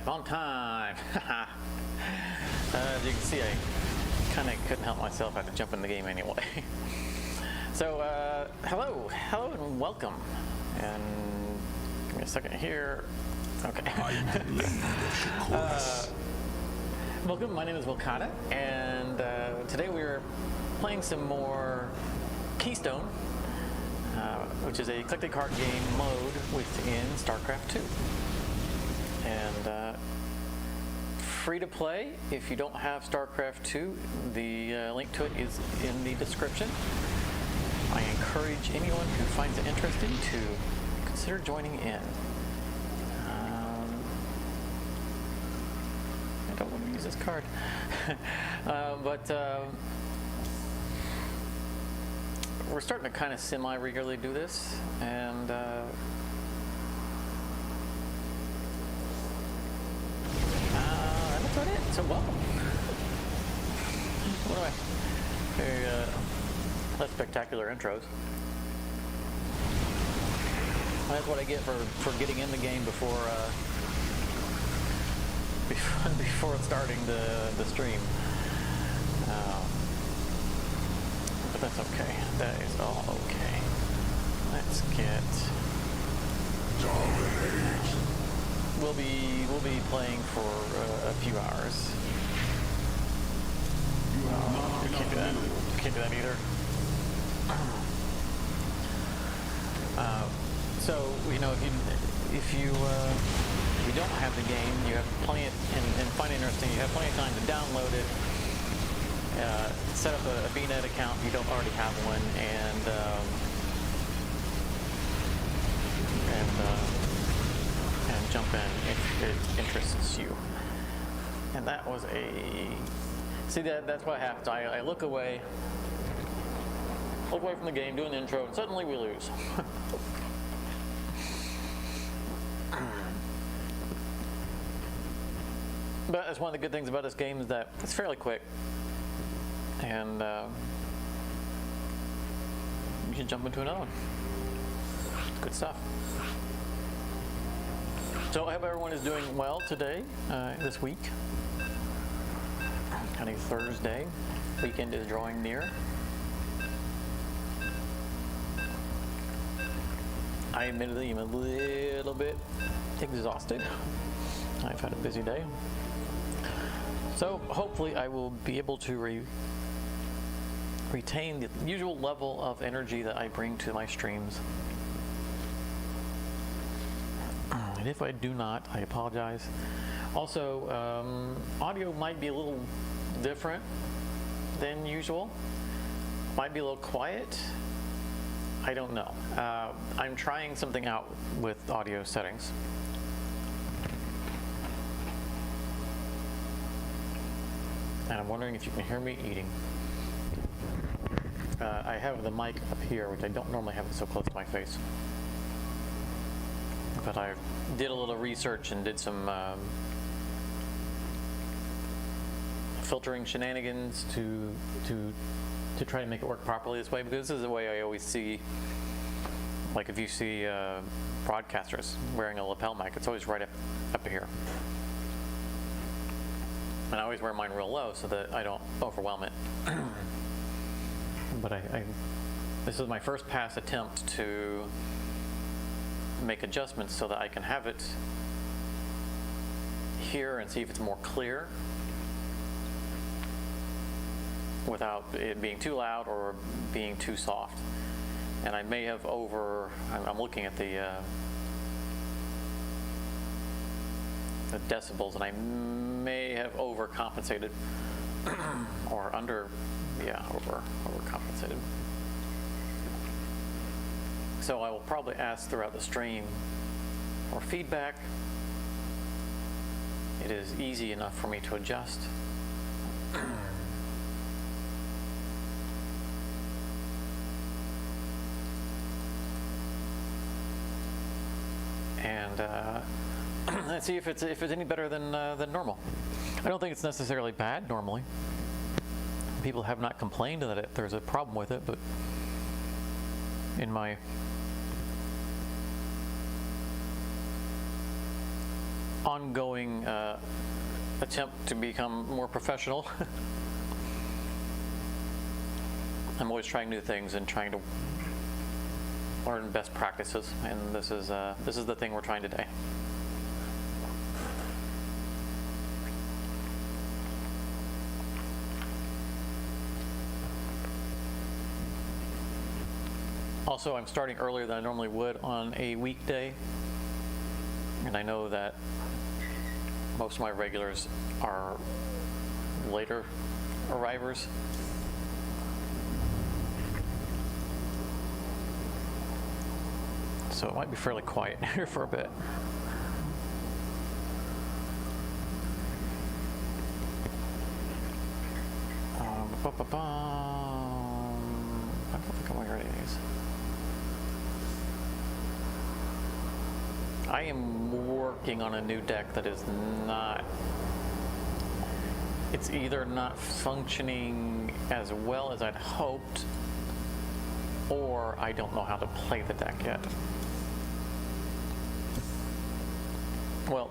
live on time. As you can see, I kind of couldn't help myself. I had to jump in the game anyway. So, hello and welcome. And give me a second here. Okay. Welcome, my name is Wilcata, and today we're playing some more KeyStone, which is a collected card game mode within Starcraft II. And free to play. If you don't have Starcraft II, the link to it is in the description. I encourage anyone who finds it interesting to consider joining in. I don't want to use this card. but we're starting to kind of semi-regularly do this, and that's about it. So welcome. What do I? Less spectacular intros. That's what I get for getting in the game before starting the stream. But that's okay. That is all okay. Let's get. We'll be playing for a few hours. Can't do that. Can't do that either. So you know, if you don't have the game, you have plenty of, and find it interesting, you have plenty of time to download it, set up a VNet account if you don't already have one, and jump in if it interests you. And that was that's what happens. I look away from the game, doing the intro, and suddenly we lose. But that's one of the good things about this game is that it's fairly quick, and you can jump into another one. Good stuff. So I hope everyone is doing well today, this week. Kind of Thursday. Weekend is drawing near. I admittedly am a little bit exhausted. I've had a busy day. So hopefully I will be able to retain the usual level of energy that I bring to my streams. And if I do not, I apologize. Also, audio might be a little different than usual. Might be a little quiet. I don't know. I'm trying something out with audio settings. And I'm wondering if you can hear me eating. I have the mic up here, which I don't normally have it so close to my face. But I did a little research and did some filtering shenanigans to try to make it work properly this way, because this is the way I always see, like if you see broadcasters wearing a lapel mic, it's always right up here. And I always wear mine real low so that I don't overwhelm it. But this is my first pass attempt to make adjustments so that I can have it here and see if it's more clear without it being too loud or being too soft. And I may have I'm looking at the decibels, and I may have overcompensated or overcompensated. So I will probably ask throughout the stream for feedback. It is easy enough for me to adjust. And let's see if it's any better than normal. I don't think it's necessarily bad normally. People have not complained that there's a problem with it, but in my ongoing attempt to become more professional. I'm always trying new things and trying to learn best practices, and this is the thing we're trying today. Also, I'm starting earlier than I normally would on a weekday, and I know that most of my regulars are later arrivers. So it might be fairly quiet here for a bit. I don't think I'm ready these. I am working on a new deck that is not, it's either not functioning as well as I'd hoped, or I don't know how to play the deck yet. Well,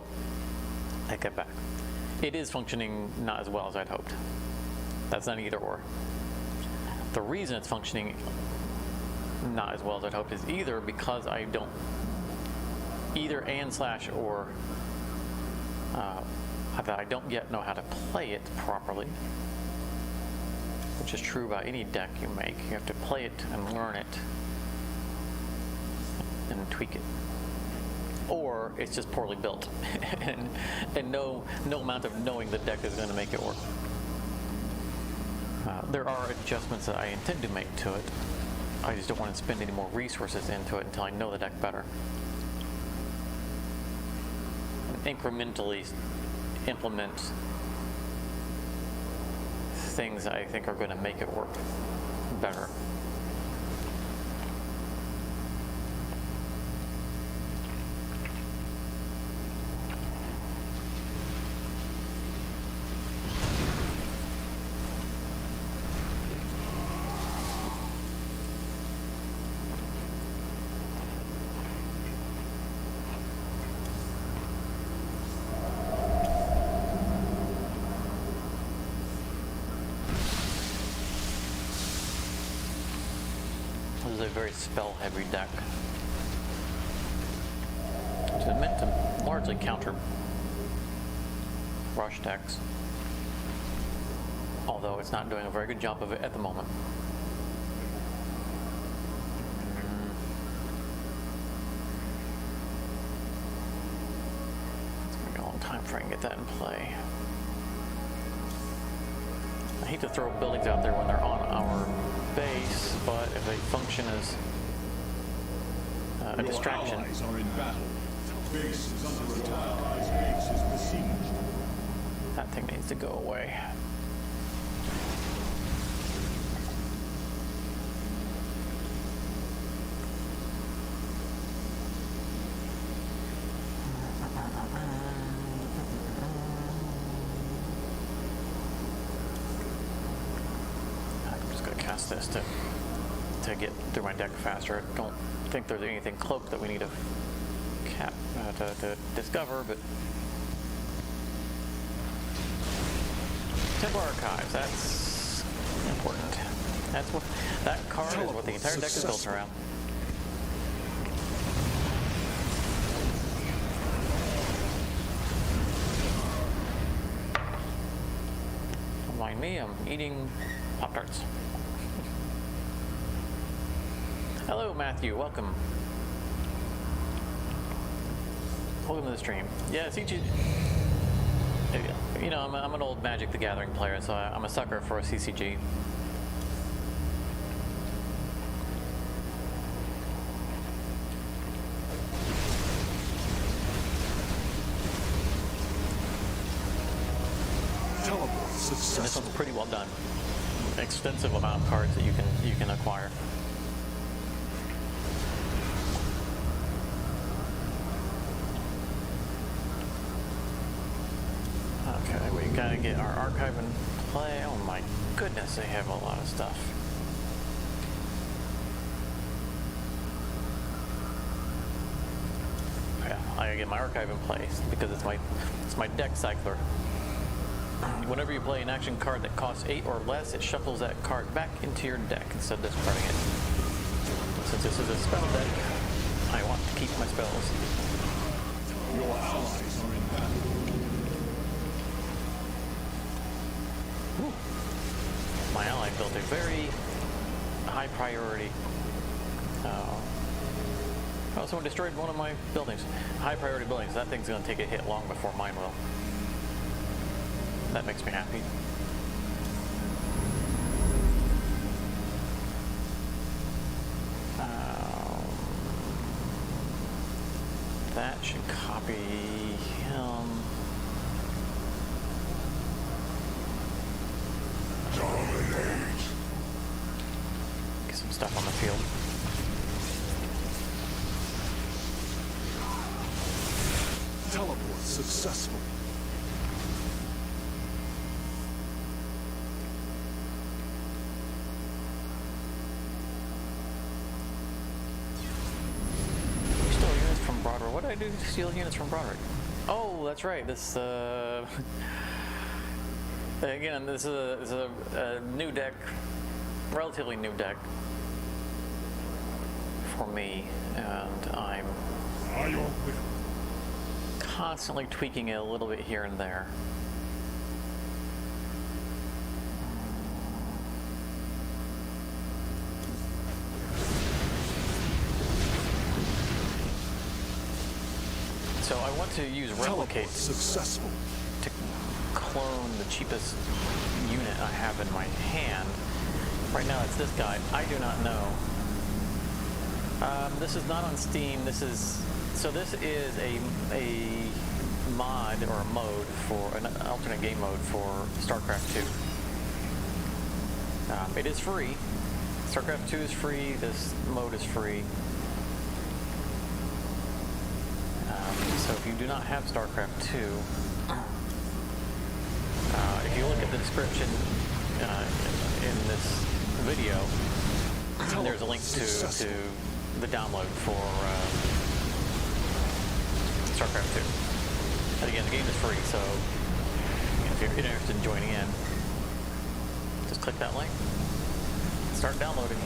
I get back. It is functioning not as well as I'd hoped. That's not either or. The reason it's functioning not as well as I'd hoped is either because I don't, either and slash or that I don't yet know how to play it properly, which is true about any deck you make. You have to play it and learn it and tweak it. Or it's just poorly built, and no amount of knowing the deck is going to make it work. There are adjustments that I intend to make to it. I just don't want to spend any more resources into it until I know the deck better. And incrementally implement things that I think are going to make it work better. This is a very spell-heavy deck. It's meant to largely counter rush decks, although it's not doing a very good job of it at the moment. It's going to be a long time before I can get that in play. I hate to throw buildings out there when they're on our base, but if they function as a distraction. Allies are in battle. Base is under attack. Base is besieged. That thing needs to go away. This to get through my deck faster. I don't think there's anything cloaked that we need to discover, but Temple Archives, that's important. That's what that card is, what the entire deck is built around. Don't mind me, I'm eating Pop-Tarts. Hello, Matthew. Welcome. Welcome to the stream. Yeah, CCG. You know, I'm an old Magic the Gathering player, so I'm a sucker for a CCG. And this one's pretty well done. Extensive amount of cards that you can acquire. Okay, we gotta get our archive in play. Oh my goodness, they have a lot of stuff. Yeah, gotta get my archive in place because it's my deck cycler. Whenever you play an action card that costs 8 or less, it shuffles that card back into your deck instead of discarding it. Since this is a spell deck, I want to keep my spells. Your allies are in battle. Ooh. My ally built a very high priority. Oh, someone destroyed one of my buildings. High priority buildings. That thing's going to take a hit long before mine will. That makes me happy. That should copy him. Get some stuff on the field. Teleport successful. Steal units from Broadway. What did I do to steal units from Broadway? Oh, that's right. This again, this is a new deck, relatively new deck for me, and I'm constantly tweaking it a little bit here and there. So I want to use replicate successful to clone the cheapest unit I have in my hand. Right now it's this guy. I do not know. This is not on Steam. This is a mod or a mode for an alternate game mode for Starcraft II. It is free. Starcraft II is free. This mode is free. So if you do not have Starcraft II, if you look at the description in this video, there's a link to the download for Starcraft II. And again, the game is free, so if you're interested in joining in, just click that link, start downloading.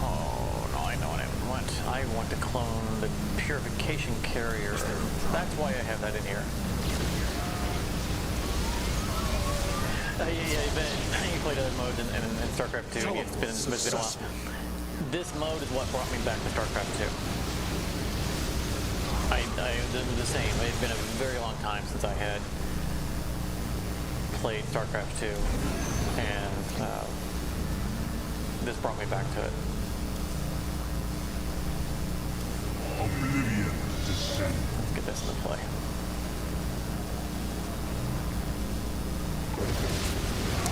Oh, no, I know what I want. I want to clone the purification carrier. That's why I have that in here. You played other modes in StarCraft 2. It's been a while. This mode is what brought me back to StarCraft 2. The same. It's been a very long time since I had played StarCraft 2, and this brought me back to it. Let's get this into play.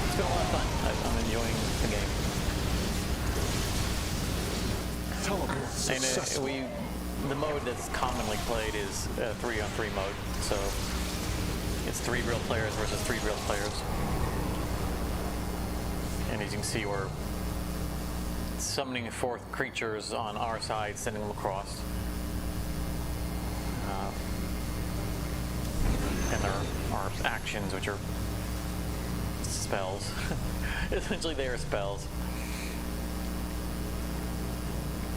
It's been a lot of fun. I'm enjoying the game. The mode that's commonly played is 3-on-3 mode, so it's 3 real players versus 3 real players. And as you can see, we're summoning forth creatures on our side, sending them across. And there are actions, which are spells. Essentially, they are spells.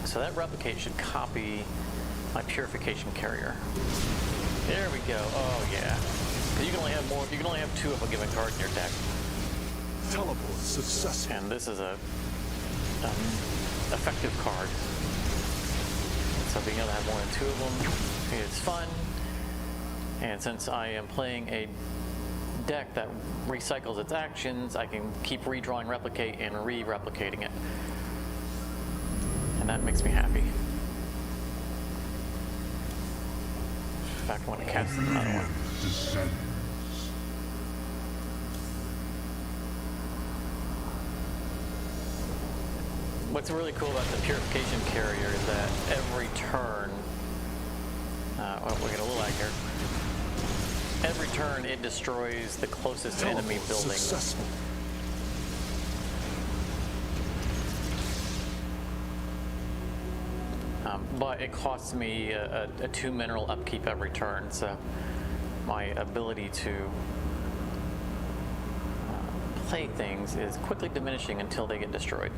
So that replicate should copy my purification carrier. There we go. Oh yeah. You can only have more. You can only have 2 of a given card in your deck. Teleport successful. And this is a effective card. So being able to have more than 2 of them is fun. And since I am playing a deck that recycles its actions, I can keep redrawing replicate and re-replicating it. And that makes me happy. In fact, I want to cast another one. What's really cool about the purification carrier is that every turn, we get a little lag here. Every turn it destroys the closest enemy building. Successful. but it costs me a 2 mineral upkeep every turn, so my ability to play things is quickly diminishing until they get destroyed.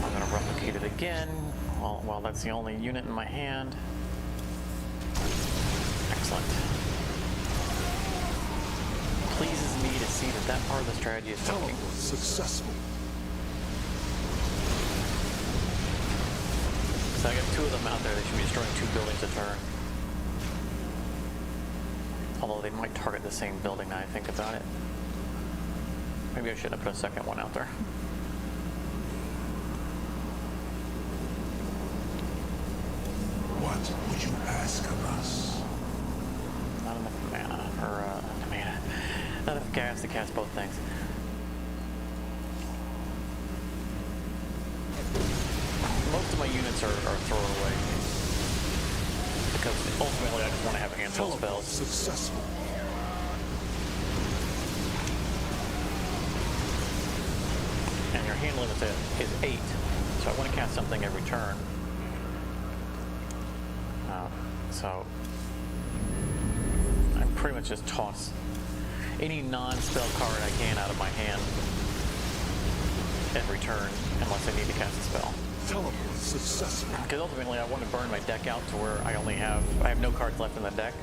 I'm going to replicate it again while that's the only unit in my hand. Excellent. Pleases me to see that part of the strategy is working. Successful. So I got 2 of them out there. They should be destroying 2 buildings a turn. Although they might target the same building now I think about it. Maybe I should have put a second one out there. What would you ask of us? Not enough mana, or not enough gas to cast both things. Most of my units are throwaway. Because ultimately I just want to have handful spells. Successful. And your hand limit is 8, so I want to cast something every turn. So I pretty much just toss any non-spell card I can out of my hand every turn, unless I need to cast a spell. Teleport successful. Because ultimately I want to burn my deck out to where I have no cards left in the deck,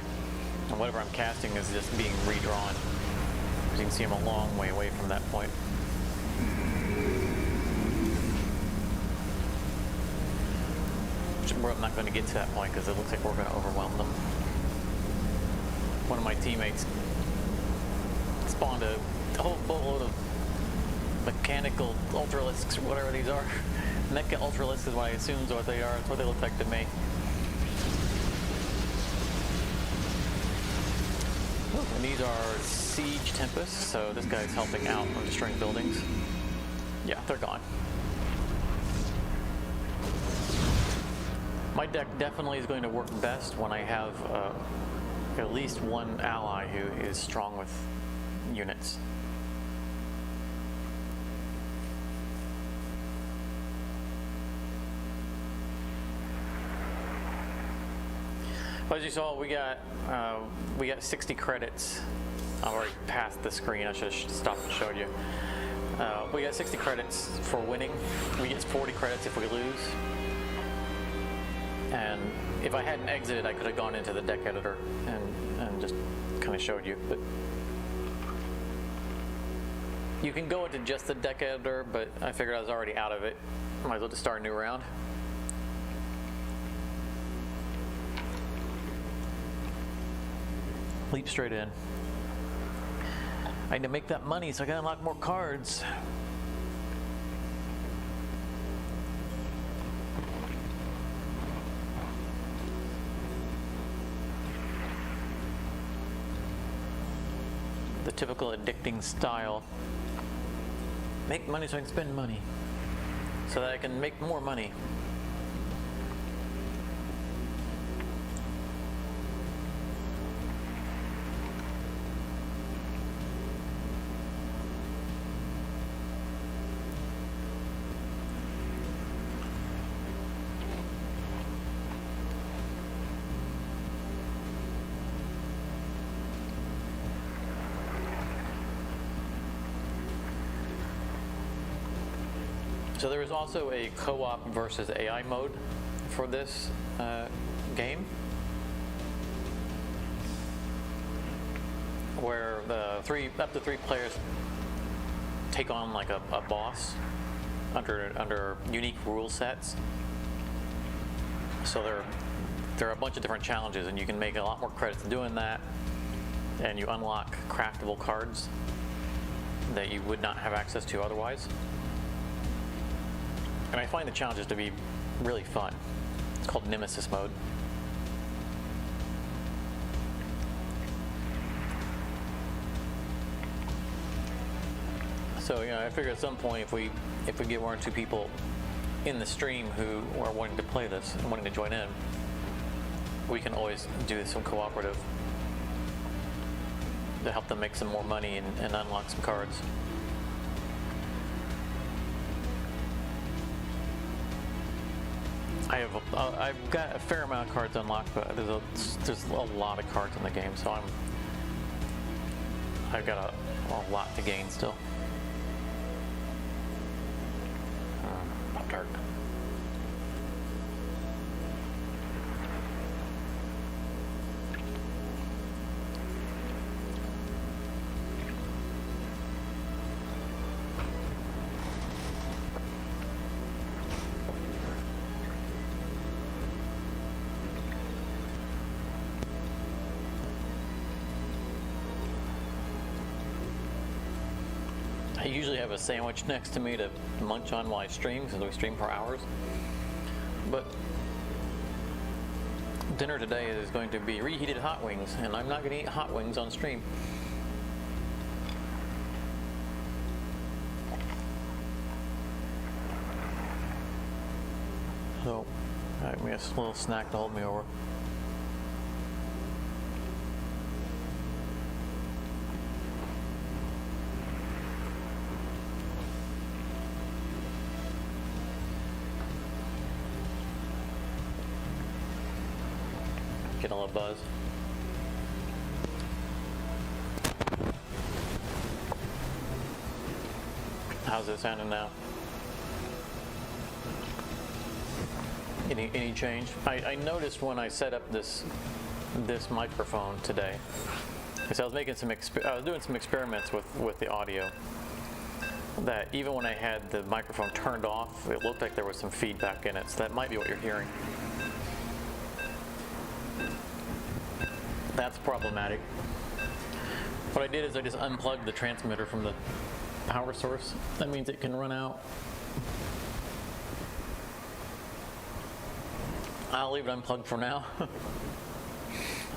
and whatever I'm casting is just being redrawn. As you can see, I'm a long way away from that point. Where I'm not going to get to that point because it looks like we're going to overwhelm them. One of my teammates spawned a whole boatload of mechanical ultralisks, or whatever these are. Mecha ultralisks is what I assume is what they are. It's what they look like to me. And these are Siege Tempests, so this guy's helping out on destroying buildings. Yeah, they're gone. My deck definitely is going to work best when I have at least one ally who is strong with units. As you saw, we got 60 credits. I've already passed the screen. I should have stopped and showed you. We got 60 credits for winning. We get 40 credits if we lose. And if I hadn't exited, I could have gone into the deck editor and just kind of showed you. But you can go into just the deck editor, but I figured I was already out of it. Might as well just start a new round. Leap straight in. I need to make that money so I can unlock more cards. The typical addicting style. Make money so I can spend money. So that I can make more money. So there is also a co-op versus AI mode for this game, where up to three players take on like a boss under unique rule sets. So there are a bunch of different challenges, and you can make a lot more credits doing that, and you unlock craftable cards that you would not have access to otherwise. And I find the challenges to be really fun. It's called Nemesis mode. So, I figure at some point if we get one or two people in the stream who are wanting to play this and wanting to join in, we can always do some cooperative to help them make some more money and unlock some cards. I've got a fair amount of cards unlocked, but there's a lot of cards in the game, so I've got a lot to gain still. Not dark. I usually have a sandwich next to me to munch on while I stream, because we stream for hours. But dinner today is going to be reheated hot wings, and I'm not going to eat hot wings on stream. So, give me a little snack to hold me over. Get a little buzz. How's it sounding now? Any change? I noticed when I set up this microphone today, because I was making I was doing some experiments with the audio, that even when I had the microphone turned off, it looked like there was some feedback in it. So that might be what you're hearing. That's problematic. What I did is I just unplugged the transmitter from the power source. That means it can run out. I'll leave it unplugged for now.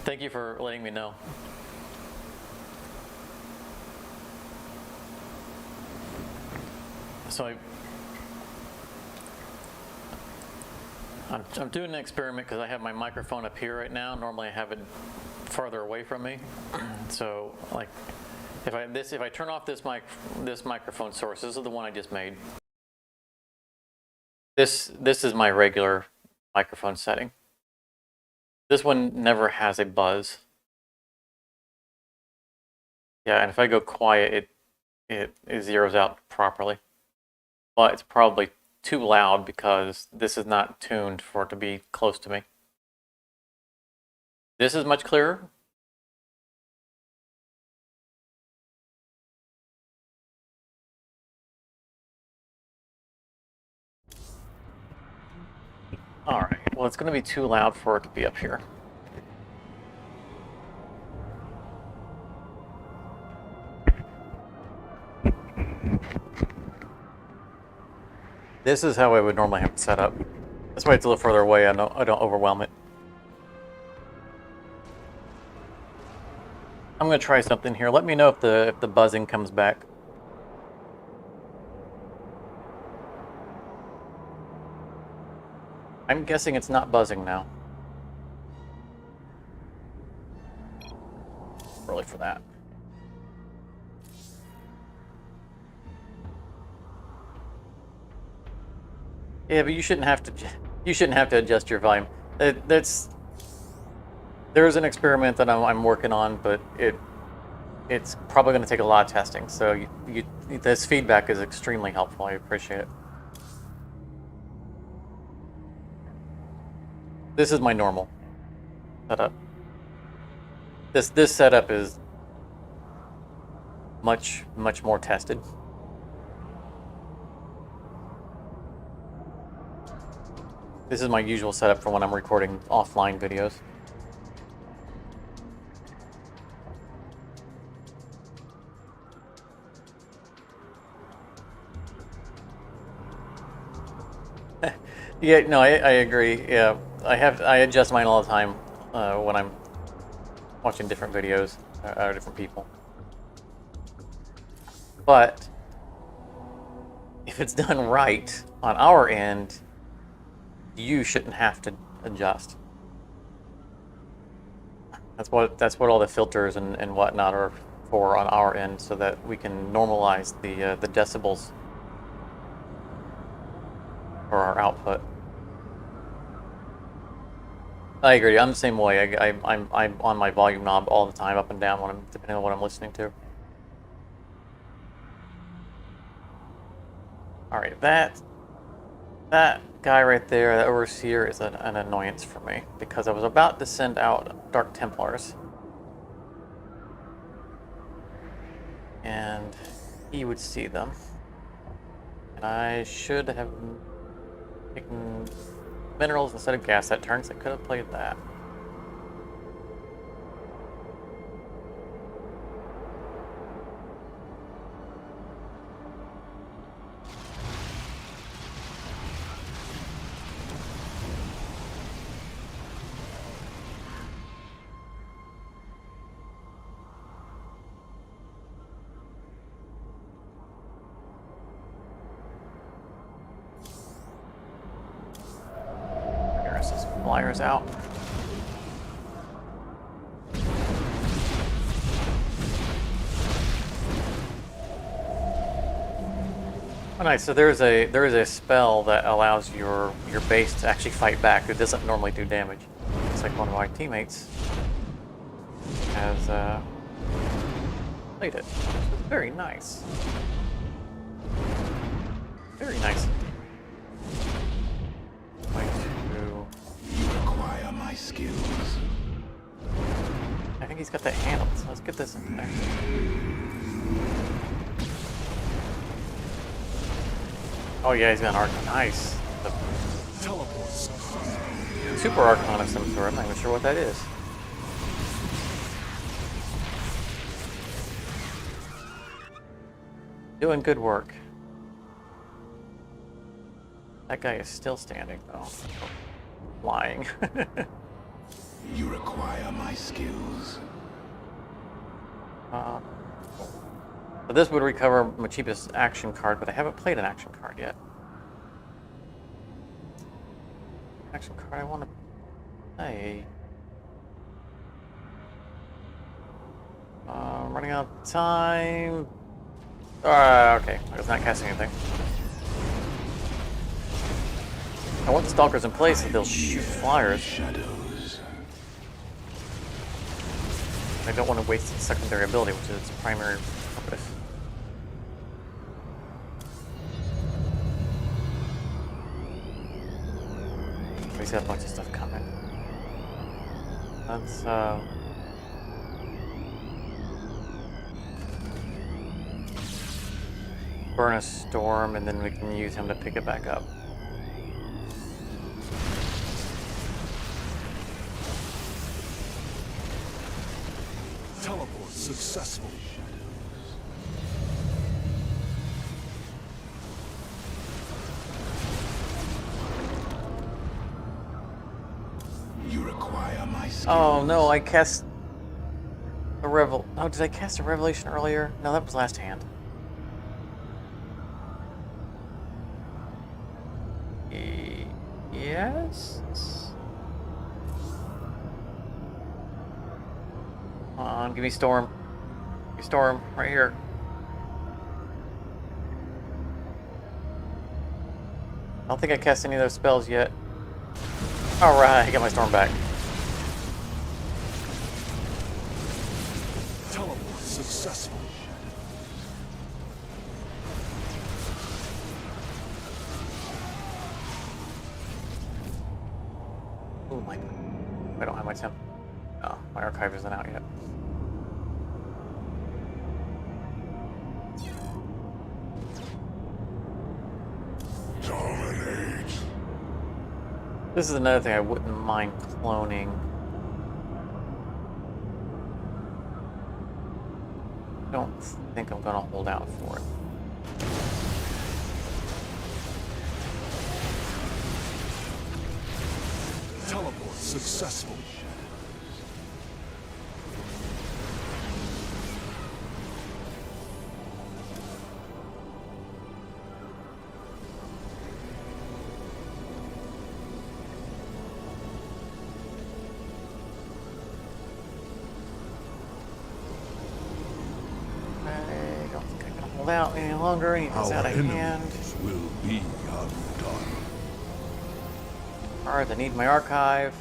Thank you for letting me know. So I'm doing an experiment because I have my microphone up here right now. Normally I have it farther away from me. So like if I turn off this microphone source, this is the one I just made. This is my regular microphone setting. This one never has a buzz. Yeah, and if I go quiet, it zeroes out properly. But it's probably too loud because this is not tuned for it to be close to me. This is much clearer. All right, well, it's going to be too loud for it to be up here. This is how I would normally have it set up. That's why it's a little further away. I don't overwhelm it. I'm going to try something here. Let me know if the buzzing comes back. I'm guessing it's not buzzing now. Early for that. Yeah, but you shouldn't have to. You shouldn't have to adjust your volume. There is an experiment that I'm working on, but it's probably going to take a lot of testing. So this feedback is extremely helpful. I appreciate it. This is my normal setup. This setup is much more tested. This is my usual setup for when I'm recording offline videos. Yeah, no, I agree. Yeah, I adjust mine all the time when I'm watching different videos or different people. But if it's done right on our end, you shouldn't have to adjust. That's what all the filters and whatnot are for on our end, so that we can normalize the decibels for our output. I agree. I'm the same way. I'm on my volume knob all the time, up and down, when depending on what I'm listening to. All right, that guy right there, that overseer, is an annoyance for me because I was about to send out Dark Templars, and he would see them, and I should have taken minerals instead of gas that turn, so I could have played that. There's his flyers out. Oh, nice. So there is a spell that allows your base to actually fight back. It doesn't normally do damage. It's like one of my teammates has played it. Very nice. Very nice. You require my skills. I think he's got that handled, so let's get this in there. Oh yeah, he's got an Archon. Nice. The Teleports. Super Archon of some sort. I'm not even sure what that is. Doing good work. That guy is still standing, though. Flying. You require my skills. So this would recover my cheapest action card, but I haven't played an action card yet. Action card I want to play. I'm running out of time. Okay, I was not casting anything. I want the stalkers in place so they'll shoot flyers. Shadows. I don't want to waste its secondary ability, which is its primary purpose. He's got a bunch of stuff coming. Let's burn a storm, and then we can use him to pick it back up. Teleport successful. You require my skills. Oh no, I cast a revel. Oh, did I cast a revelation earlier? No, that was last hand. Yes. Come on, give me storm. Give me storm right here. I don't think I cast any of those spells yet. All right, I got my storm back. Teleport successful. Ooh, I don't have my temp. Oh, my archive isn't out yet. Dominate. This is another thing I wouldn't mind cloning. I don't think I'm gonna hold out for it. Teleport successful. I don't think I can hold out any longer. Anything's out Our of hand. enemies will be undone. Alright, I need my archive.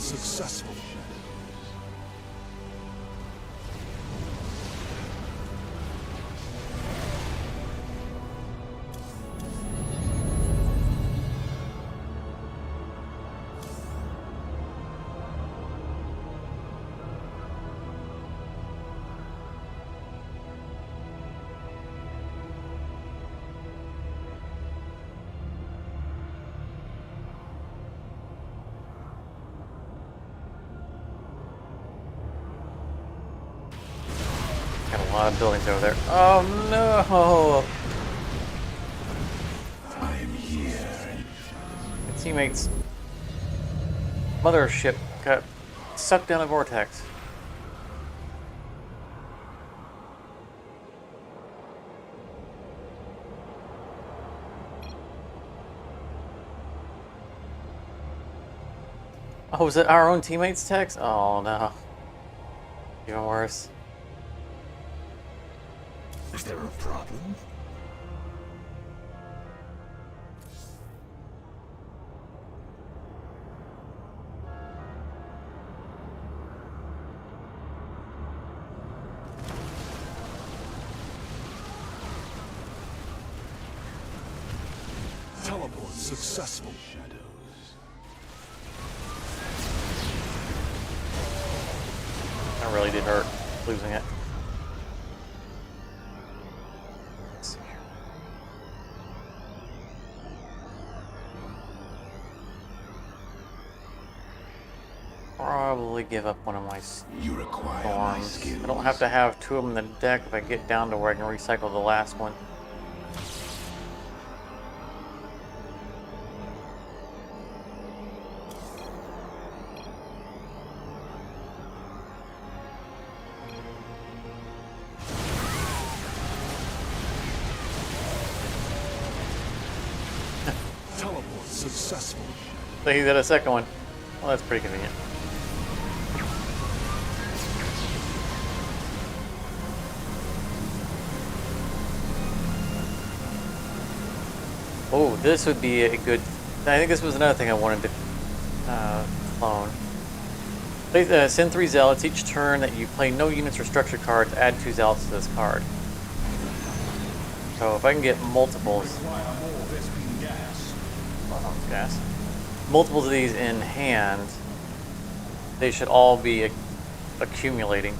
successful. Got a lot of buildings over there. Oh no! I'm here. My teammate's mothership got sucked down a vortex. Oh, was it our own teammate's text? Oh no. Even worse. Is there a problem? Teleport successful. That really did hurt, losing it. Let's see here. Probably give up one of my You require my storms. skills. I don't have to have two of them in the deck if I get down to where I can recycle the last one. Teleport successful. So he did a second one. Well, that's pretty convenient. Oh, this would be a good... I think this was another thing I wanted to clone. Send 3 zealots. Each turn that you play no units or structure cards, add 2 zealots to this card. So if I can get multiples... gas. Multiples of these in hand, they should all be accumulating.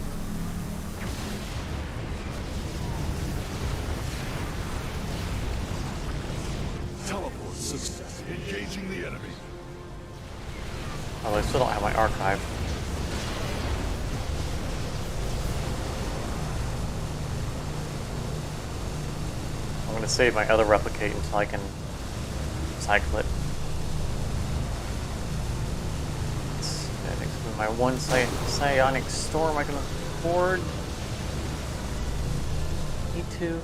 Teleport success. Engaging the enemy. Although I still don't have my archive. I'm going to save my other replicate until I can cycle it. I think this is my one psionic storm I can afford. Need to.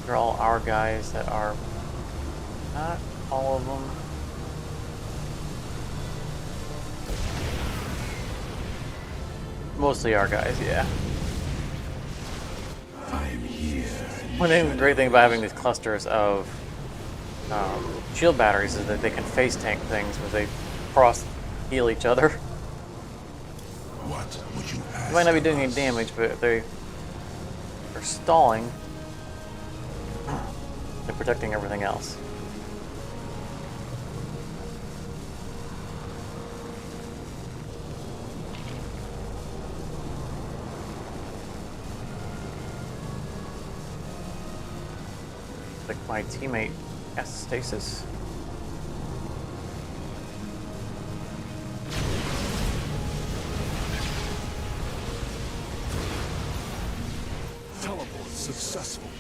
They're all our guys that are not all of them. Mostly our guys, yeah. I'm here. One great thing about having these clusters of shield batteries is that they can face tank things where they cross heal each other. What would you ask? They might not be doing any damage, but if they are stalling, they're protecting everything else. Like my teammate has stasis. Teleport successful.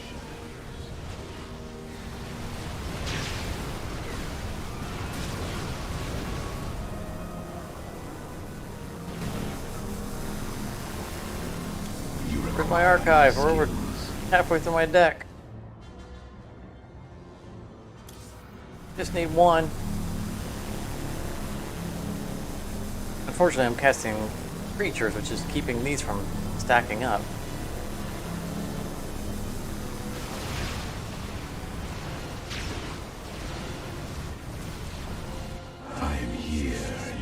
Where's my archive? We're over halfway through my deck. Just need one. Unfortunately, I'm casting creatures, which is keeping these from stacking up.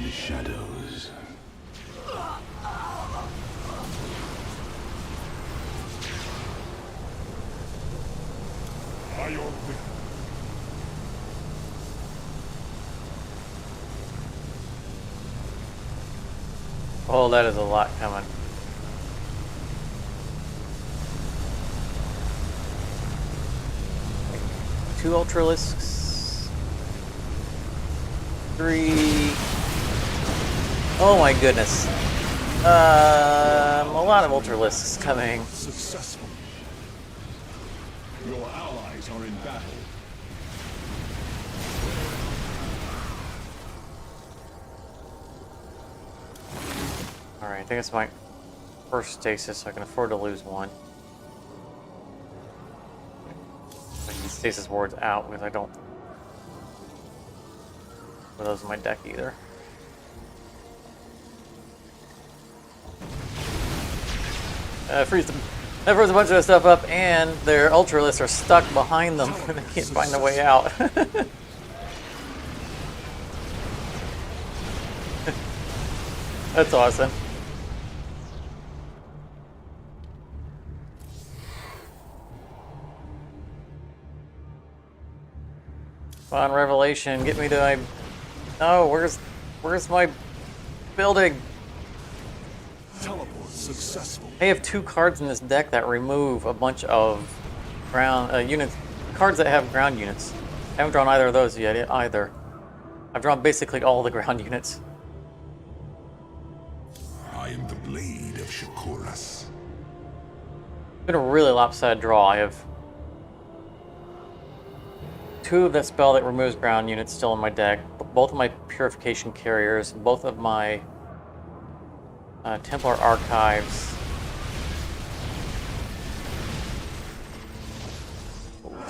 the shadows. By your will. Oh, that is a lot coming. Two Ultralisks. 3. Oh my goodness. A lot of Ultralisks coming. Successful. Your allies are in battle. Alright, I think it's my first stasis, so I can afford to lose one. I can stasis wards out because I don't put those in my deck either. Freeze them. That froze a bunch of stuff up, and their Ultralisks are stuck behind them. They can't find a way out. That's awesome. Come on, Revelation, get me to my... Oh, where's my building? Teleport successful. I have 2 cards in this deck that remove a bunch of ground units, cards that have ground units. I haven't drawn either of those yet either. I've drawn basically all the ground units. I am the blade of Shakuras. It's been a really lopsided draw. I have 2 of that spell that removes ground units still in my deck, both of my Purification Carriers, both of my Templar Archives.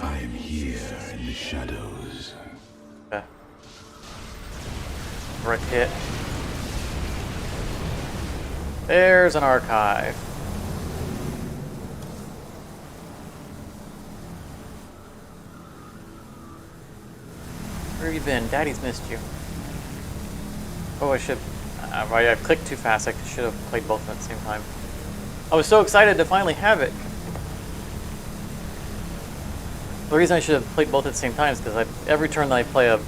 I am here in the shadows. Right hit. There's an archive. Where have you been? Daddy's missed you. Oh, I should... I clicked too fast. I should have played both at the same time. I was so excited to finally have it. The reason I should have played both at the same time is because every turn that I play a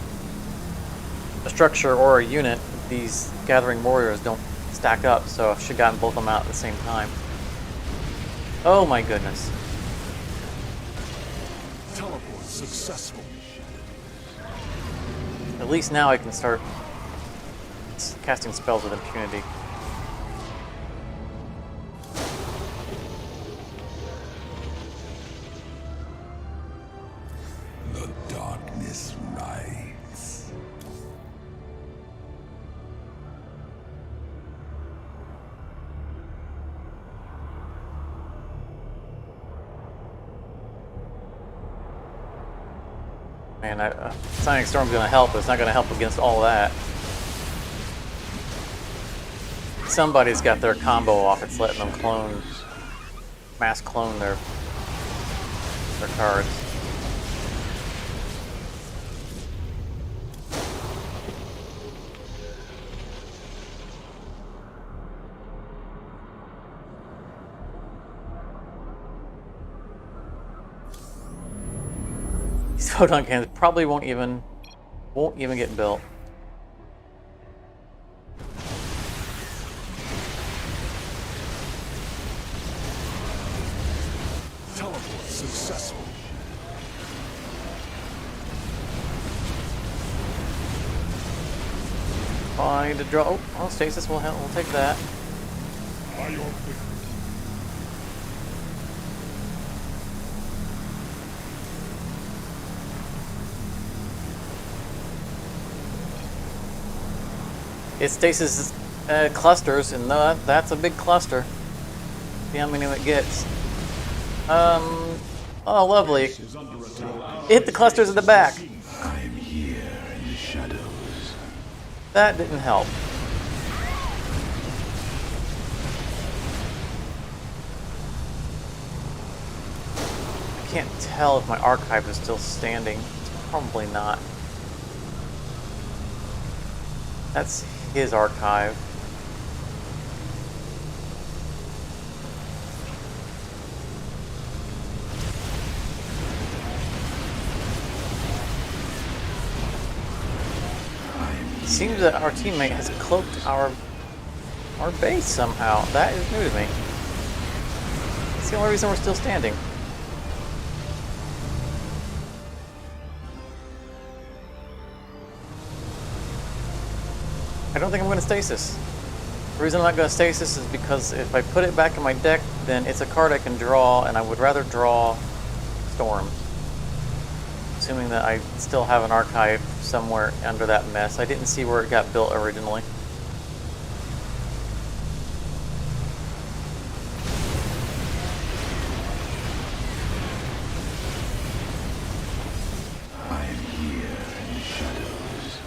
structure or a unit, these Gathering Warriors don't stack up, so I should have gotten both of them out at the same time. Oh my goodness. Teleport successful. At least now I can start casting spells with impunity. The darkness rides. Man, Sonic Storm's gonna help, but it's not gonna help against all that. Somebody's got their combo off. It's letting them clone, mass clone their cards. These photon cannons probably won't even get built. Teleport successful. Fine to draw. Oh, stasis will help. We'll take that. By your will. It stasis clusters, and that's a big cluster. See how many it gets. Oh, lovely. Is under attack. Hit the clusters at the back. I am here in the shadows. That didn't help. I can't tell if my archive is still standing. It's probably not. That's his archive. Seems that our teammate has cloaked our base somehow. That is new to me. It's the only reason we're still standing. I don't think I'm going to stasis. The reason I'm not going to stasis is because if I put it back in my deck, then it's a card I can draw, and I would rather draw Storm. Assuming that I still have an archive somewhere under that mess. I didn't see where it got built originally. I am here in the shadows.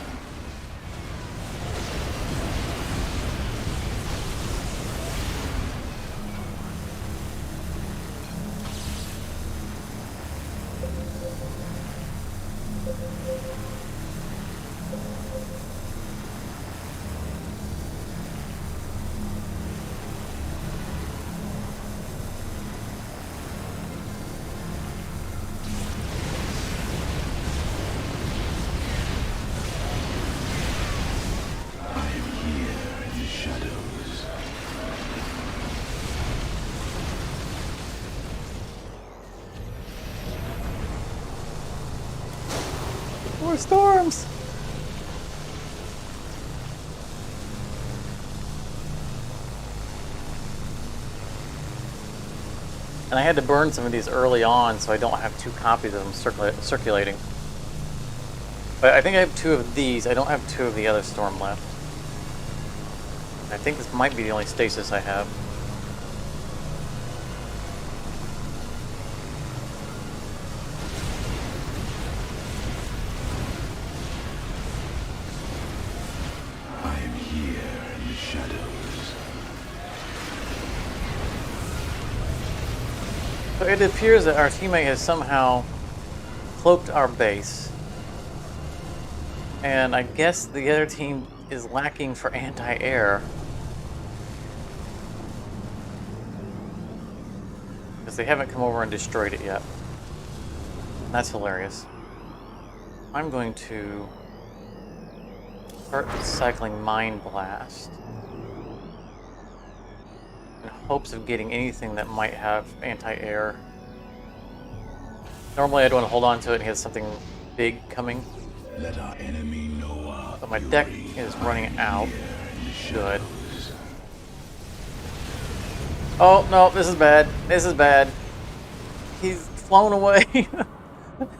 I am here in the shadows. More storms! And I had to burn some of these early on so I don't have 2 copies of them circulating. But I think I have 2 of these. I don't have 2 of the other storm left. I think this might be the only stasis I have. I am here in the shadows. So it appears that our teammate has somehow cloaked our base. And I guess the other team is lacking for anti-air. Because they haven't come over and destroyed it yet. That's hilarious. I'm going to start cycling Mind Blast in hopes of getting anything that might have anti-air. Normally I'd want to hold on to it and get something big coming. Let our enemy know our But my deck fury. is running out. Here in the Good. shadows. Oh, no, this is bad. This is bad. He's flown away.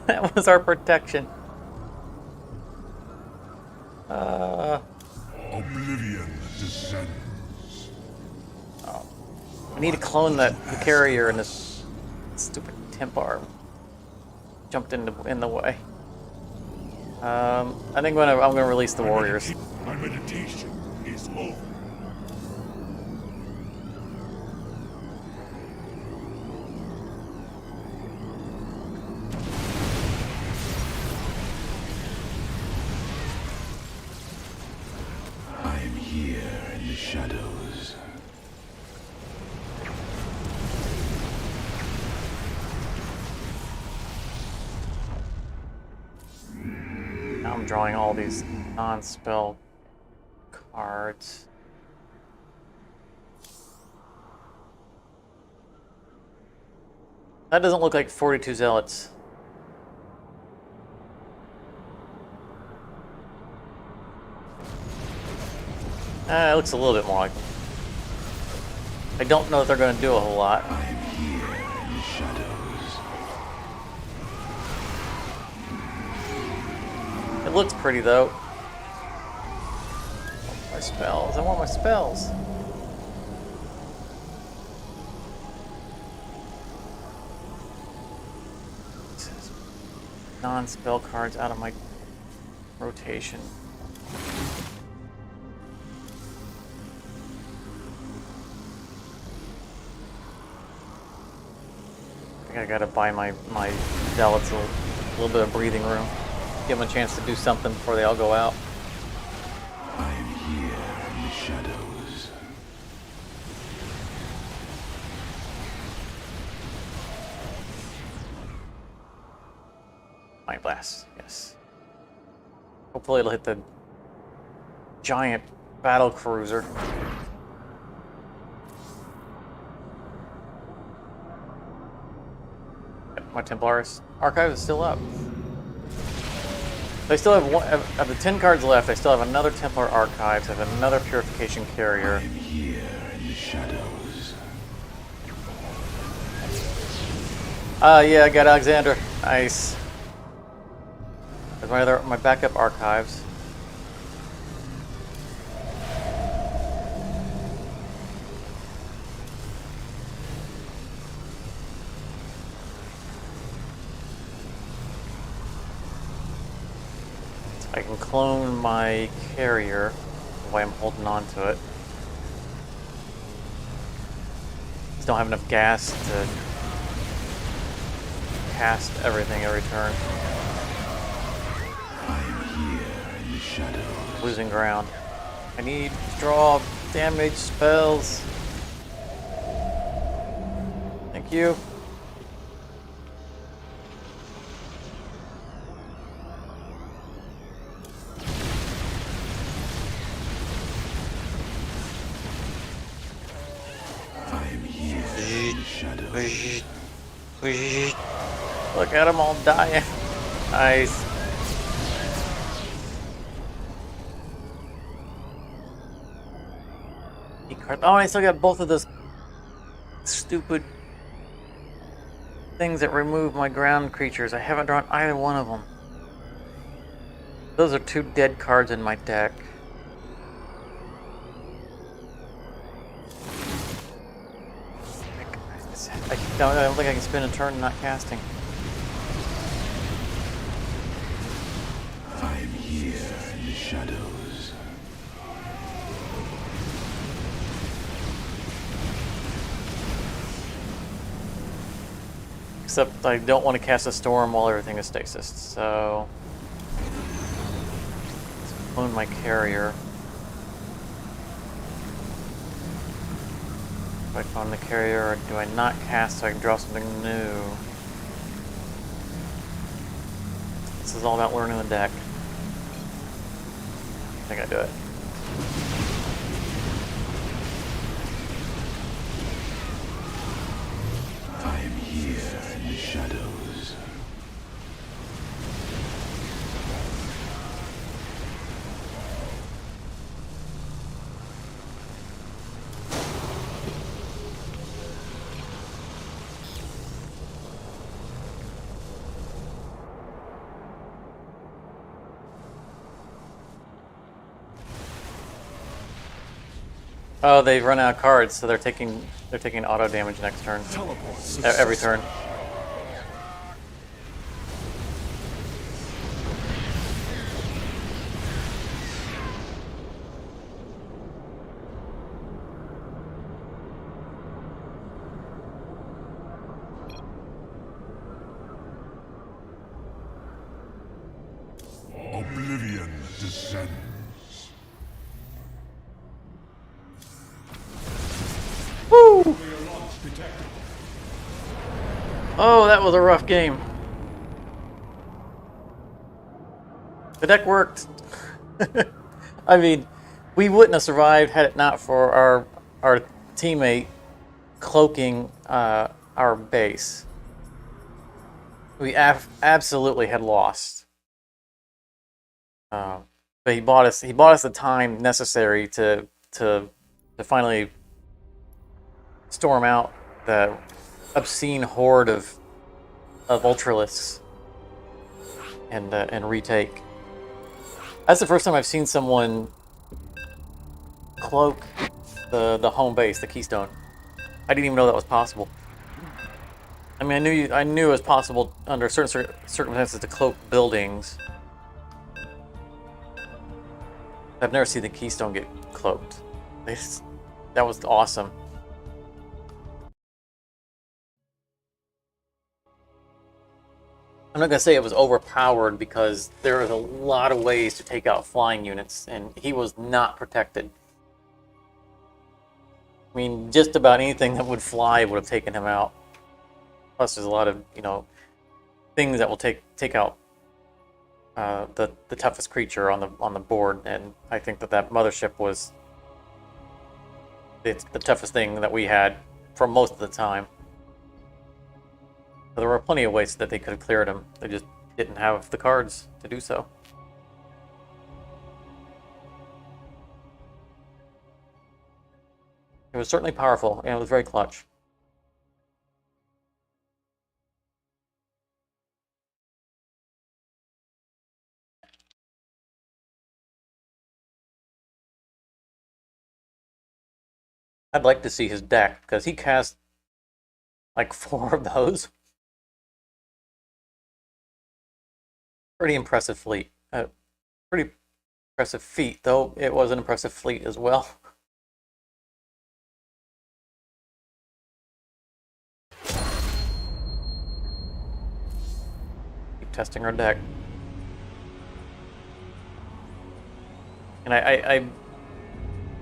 That was our protection. Oblivion descends. I need to clone the carrier and this stupid temp arm. Jumped in the way. I think I'm gonna release the warriors. My meditation is over. I am here in the shadows. Now I'm drawing all these non-spell cards. That doesn't look like 42 Zealots. It looks a little bit more like them. I don't know if they're going to do a whole lot. I am here in the shadows. It looks pretty though. My spells. I want my spells. Non-spell cards out of my rotation. I think I gotta buy my zealots a little bit of breathing room. Give them a chance to do something before they all go out. I am here Mind Blast, yes. Hopefully it'll hit the giant battle cruiser. My Templaris archive is still up. I still have one of the 10 cards left. I still have another Templar archives. I have another Purification Carrier. I'm here in the shadows. Yeah, I got Alexander. Nice. There's my backup archives. I can clone my carrier while I'm holding on to it. Just don't have enough gas to cast everything every turn. I'm here in the shadows. Losing ground. I need to draw damage spells. Thank you. I'm here in the shadows. Look at them all dying. Nice. Oh, I still got both of those stupid things that remove my ground creatures. I haven't drawn either one of them. Those are 2 dead cards in my deck. I don't think I can spend a turn not casting. I'm here in the shadows. Except I don't want to cast a storm while everything is stasis, so let's clone my carrier. Do I clone the carrier or do I not cast so I can draw something new? This is all about learning the deck. I think I do it. I'm here in the shadows. Oh, they've run out of cards, so they're taking auto damage next turn. Every turn. Oblivion descends. Woo! Oh, that was a rough game. The deck worked. I mean, we wouldn't have survived had it not for our teammate cloaking our base. We absolutely had lost. But he bought us the time necessary to finally storm out the obscene horde of Ultralisks and retake. That's the first time I've seen someone cloak the home base, the Keystone. I didn't even know that was possible. I mean, I knew it was possible under certain circumstances to cloak buildings. I've never seen the Keystone get cloaked. That was awesome. I'm not gonna say it was overpowered because there was a lot of ways to take out flying units, and he was not protected. I mean, just about anything that would fly would have taken him out. Plus, there's a lot of things that will take out the toughest creature on the board, and I think that mothership was it's the toughest thing that we had for most of the time. There were plenty of ways that they could have cleared him. They just didn't have the cards to do so. It was certainly powerful, and it was very clutch. I'd like to see his deck, because he cast like 4 of those. Pretty impressive fleet. Pretty impressive feat, though it was an impressive fleet as well. Keep testing our deck. And I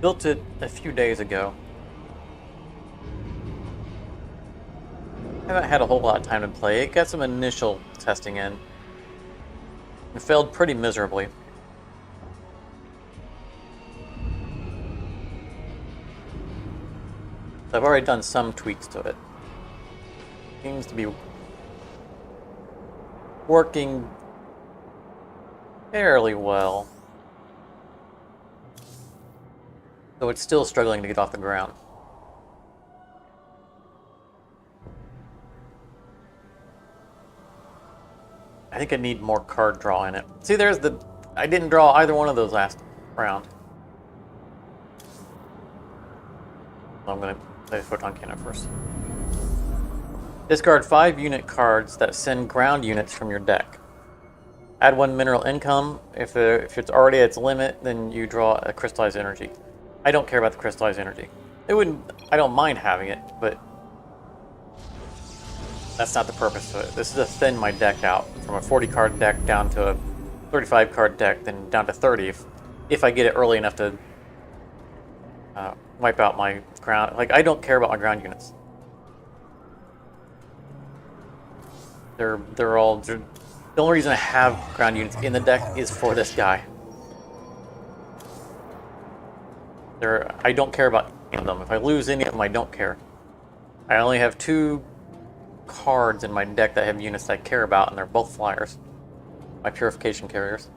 built it a few days ago. I haven't had a whole lot of time to play it. Got some initial testing in. It failed pretty miserably. So I've already done some tweaks to it. Seems to be working fairly well. Though it's still struggling to get off the ground. I think I need more card draw in it. See, there's the... I didn't draw either one of those last round. So I'm going to play the Photon Cannon first. Discard 5 unit cards that send ground units from your deck. Add 1 mineral income. If it's already at its limit, then you draw a crystallized energy. I don't care about the crystallized energy. I don't mind having it, but that's not the purpose of it. This is to thin my deck out from a 40 card deck down to a 35 card deck, then down to 30 if I get it early enough to wipe out my ground. Like, I don't care about my ground units. The only reason I have ground units in the deck is for this guy. I don't care about any of them. If I lose any of them, I don't care. I only have 2 cards in my deck that have units I care about, and they're both flyers. My purification carriers.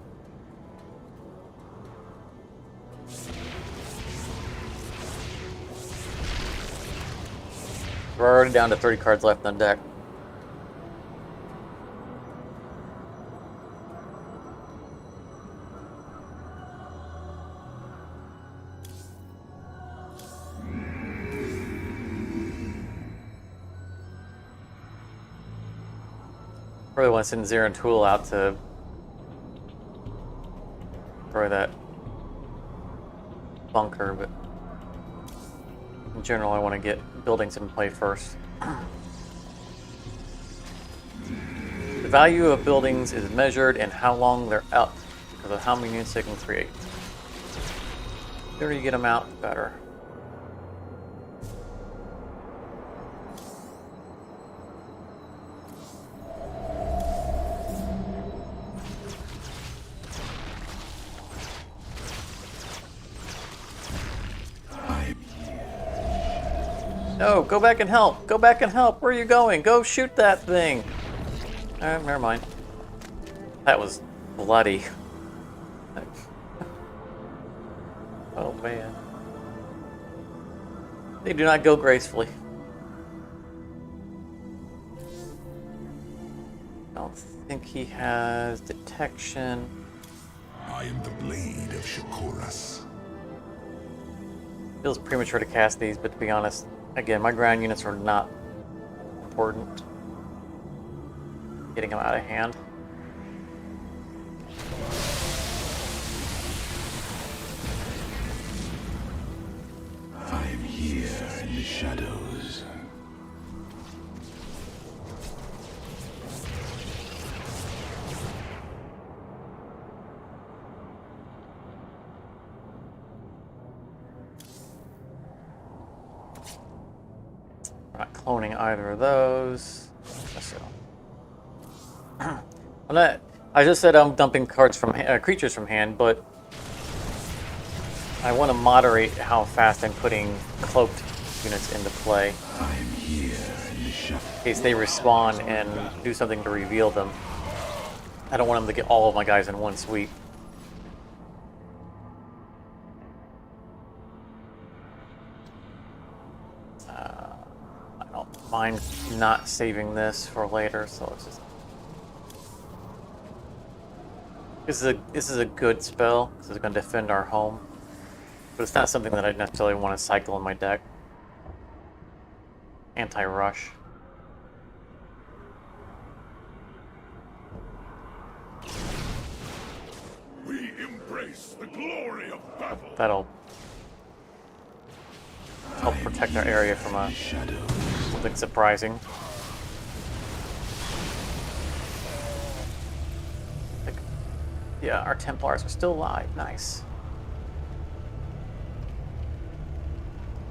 We're already down to 30 cards left in the deck. Really want to send Zero and Tool out to destroy that bunker, but in general I want to get buildings in play first. The value of buildings is measured in how long they're out, because of how many units they can create. The sooner you get them out, the better. No, go back and help! Go back and help! Where are you going? Go shoot that thing! Never mind. That was bloody. Oh man. They do not go gracefully. I don't think he has detection. I am the blade of Shakuras. Feels premature to cast these, but to be honest, again, my ground units are not important. Getting them out of hand. I'm here in the shadows. We're not cloning either of those. So I'm I just said I'm dumping cards from creatures from hand, but I want to moderate how fast I'm putting cloaked units into play. I am here in the shadows. In case they respawn and do something to reveal them. I don't want them to get all of my guys in one sweep. I don't mind not saving this for later, so let's just... This is a good spell, because it's going to defend our home. But it's not something that I necessarily want to cycle in my deck. Anti-rush. We embrace the glory of battle. That'll help protect our area from something surprising. Like, yeah, our Templars are still alive. Nice.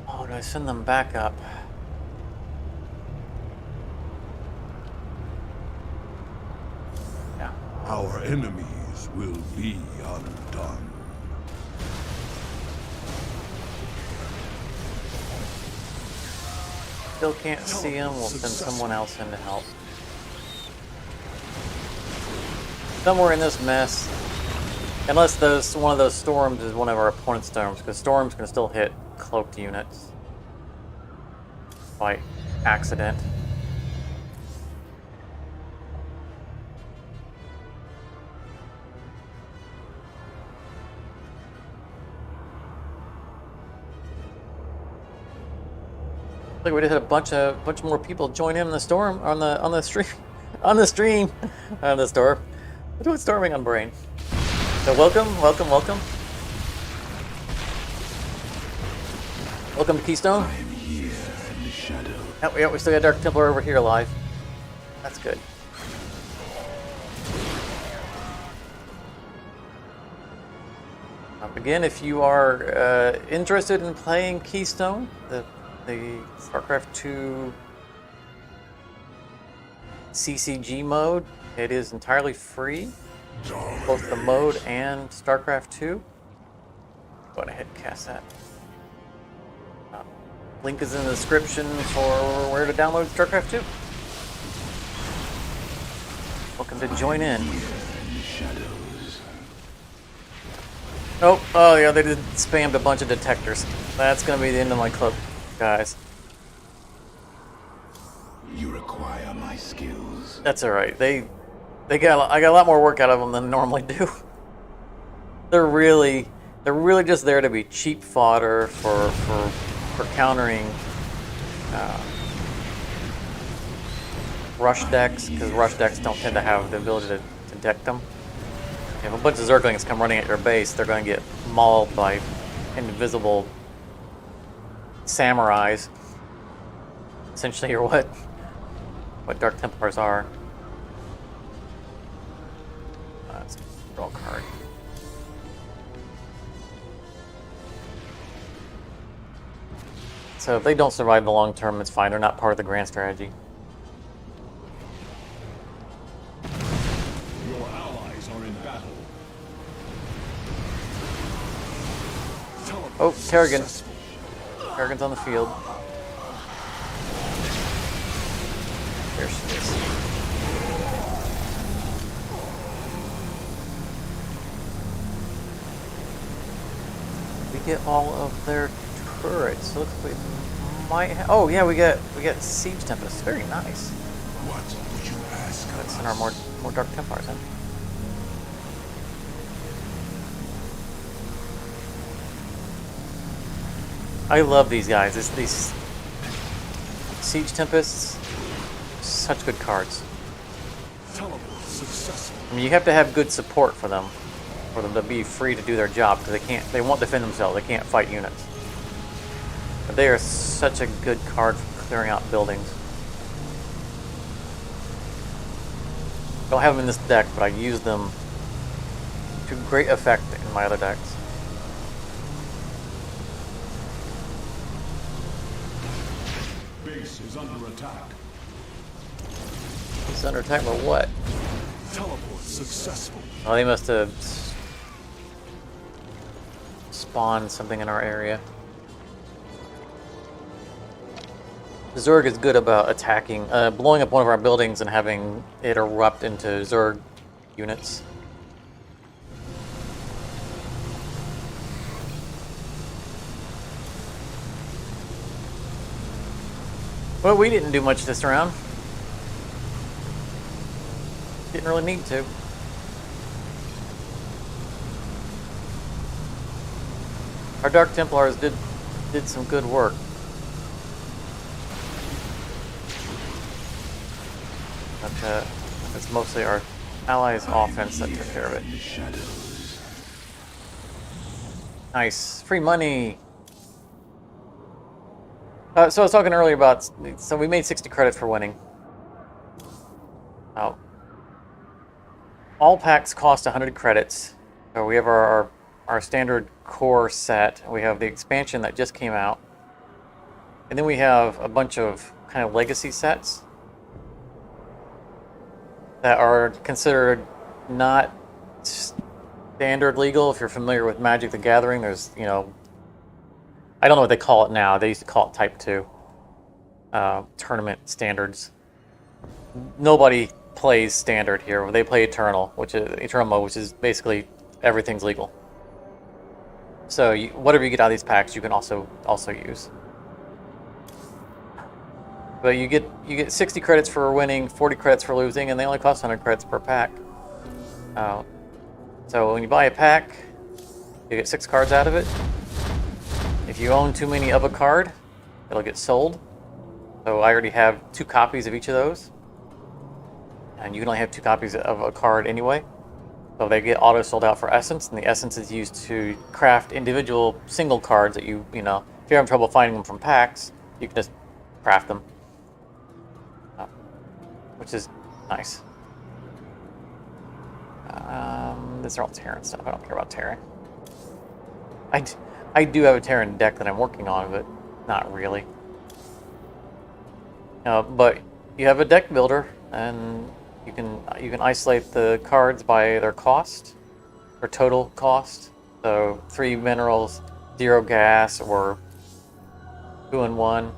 Oh, do I send them back up? Yeah. Our enemies will be undone. Still can't see him. We'll send someone else in to help. Somewhere in this mess, unless one of those storms is one of our opponent's storms, because storms can still hit cloaked units by accident. Look, we just had a bunch more people join in the storm on the stream on the storm. We're doing storming on Brain. So welcome. Welcome to KeyStone. I am here in the shadows. Yeah, we still got Dark Templar over here alive. That's good. Again, if you are interested in playing KeyStone, the Starcraft II CCG mode, it is entirely free, both the mode and Starcraft II. Go ahead and cast that. Link is in the description for where to download Starcraft II. Welcome to join in. Oh yeah, they just spammed a bunch of detectors. That's gonna be the end of my cloak, guys. You require my skills. That's all right. I got a lot more work out of them than I normally do. They're really just there to be cheap fodder for countering rush decks, because rush decks don't tend to have the ability to deck them. If a bunch of Zerglings come running at your base, they're going to get mauled by invisible samurais. Essentially, you're what Dark Templars are. That's a draw card. So if they don't survive the long term, it's fine. They're not part of the grand strategy. Your allies are in battle. Oh, Kerrigan. Kerrigan's on the field. There she is. We get all of their turrets. So looks like we might oh yeah, we got Siege Tempest. Very nice. What would you ask? Let's send our more Dark Templars in. I love these guys. These Siege Tempests, such good cards. Teleport successful. I mean, you have to have good support for them to be free to do their job, because they won't defend themselves. They can't fight units. But they are such a good card for clearing out buildings. Don't have them in this deck, but I use them to great effect in my other decks. Base is under attack. He's under attack by what? Teleport successful. Oh, they must have spawned something in our area. Zerg is good about attacking, blowing up one of our buildings and having it erupt into Zerg units. Well, we didn't do much this round. Didn't really need to. Our Dark Templars did some good work. But it's mostly our allies' offense that took care of it. In the shadows. Nice. Free money! So I was talking earlier about... So we made 60 credits for winning. Oh. All packs cost 100 credits. So we have our standard core set. We have the expansion that just came out. And then we have a bunch of kind of legacy sets that are considered not standard legal. If you're familiar with Magic the Gathering, there's, you know, I don't know what they call it now. They used to call it Type 2 tournament standards. Nobody plays standard here. They play Eternal, which is Eternal mode, which is basically everything's legal. So whatever you get out of these packs, you can also use. But you get 60 credits for winning, 40 credits for losing, and they only cost 100 credits per pack. So when you buy a pack, you get 6 cards out of it. If you own too many of a card, it'll get sold. So I already have 2 copies of each of those. And you can only have 2 copies of a card anyway. So they get auto sold out for essence, and the essence is used to craft individual single cards that you know, if you're having trouble finding them from packs, you can just craft them. Which is nice. These are all Terran stuff. I don't care about Terran. I do have a Terran deck that I'm working on, but not really. But you have a deck builder, and you can isolate the cards by their cost, or total cost. So 3 minerals, 0 gas, or 2 and 1.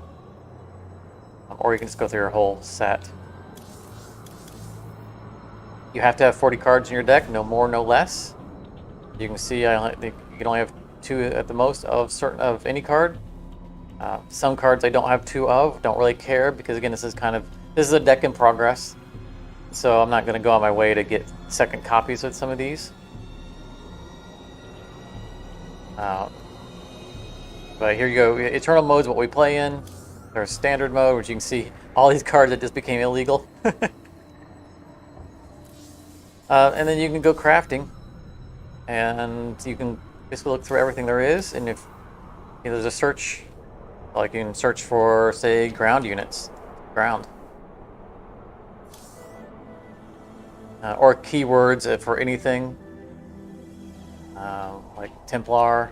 Or you can just go through your whole set. You have to have 40 cards in your deck, no more, no less. You can see you can only have 2 at the most of any card. Some cards I don't have 2 of, don't really care, because again, this is a deck in progress. So I'm not going to go on my way to get second copies of some of these. But here you go. Eternal mode is what we play in. There's standard mode, which you can see all these cards that just became illegal. And then you can go crafting, and you can basically look through everything there is. And if there's a search, like you can search for, say, ground units, ground, or keywords for anything, like Templar.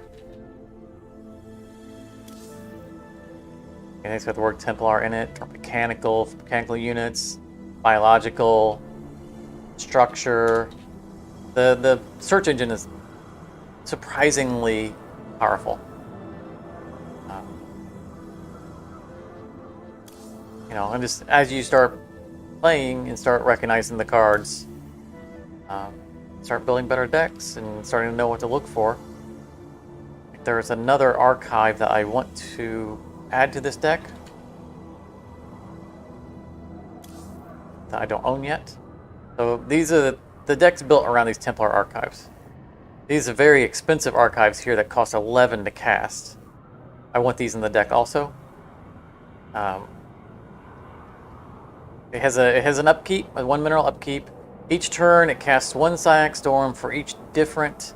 Anything's got the word Templar in it, or mechanical units, biological. Structure. The search engine is surprisingly powerful. And just as you start playing and start recognizing the cards, start building better decks and starting to know what to look for. There's another archive that I want to add to this deck that I don't own yet. So these are the decks built around these Templar archives. These are very expensive archives here that cost 11 to cast. I want these in the deck also. It has an upkeep, a 1 mineral upkeep. Each turn it casts 1 Psionic Storm for each different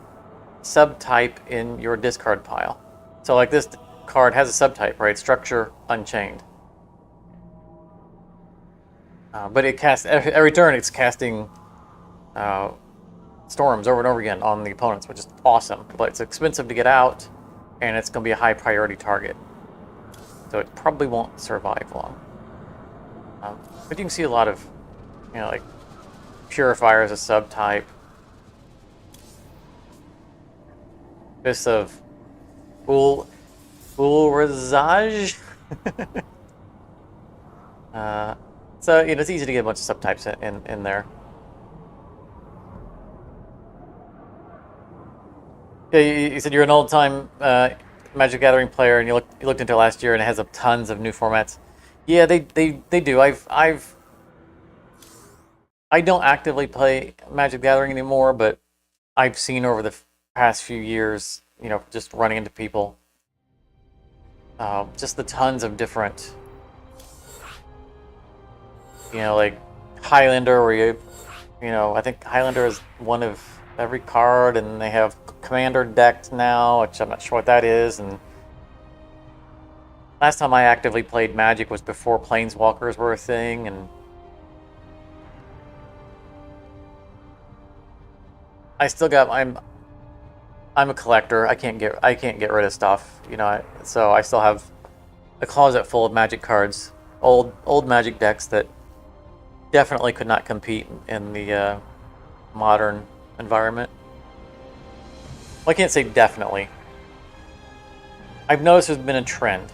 subtype in your discard pile. So like this card has a subtype, right? Structure Unchained. But it casts every turn. It's casting storms over and over again on the opponents, which is awesome. But it's expensive to get out, and it's going to be a high priority target, so it probably won't survive long. But you can see a lot of, like Purifier is a subtype. Fists of Ulrazaj. So it's easy to get a bunch of subtypes in there. Yeah, you said you're an old-time Magic Gathering player, and you looked into it last year, and it has tons of new formats. Yeah, they do. I don't actively play Magic Gathering anymore, but I've seen over the past few years, just running into people, just the tons of different, like Highlander, where I think Highlander is one of every card, and they have Commander decks now, which I'm not sure what that is. And last time I actively played Magic was before Planeswalkers were a thing, and I still got I'm a collector. I can't get rid of stuff, so I still have a closet full of Magic cards, old Magic decks that definitely could not compete in the modern environment. Well, I can't say definitely. I've noticed there's been a trend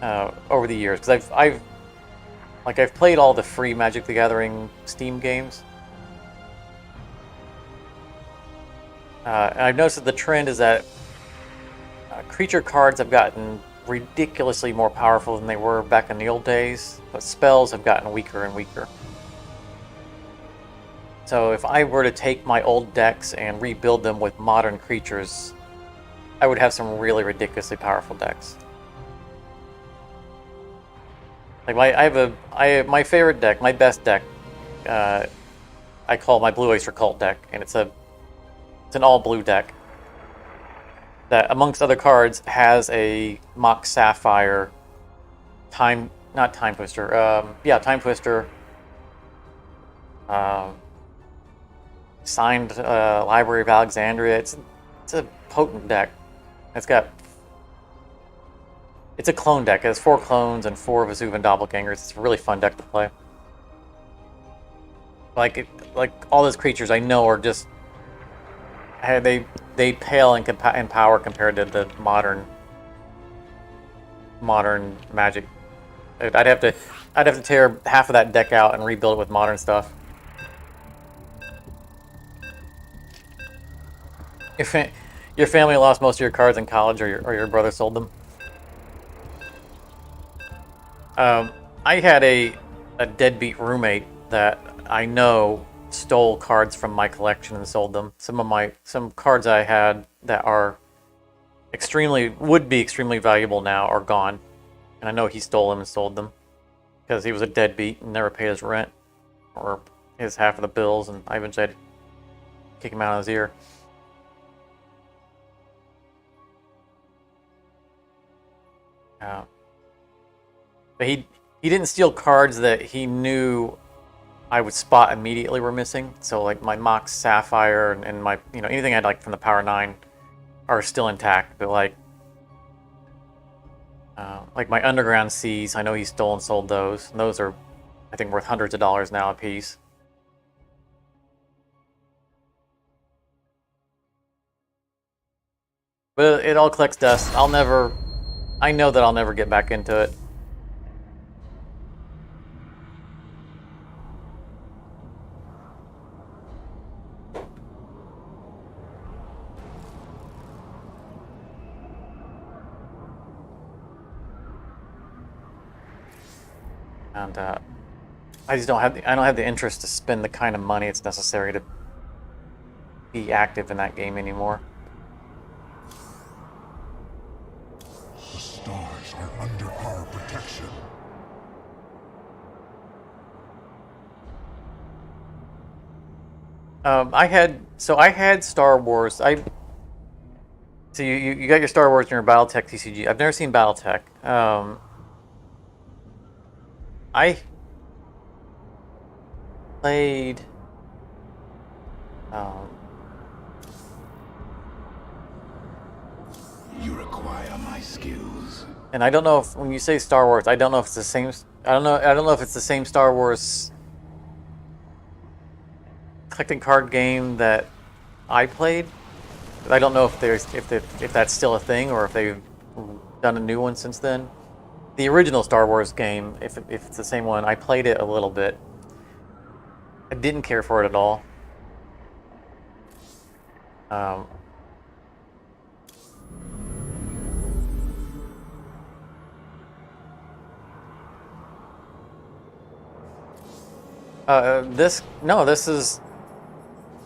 over the years, because I've played all the free Magic the Gathering Steam games. And I've noticed that the trend is that creature cards have gotten ridiculously more powerful than they were back in the old days, but spells have gotten weaker and weaker. So if I were to take my old decks and rebuild them with modern creatures, I would have some really ridiculously powerful decks. Like my favorite deck, my best deck, I call my Blue Oyster Cult deck, and it's an all-blue deck that, amongst other cards, has a Mox Sapphire, Time Twister, signed Library of Alexandria. It's a potent deck. It's a clone deck. It has 4 clones and 4 Vesuvan Doppelgangers. It's a really fun deck to play. Like all those creatures I know are just they pale in power compared to the modern Magic. I'd have to tear half of that deck out and rebuild it with modern stuff. Your family lost most of your cards in college, or your brother sold them. I had a deadbeat roommate that I know stole cards from my collection and sold them. Some cards I had that would be extremely valuable now are gone, and I know he stole them and sold them because he was a deadbeat and never paid his rent or his half of the bills, and I eventually had to kick him out of his ear. But he didn't steal cards that he knew I would spot immediately were missing. So like my Mox Sapphire and my anything I'd like from the Power 9 are still intact. But like my Underground Seas, I know he stole and sold those. And those are, I think, worth hundreds of dollars now a piece. But it all collects dust. I know that I'll never get back into it. And I just don't have the interest to spend the kind of money it's necessary to be active in that game anymore. The stars are under our protection. I had Star Wars. So you got your Star Wars and your BattleTech TCG. I've never seen BattleTech. I played. You require my skills. And I don't know if, when you say Star Wars, I don't know if it's the same. I don't know if it's the same Star Wars collecting card game that I played. I don't know if that's still a thing or if they've done a new one since then. The original Star Wars game, if it's the same one, I played it a little bit. I didn't care for it at all.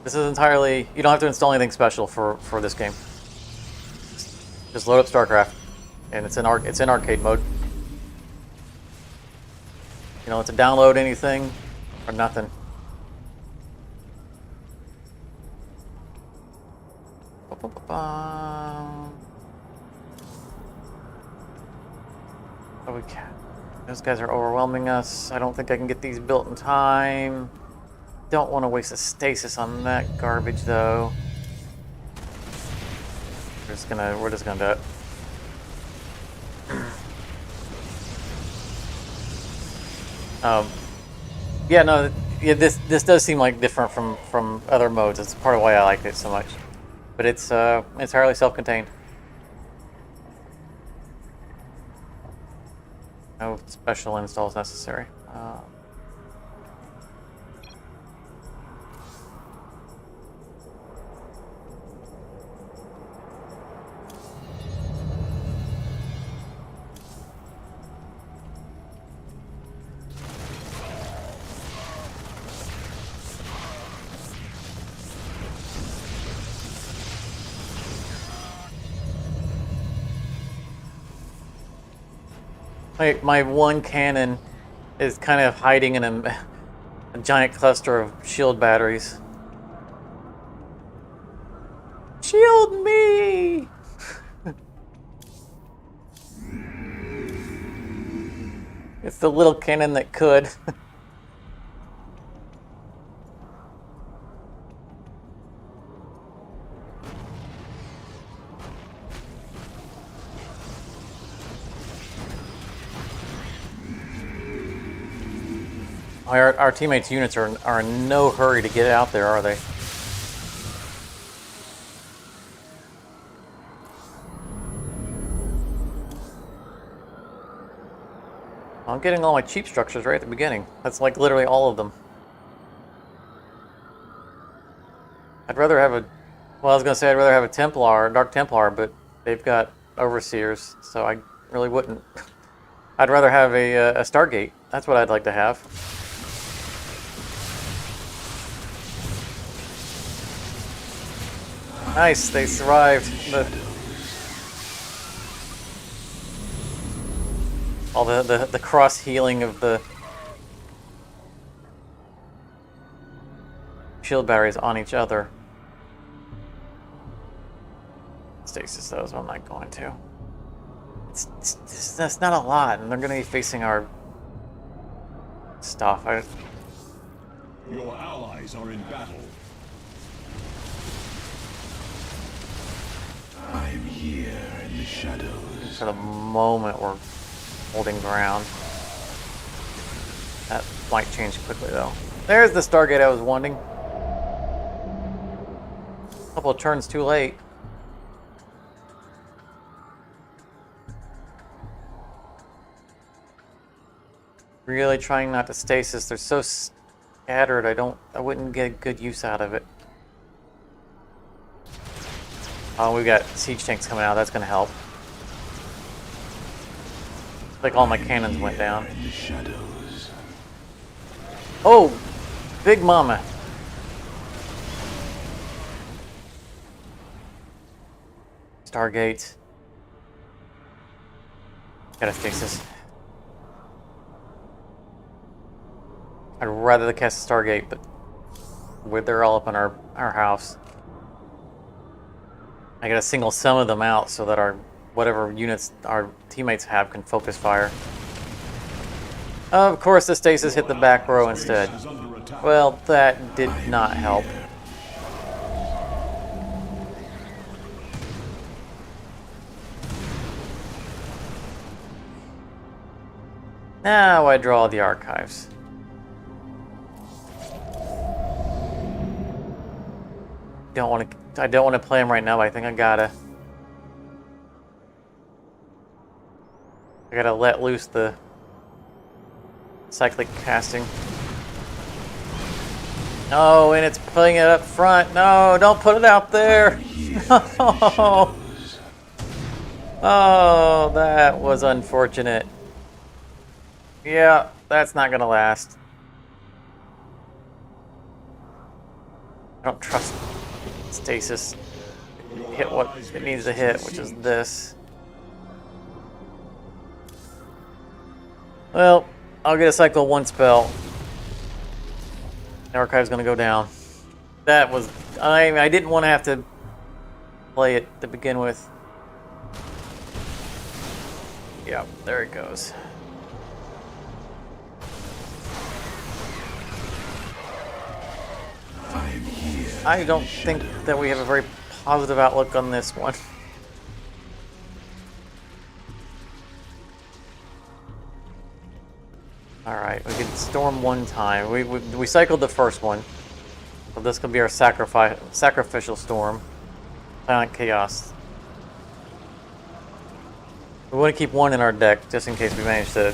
This is entirely, you don't have to install anything special for this game. Just load up Starcraft, and it's in arcade mode. You don't have to download anything or nothing. Oh, we can't. Those guys are overwhelming us. I don't think I can get these built in time. Don't want to waste a stasis on that garbage, though. We're just gonna do it. Yeah, this does seem like different from other modes. It's part of why I like it so much. But it's entirely self-contained. No special installs necessary. My one cannon is kind of hiding in a giant cluster of shield batteries. Shield me! It's the little cannon that could. Our teammates' units are in no hurry to get out there, are they? I'm getting all my cheap structures right at the beginning. That's like literally all of them. I'd rather have a... Well, I was going to say I'd rather have a Templar, Dark Templar, but they've got Overseers, so I really wouldn't. I'd rather have a Stargate. That's what I'd like to have. Nice, they survived. All the cross healing of the shield batteries on each other. Stasis those, I'm not going to. That's not a lot, and they're going to be facing our stuff. Your allies are in battle. I'm here in the shadows. For the moment, we're holding ground. That might change quickly, though. There's the Stargate I was wanting. A couple of turns too late. Really trying not to stasis. They're so scattered. I wouldn't get good use out of it. Oh, we've got siege tanks coming out. That's going to help. Like all my cannons went down. In the shadows. Oh, Big Mama. Stargate. Got a stasis. I'd rather cast a Stargate, but they're all up in our house. I gotta single some of them out so that whatever units our teammates have can focus fire. Of course, the stasis hit the back row instead. Well, that did not help. Now I draw the archives. don't want to. I don't want to play him right now, but I think I gotta. I gotta let loose the cyclic casting. Oh, and it's putting it up front. No, don't put it out there. No. Oh, that was unfortunate. Yeah, that's not gonna last. I don't trust stasis. Hit what it needs to hit, which is this. Well, I'll get a cycle 1 spell. The archive's gonna go down. That was... I didn't want to have to play it to begin with. Yeah, there it goes. I don't think that we have a very positive outlook on this one. Alright, we can storm 1 time. We cycled the first one. So this could be our sacrificial storm. Silent Chaos. We want to keep 1 in our deck, just in case we manage to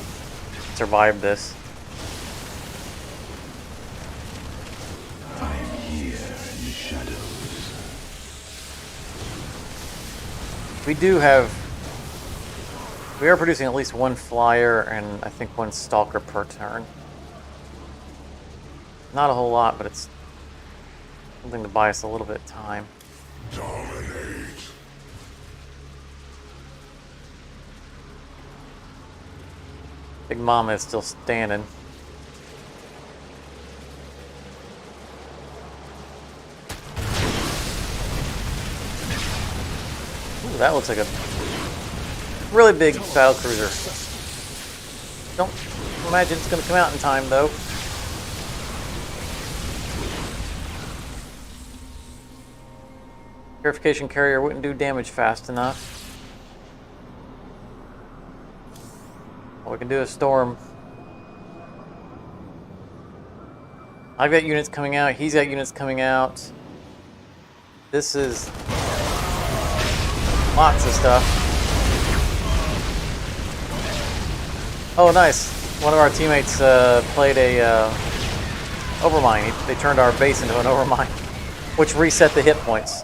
survive this. I am here in the shadows. We are producing at least 1 flyer and I think 1 stalker per turn. Not a whole lot, but it's something to buy us a little bit of time. Dominate. Big Mama is still standing. Ooh, that looks like a really big battle cruiser. Don't imagine it's going to come out in time, though. Purification carrier wouldn't do damage fast enough. Well, we can do a storm. I've got units coming out. He's got units coming out. This is lots of stuff. Oh, nice. One of our teammates played a overmine. They turned our base into an overmine, which reset the hit points.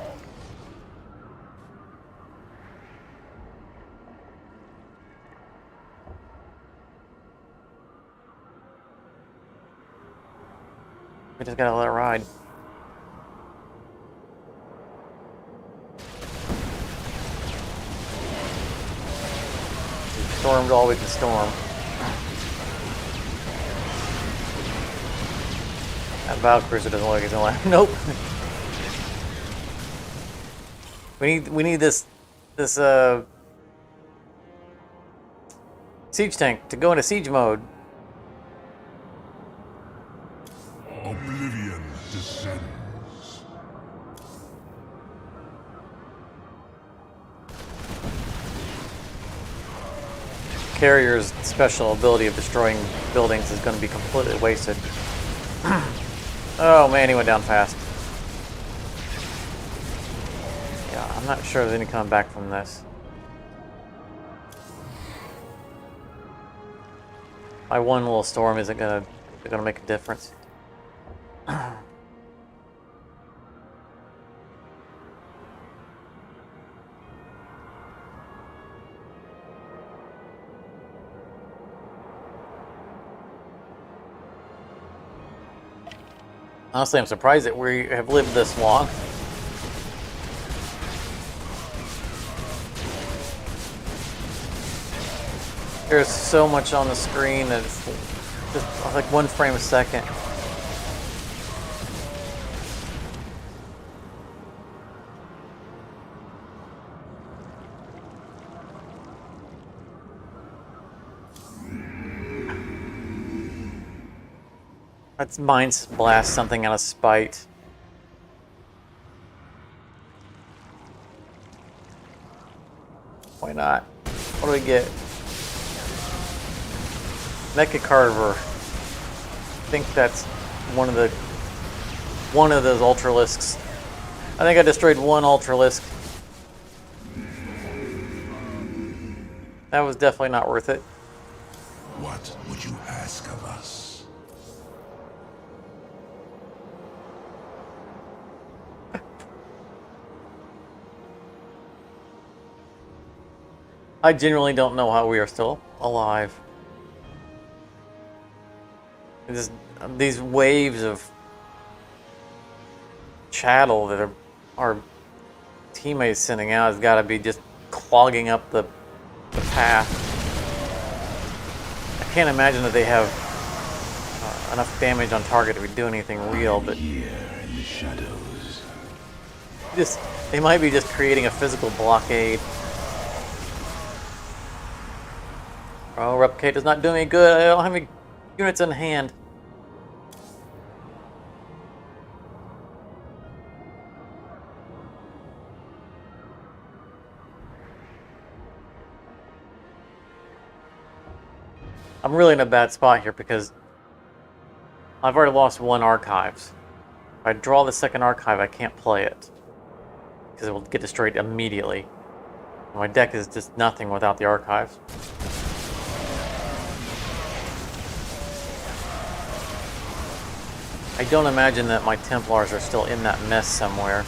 We just gotta let it ride. We stormed all we can storm. That battle cruiser doesn't look like it's gonna last. Nope. We need this siege tank to go into siege mode. Oblivion descends. Carrier's special ability of destroying buildings is going to be completely wasted. Oh man, he went down fast. Yeah, I'm not sure there's any coming back from this. My 1 little storm isn't gonna make a difference. Honestly, I'm surprised that we have lived this long. There's so much on the screen that it's just like 1 frame a second. Let's mind blast something out of spite. Why not? What do we get? Mecha Carver. I think that's one of those Ultralisks. I think I destroyed one Ultralisk. That was definitely not worth it. What would you ask of us? I genuinely don't know how we are still alive. These waves of chattel that our teammates sending out has got to be just clogging up the path. I can't imagine that they have enough damage on target to do anything real, but Here in the shadows. they might be just creating a physical blockade. Oh, Replicate does not do me good. I don't have any units in hand. I'm really in a bad spot here because I've already lost one archives. If I draw the second archive, I can't play it because it will get destroyed immediately. My deck is just nothing without the archives. I don't imagine that my Templars are still in that mess somewhere.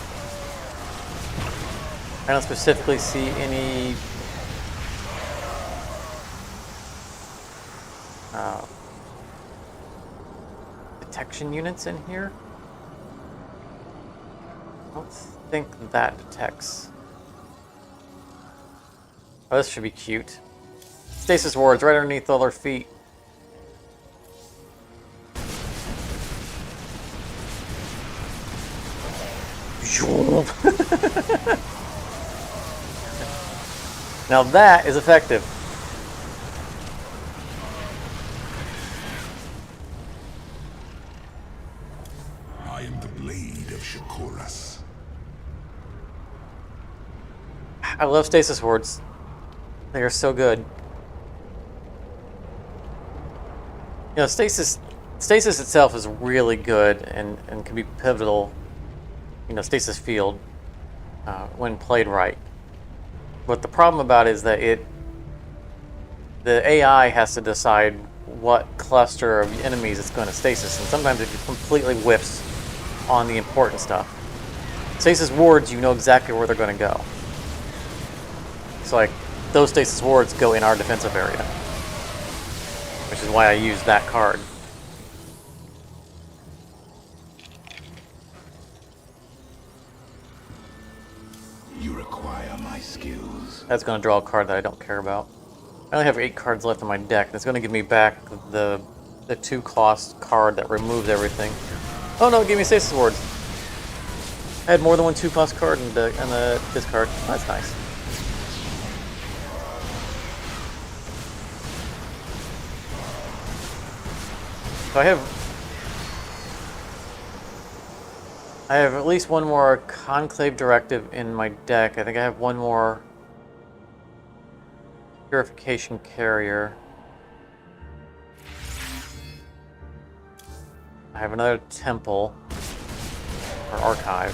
I don't specifically see any detection units in here. I don't think that detects. Oh, this should be cute. Stasis wards right underneath all their feet. Now that is effective. I am the blade of Shakuras. I love stasis wards. They are so good. You know, stasis itself is really good and can be pivotal. You know, stasis field when played right. But the problem about it is that the AI has to decide what cluster of enemies it's going to stasis, and sometimes it completely whiffs on the important stuff. Stasis wards, you know exactly where they're going to go. So like, those stasis wards go in our defensive area, which is why I use that card. You require my skills. That's going to draw a card that I don't care about. I only have 8 cards left in my deck. That's going to give me back the 2-cost card that removes everything. Oh no, give me stasis wards. I had more than one 2-cost card in the discard. Oh, that's nice. So I have at least one more Conclave Directive in my deck. I think I have one more Purification Carrier. I have another Temple, or Archive.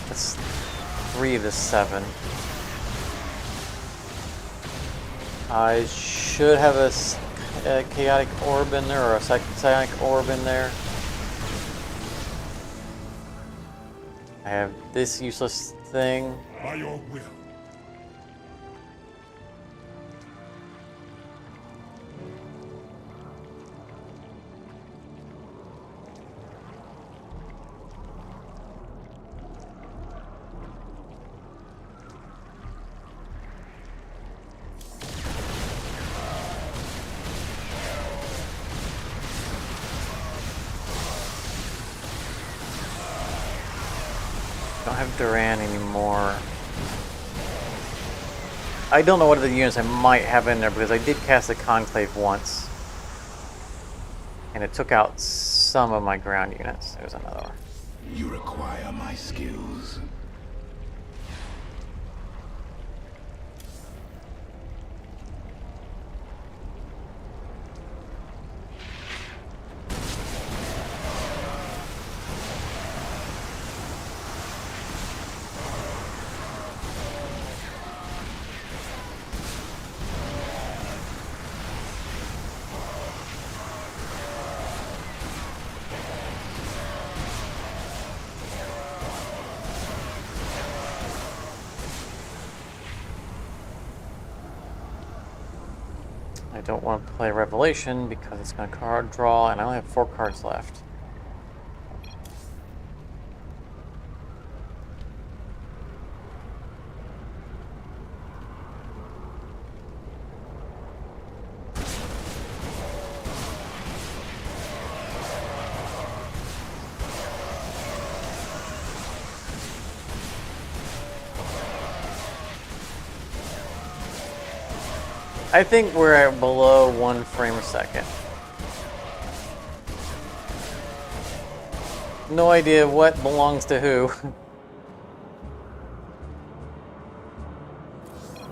That's 3 of the 7. I should have a Chaotic Orb in there, or a Psionic Orb in there. I have this useless thing. By your will. I don't have Duran anymore. I don't know what other units I might have in there because I did cast the Conclave once. And it took out some of my ground units. There's another one. You require my skills. I don't want to play Revelation because it's going to card draw, and I only have 4 cards left. I think we're at below 1 frame a second. No idea what belongs to who.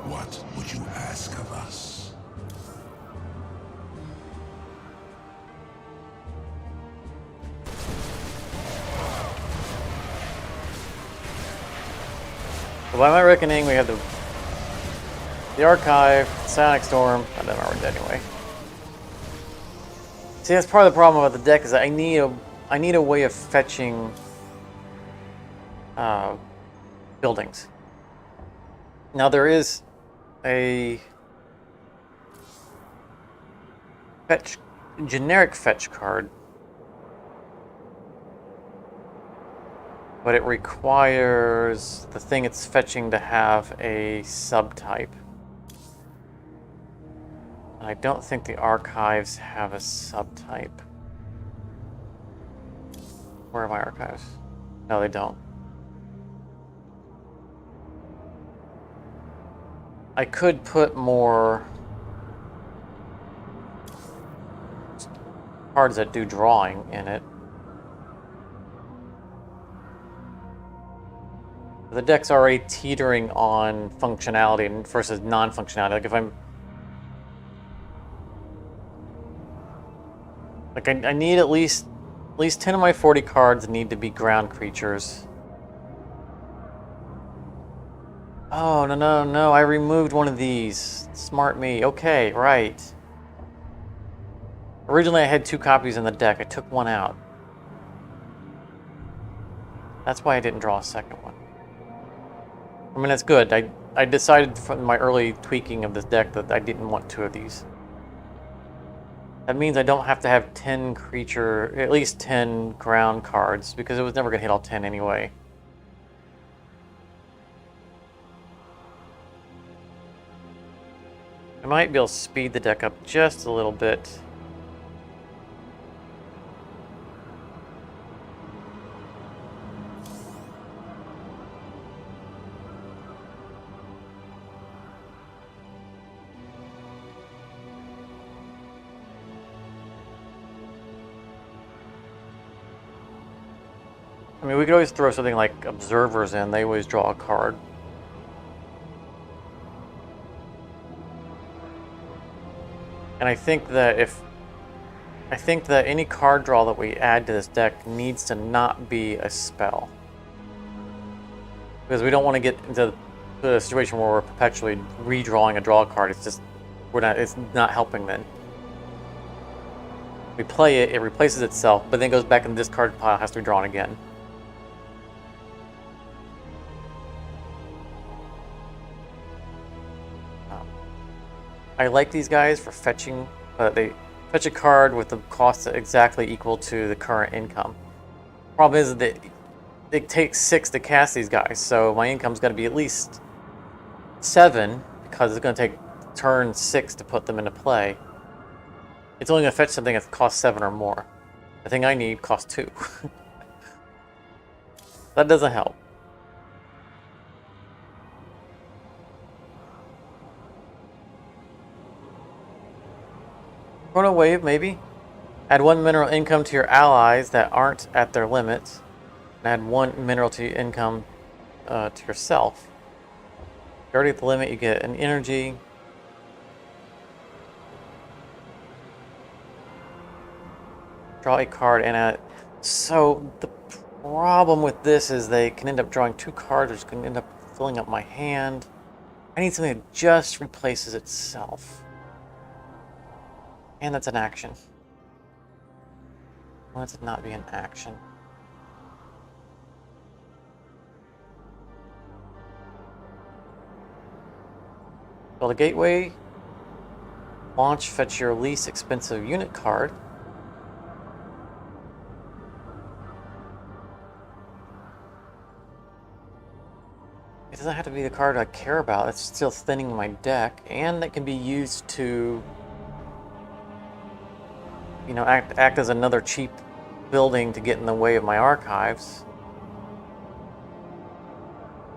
What would you ask of us? So by my reckoning, we have the Archive, Sonic Storm. I don't know anyway. See, that's part of the problem about the deck is that I need a way of fetching buildings. Now there is a generic fetch card, but it requires the thing it's fetching to have a subtype. I don't think the archives have a subtype. Where are my archives? No, they don't. I could put more cards that do drawing in it. The deck's already teetering on functionality versus non-functionality. Like if I'm like I need at least 10 of my 40 cards need to be ground creatures. Oh, no, I removed one of these. Smart me. Okay, right. Originally I had 2 copies in the deck. I took one out. That's why I didn't draw a second one. I mean, that's good. I decided from my early tweaking of this deck that I didn't want 2 of these. That means I don't have to have 10 creature, at least 10 ground cards, because it was never going to hit all 10 anyway. I might be able to speed the deck up just a little bit. I mean, we could always throw something like Observers in. They always draw a card. And I think that any card draw that we add to this deck needs to not be a spell. Because we don't want to get into the situation where we're perpetually redrawing a draw card. It's just it's not helping then. We play it, it replaces itself, but then goes back in the discard pile, has to be drawn again. I like these guys for fetching, they fetch a card with the cost exactly equal to the current income. Problem is that it takes 6 to cast these guys, so my income's going to be at least 7 because it's going to take turn 6 to put them into play. It's only going to fetch something that costs 7 or more. The thing I need costs 2. That doesn't help. Chrono Wave, maybe. Add 1 mineral income to your allies that aren't at their limits. And add 1 mineral to your income to yourself. If you're already at the limit, you get an energy. Draw a card and add. So the problem with this is they can end up drawing 2 cards, which can end up filling up my hand. I need something that just replaces itself. And that's an action. Why does it not be an action? Build a gateway. Launch, fetch your least expensive unit card. It doesn't have to be the card I care about. It's still thinning my deck, and it can be used to, you know, act as another cheap building to get in the way of my archives.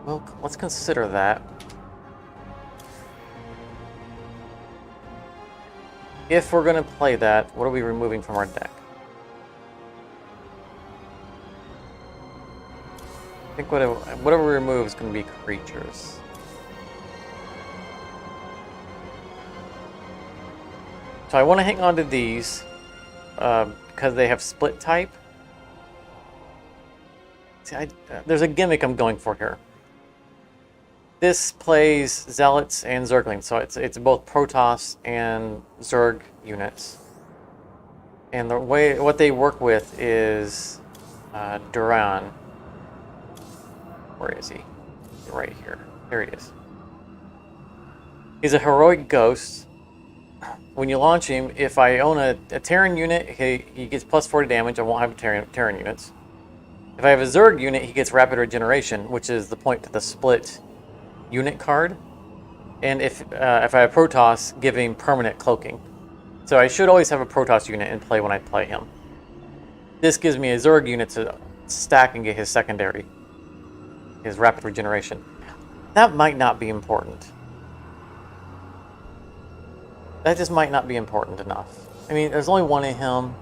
Well, let's consider that. If we're going to play that, what are we removing from our deck? I think whatever we remove is going to be creatures. So I want to hang on to these because they have split type. See, there's a gimmick I'm going for here. This plays Zealots and Zerglings, so it's both Protoss and Zerg units. And what they work with is Duran. Where is he? Right here. There he is. He's a heroic ghost. When you launch him, if I own a Terran unit, he gets plus 40 damage. I won't have Terran units. If I have a Zerg unit, he gets rapid regeneration, which is the point to the split unit card. And if I have Protoss, give him permanent cloaking. So I should always have a Protoss unit in play when I play him. This gives me a Zerg unit to stack and get his secondary, his rapid regeneration. That might not be important. That just might not be important enough. I mean, there's only one of him.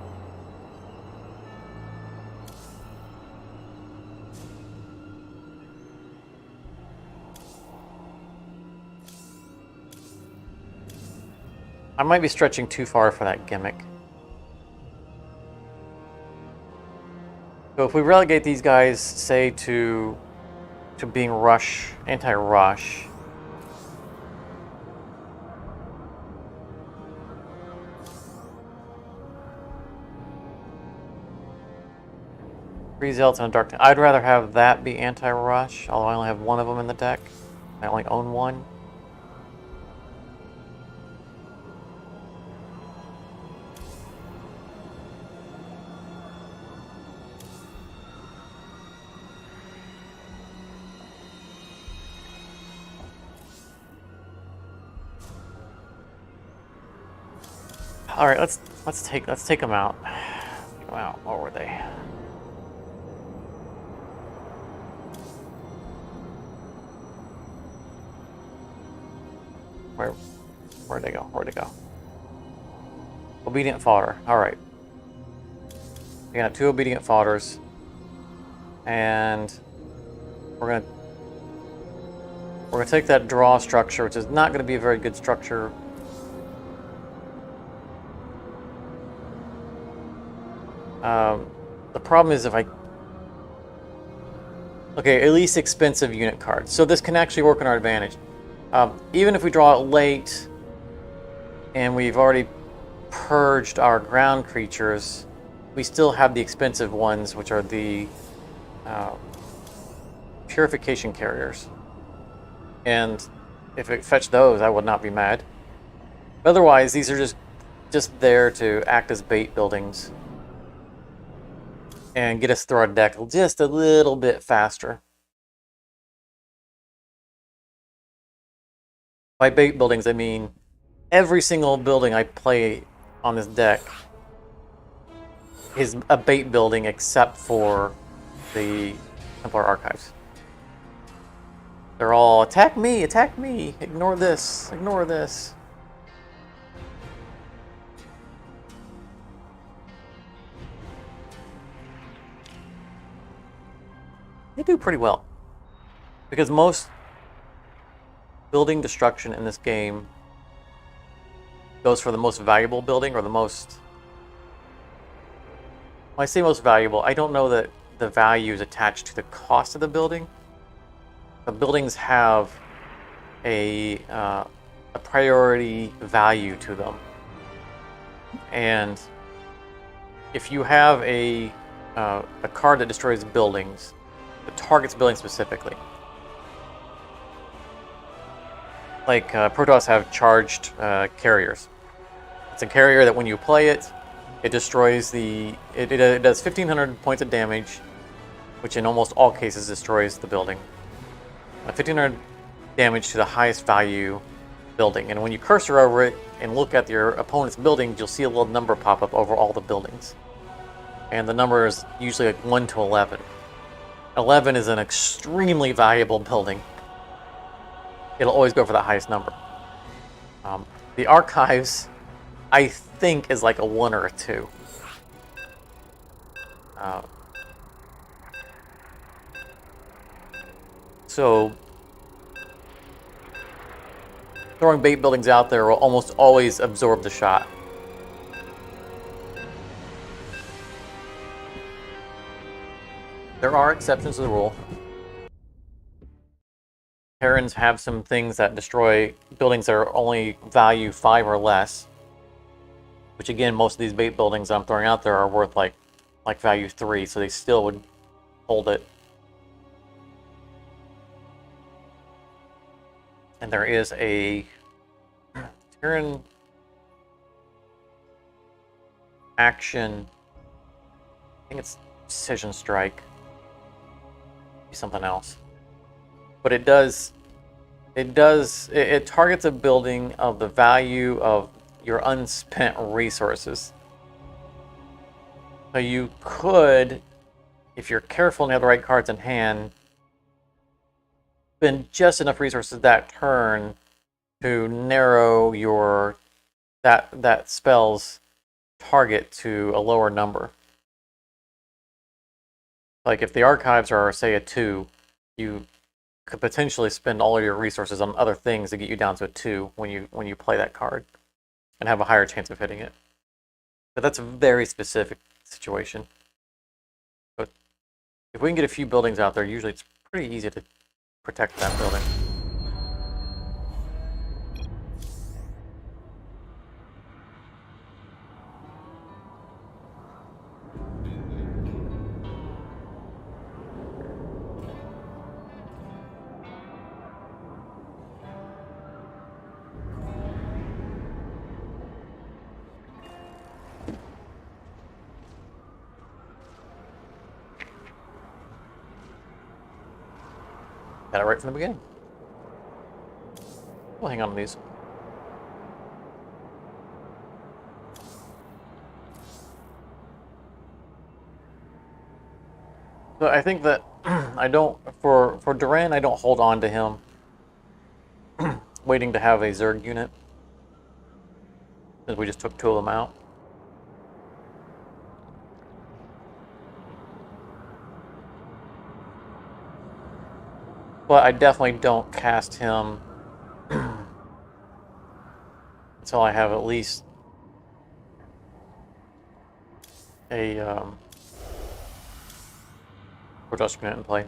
I might be stretching too far for that gimmick. So if we relegate these guys, say, to being rush, anti-rush. Three Zealots and a Dark. I'd rather have that be anti-rush, although I only have one of them in the deck. I only own one. All right, let's take them out. Wow, what were they? Where'd they go? Where'd they go? Obedient fodder. All right. We got 2 obedient fodders, and we're gonna take that draw structure, which is not going to be a very good structure. The problem is if I... Okay, at least expensive unit cards. So this can actually work in our advantage. Even if we draw it late and we've already purged our ground creatures, we still have the expensive ones, which are the purification carriers. And if it fetched those, I would not be mad. Otherwise, these are just there to act as bait buildings and get us through our deck just a little bit faster. By bait buildings, I mean every single building I play on this deck is a bait building except for the Templar Archives. They're all, attack me, ignore this, ignore this. They do pretty well. Because most building destruction in this game goes for the most valuable building, or the most... When I say most valuable, I don't know that the value is attached to the cost of the building. The buildings have a priority value to them. And if you have a card that destroys buildings, that targets buildings specifically, like Protoss have charged carriers. It's a carrier that when you play it, it destroys the... It does 1,500 points of damage, which in almost all cases destroys the building. 1,500 damage to the highest value building. And when you cursor over it and look at your opponent's building, you'll see a little number pop up over all the buildings. And the number is usually like 1 to 11. 11 is an extremely valuable building. It'll always go for the highest number. The archives, I think, is like a 1 or a 2. So throwing bait buildings out there will almost always absorb the shot. There are exceptions to the rule. Terrans have some things that destroy buildings that are only value 5 or less. Which again, most of these bait buildings I'm throwing out there are worth like value 3, so they still would hold it. And there is a Terran action, I think it's Decision Strike. Be something else. But it targets a building of the value of your unspent resources. So you could, if you're careful and have the right cards in hand, spend just enough resources that turn to narrow your that spell's target to a lower number. Like if the archives are, say, a 2, you could potentially spend all of your resources on other things to get you down to a 2 when you play that card, and have a higher chance of hitting it. But that's a very specific situation. But if we can get a few buildings out there, usually it's pretty easy to protect that building. Got it right from the beginning. We'll hang on to these. So I think that I don't, for Duran, I don't hold on to him waiting to have a Zerg unit, since we just took 2 of them out. But I definitely don't cast him until I have at least a production unit in play.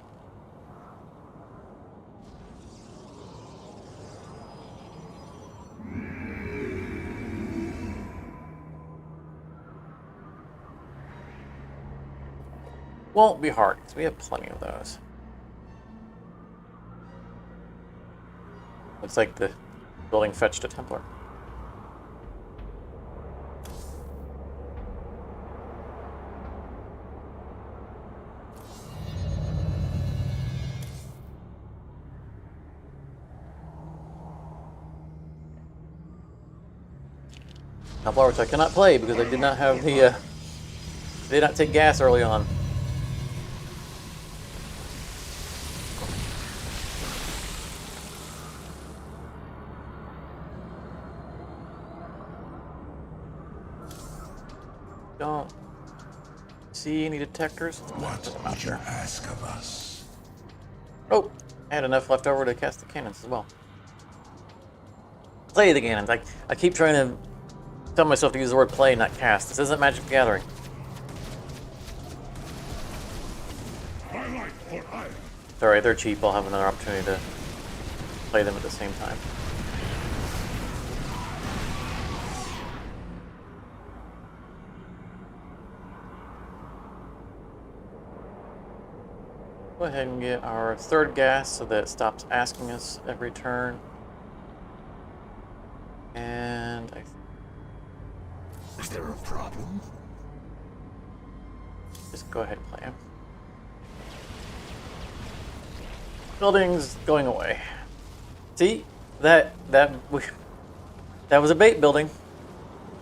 Won't be hard, because we have plenty of those. Looks like the building fetched a Templar. Templar, which I cannot play because I did not have the, did not take gas early on. Don't see any detectors. What would you ask of us? Oh, I had enough left over to cast the cannons as well. Play the cannons. I keep trying to tell myself to use the word play, not cast. This isn't Magic the Gathering. It's alright, they're cheap. I'll have another opportunity to play them at the same time. Go ahead and get our 3rd gas so that it stops asking us every turn. And Is there a problem? Just go ahead and play him. Buildings going away. See, that was a bait building.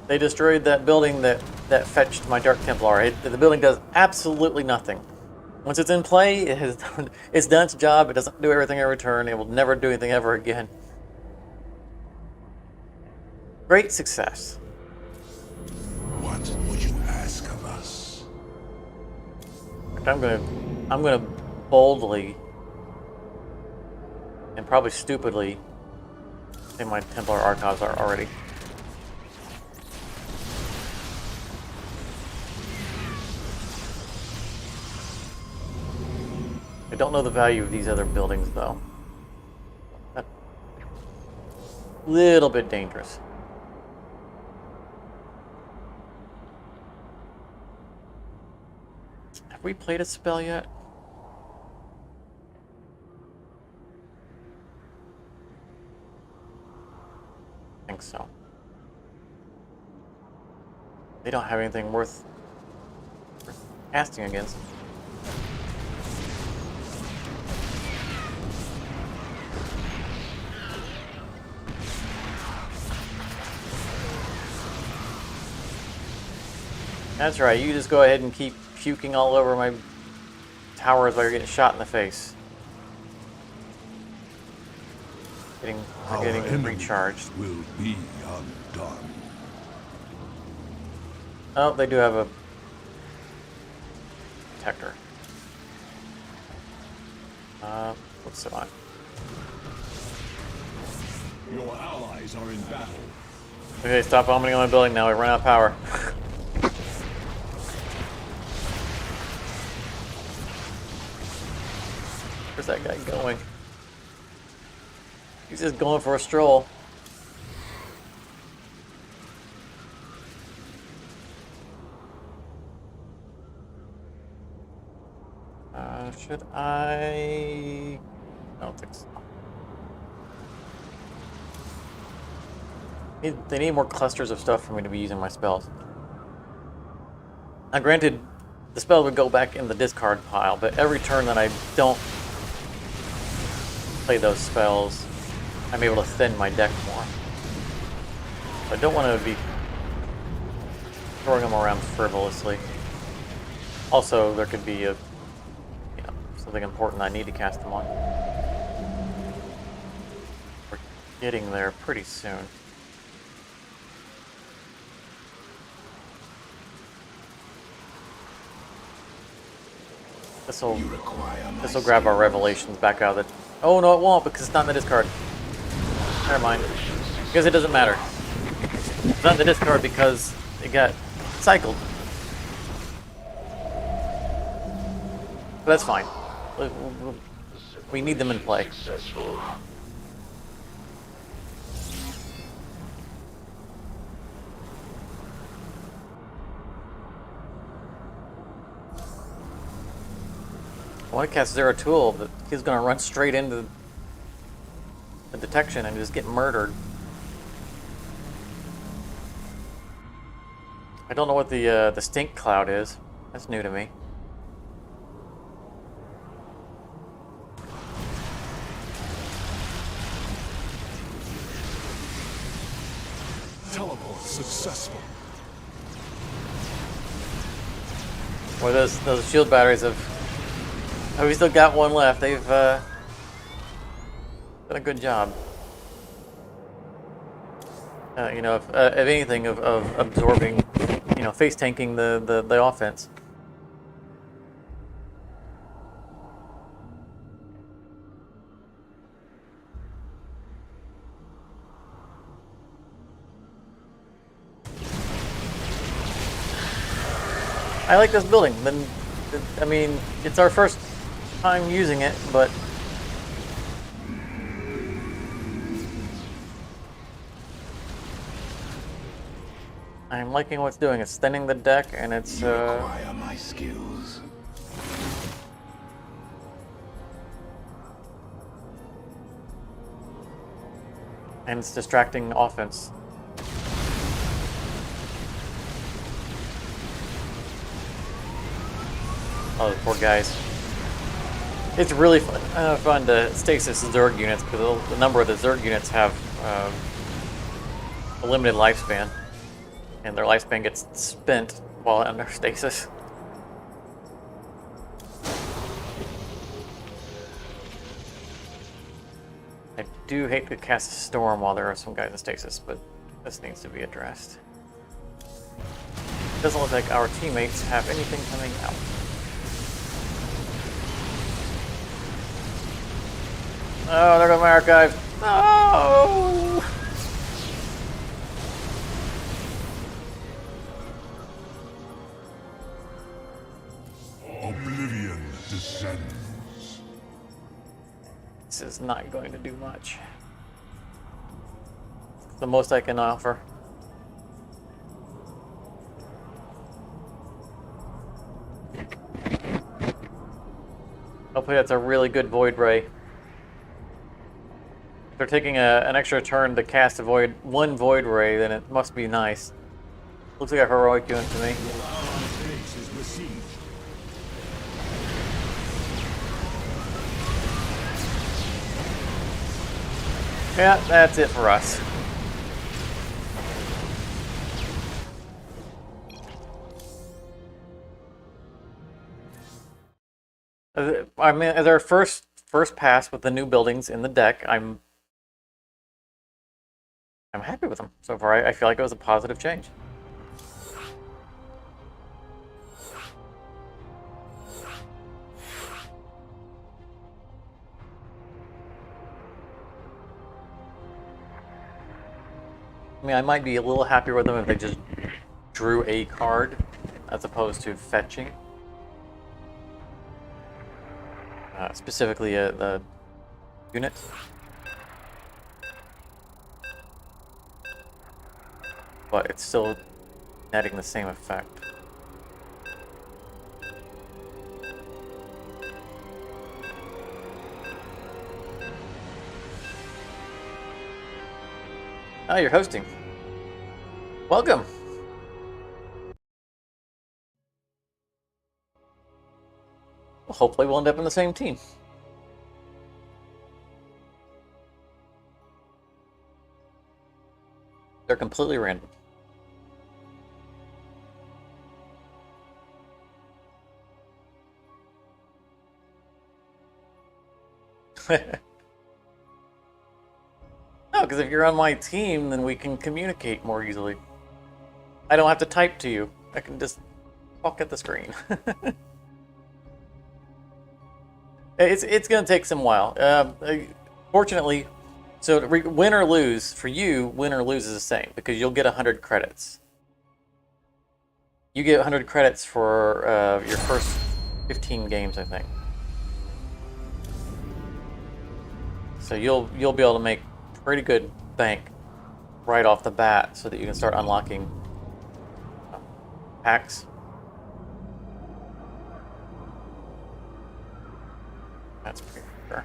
They destroyed that building that fetched my Dark Templar. The building does absolutely nothing. Once it's in play, it's done its job. It doesn't do everything every turn. It will never do anything ever again. Great success. What would you ask of us? I'm gonna boldly and probably stupidly say my Templar Archives are already. I don't know the value of these other buildings though. A little bit dangerous. Have we played a spell yet? I think so. They don't have anything worth casting against. That's right, you just go ahead and keep puking all over my towers while you're getting shot in the face. Getting recharged. Will be undone. Oh, they do have a protector. What's it on? Your allies are in battle. Okay, stop vomiting on my building now. We run out of power. Where's that guy going? He's just going for a stroll. Should I don't think so. They need more clusters of stuff for me to be using my spells. Now granted, the spell would go back in the discard pile, but every turn that I don't play those spells, I'm able to thin my deck more. I don't want to be throwing them around frivolously. Also, there could be something important I need to cast them on. We're getting there pretty soon. This will grab our revelations back out of the... Oh no, it won't because it's not in the discard. Never mind. Because it doesn't matter. It's not in the discard because it got cycled. But that's fine. We need them in play. I want to cast Zero Tool, but he's going to run straight into the detection and just get murdered. I don't know what the stink cloud is. That's new to me. Teleport successful. Well, those shield batteries have... Oh, we still got one left. They've done a good job. If anything, of absorbing, face tanking the offense. I like this building. I mean, it's our first time using it, but I'm liking what it's doing. It's thinning the deck, and it's Require my skills. and it's distracting offense. Oh, the poor guys. It's really fun to stasis Zerg units because the number of the Zerg units have a limited lifespan, and their lifespan gets spent while under stasis. I do hate to cast a storm while there are some guys in stasis, but this needs to be addressed. Doesn't look like our teammates have anything coming out. Oh, there goes my archive. No! Oblivion descends. This is not going to do much. It's the most I can offer. Hopefully that's a really good Void Ray. If they're taking an extra turn to cast one Void Ray, then it must be nice. Looks like a heroic unit to me. Base is besieged. Yeah, that's it for us. I mean, as our first pass with the new buildings in the deck, I'm happy with them so far. I feel like it was a positive change. I mean, I might be a little happier with them if they just drew a card as opposed to fetching. Specifically the unit. But it's still netting the same effect. Oh, you're hosting. Welcome. Well, hopefully we'll end up in the same team. They're completely random. No, because if you're on my team, then we can communicate more easily. I don't have to type to you. I can just talk at the screen. It's going to take some while. Fortunately, so win or lose, for you, win or lose is the same, because you'll get 100 credits. You get 100 credits for your first 15 games, I think. So you'll be able to make pretty good bank right off the bat, so that you can start unlocking packs. That's pretty sure.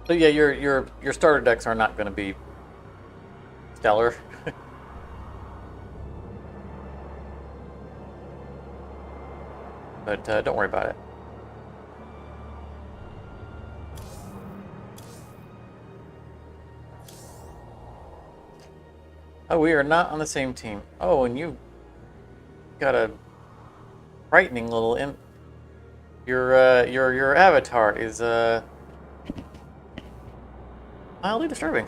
So yeah, your starter decks are not going to be stellar. But don't worry about it. Oh, we are not on the same team. Oh, and you got a frightening little imp. Your avatar is mildly disturbing.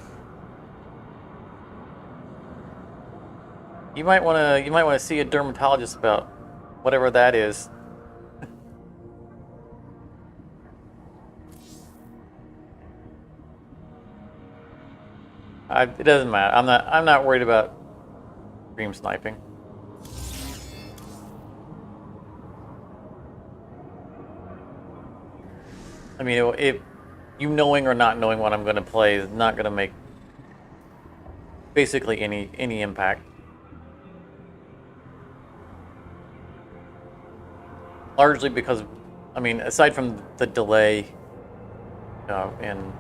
You might wanna see a dermatologist about whatever that is. It doesn't matter. I'm not worried about stream sniping. I mean, if you knowing or not knowing what I'm going to play is not going to make basically any impact. Largely because, I mean, aside from the delay in,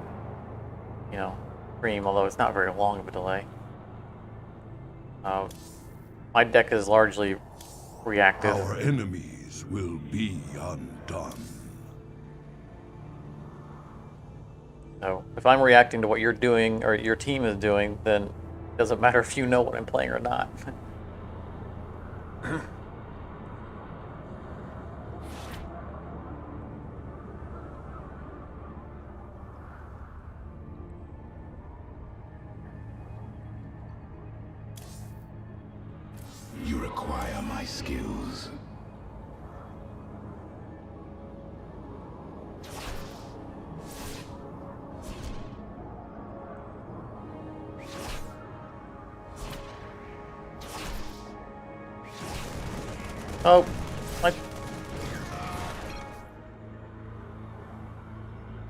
stream, although it's not very long of a delay. My deck is largely reactive. Our enemies will be undone. So if I'm reacting to what you're doing or your team is doing, then it doesn't matter if you know what I'm playing or not. You require my skills. Oh,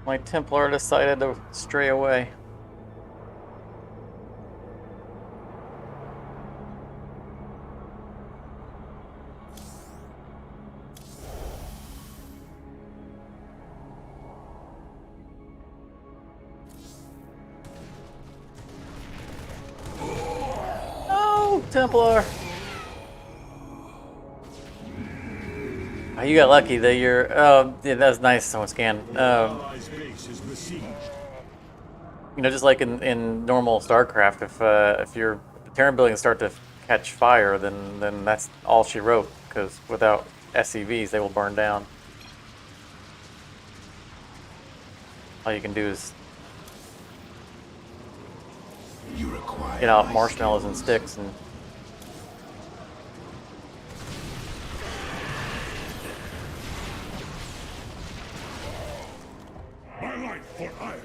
my Templar decided to stray away. Oh, Templar! Oh, you got lucky that you're. Oh, yeah, that's nice. Someone scanned. Allies' base is besieged. You know, just like in normal Starcraft, if your Terran buildings start to catch fire, then that's all she wrote. Because without SCVs, they will burn down. All you can do is You require get out my marshmallows and skills. sticks and. My life for iron.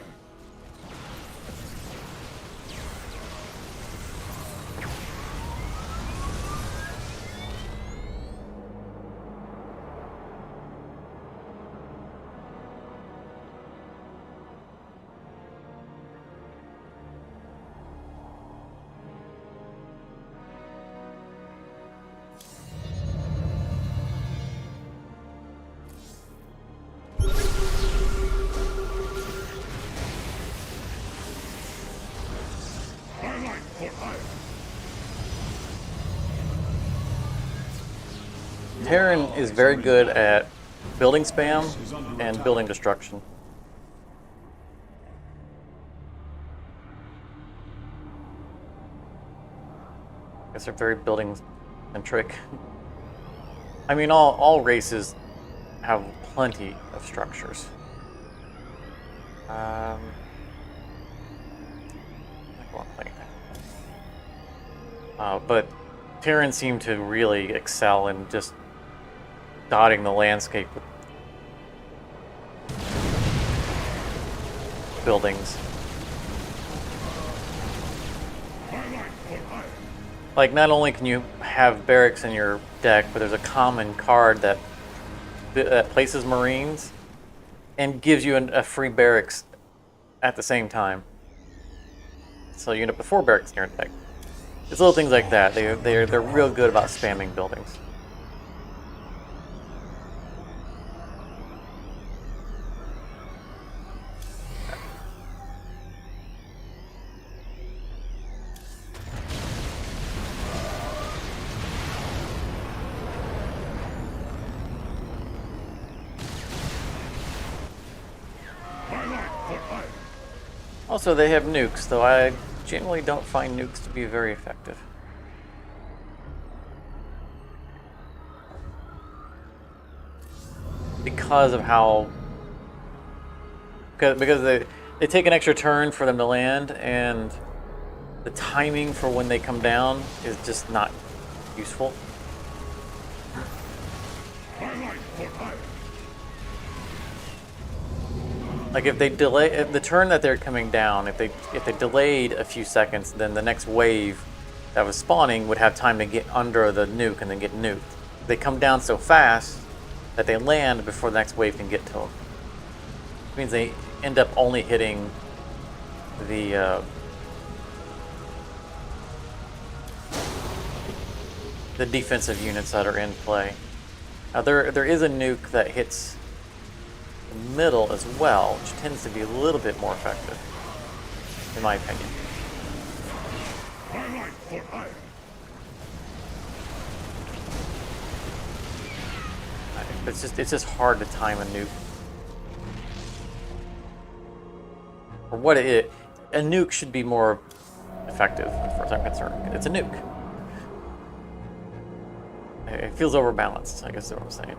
My life for iron. Terran is very good at building spam and building destruction. I guess they're very building centric. I mean, all races have plenty of structures. But Terrans seem to really excel in just dotting the landscape with buildings. Like, not only can you have barracks in your deck, but there's a common card that places Marines and gives you a free barracks at the same time. So you end up with 4 barracks in your deck. It's little things like that. They're real good about spamming buildings. Also, they have nukes, though I generally don't find nukes to be very effective. Because of how... Because they take an extra turn for them to land, and the timing for when they come down is just not useful. Like if they delay if the turn that they're coming down, if they delayed a few seconds, then the next wave that was spawning would have time to get under the nuke and then get nuked. They come down so fast that they land before the next wave can get to them. Which means they end up only hitting the defensive units that are in play. Now there is a nuke that hits the middle as well, which tends to be a little bit more effective, in my opinion. It's just hard to time a nuke. Or what a nuke should be more effective, as far as I'm concerned. It's a nuke. It feels overbalanced, I guess is what I'm saying.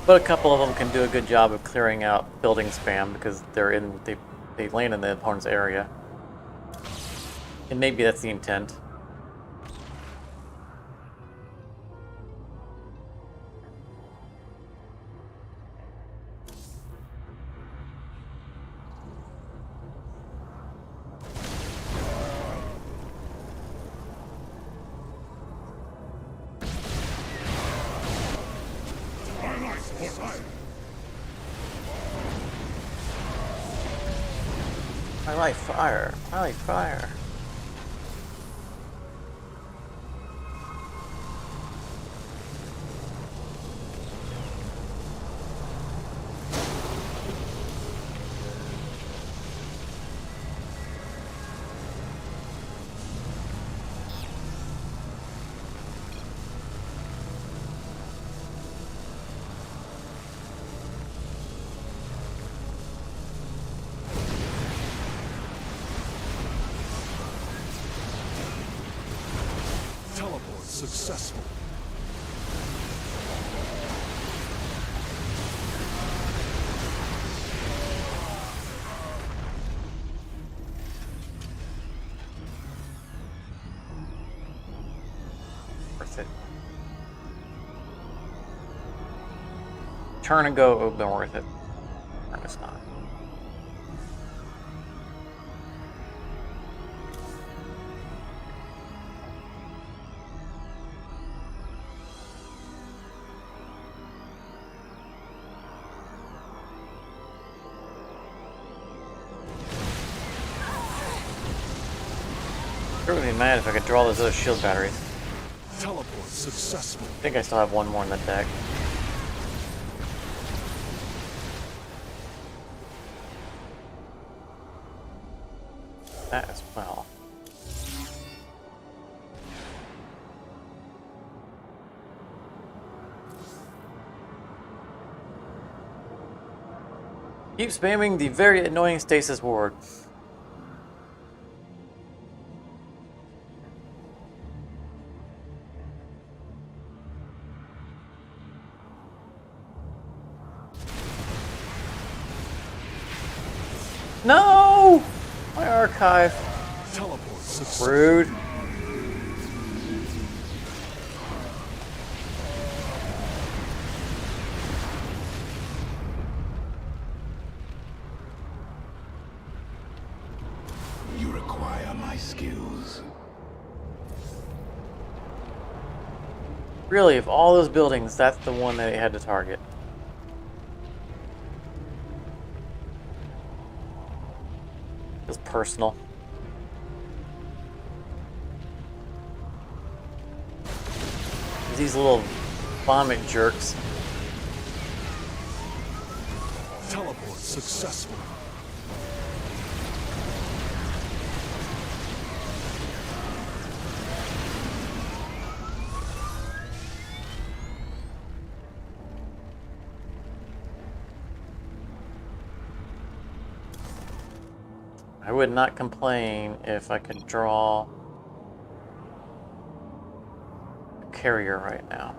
But a couple of them can do a good job of clearing out building spam because they land in the opponent's area. And maybe that's the intent. I like fire. I like fire. Teleport successful. Worth it. Turn and go would have been worth it. Or it's not. It would be mad if I could draw those other shield batteries. Teleport successful. I think I still have one more in the deck. That as well. Keep spamming the very annoying stasis ward. No! My archive. Teleport successful. Rude. You require my skills. Really, of all those buildings, that's the one that it had to target. Feels personal. These little vomit jerks. Teleport successful. I would not complain if I could draw a carrier right now.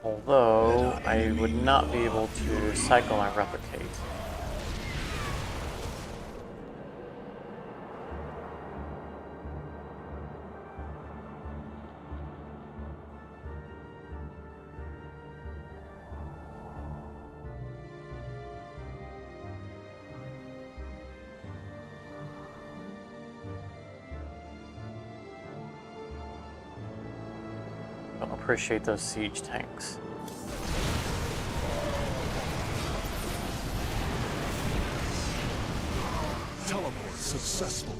Although I would not be able to cycle my replicate. Don't appreciate those siege tanks. successful.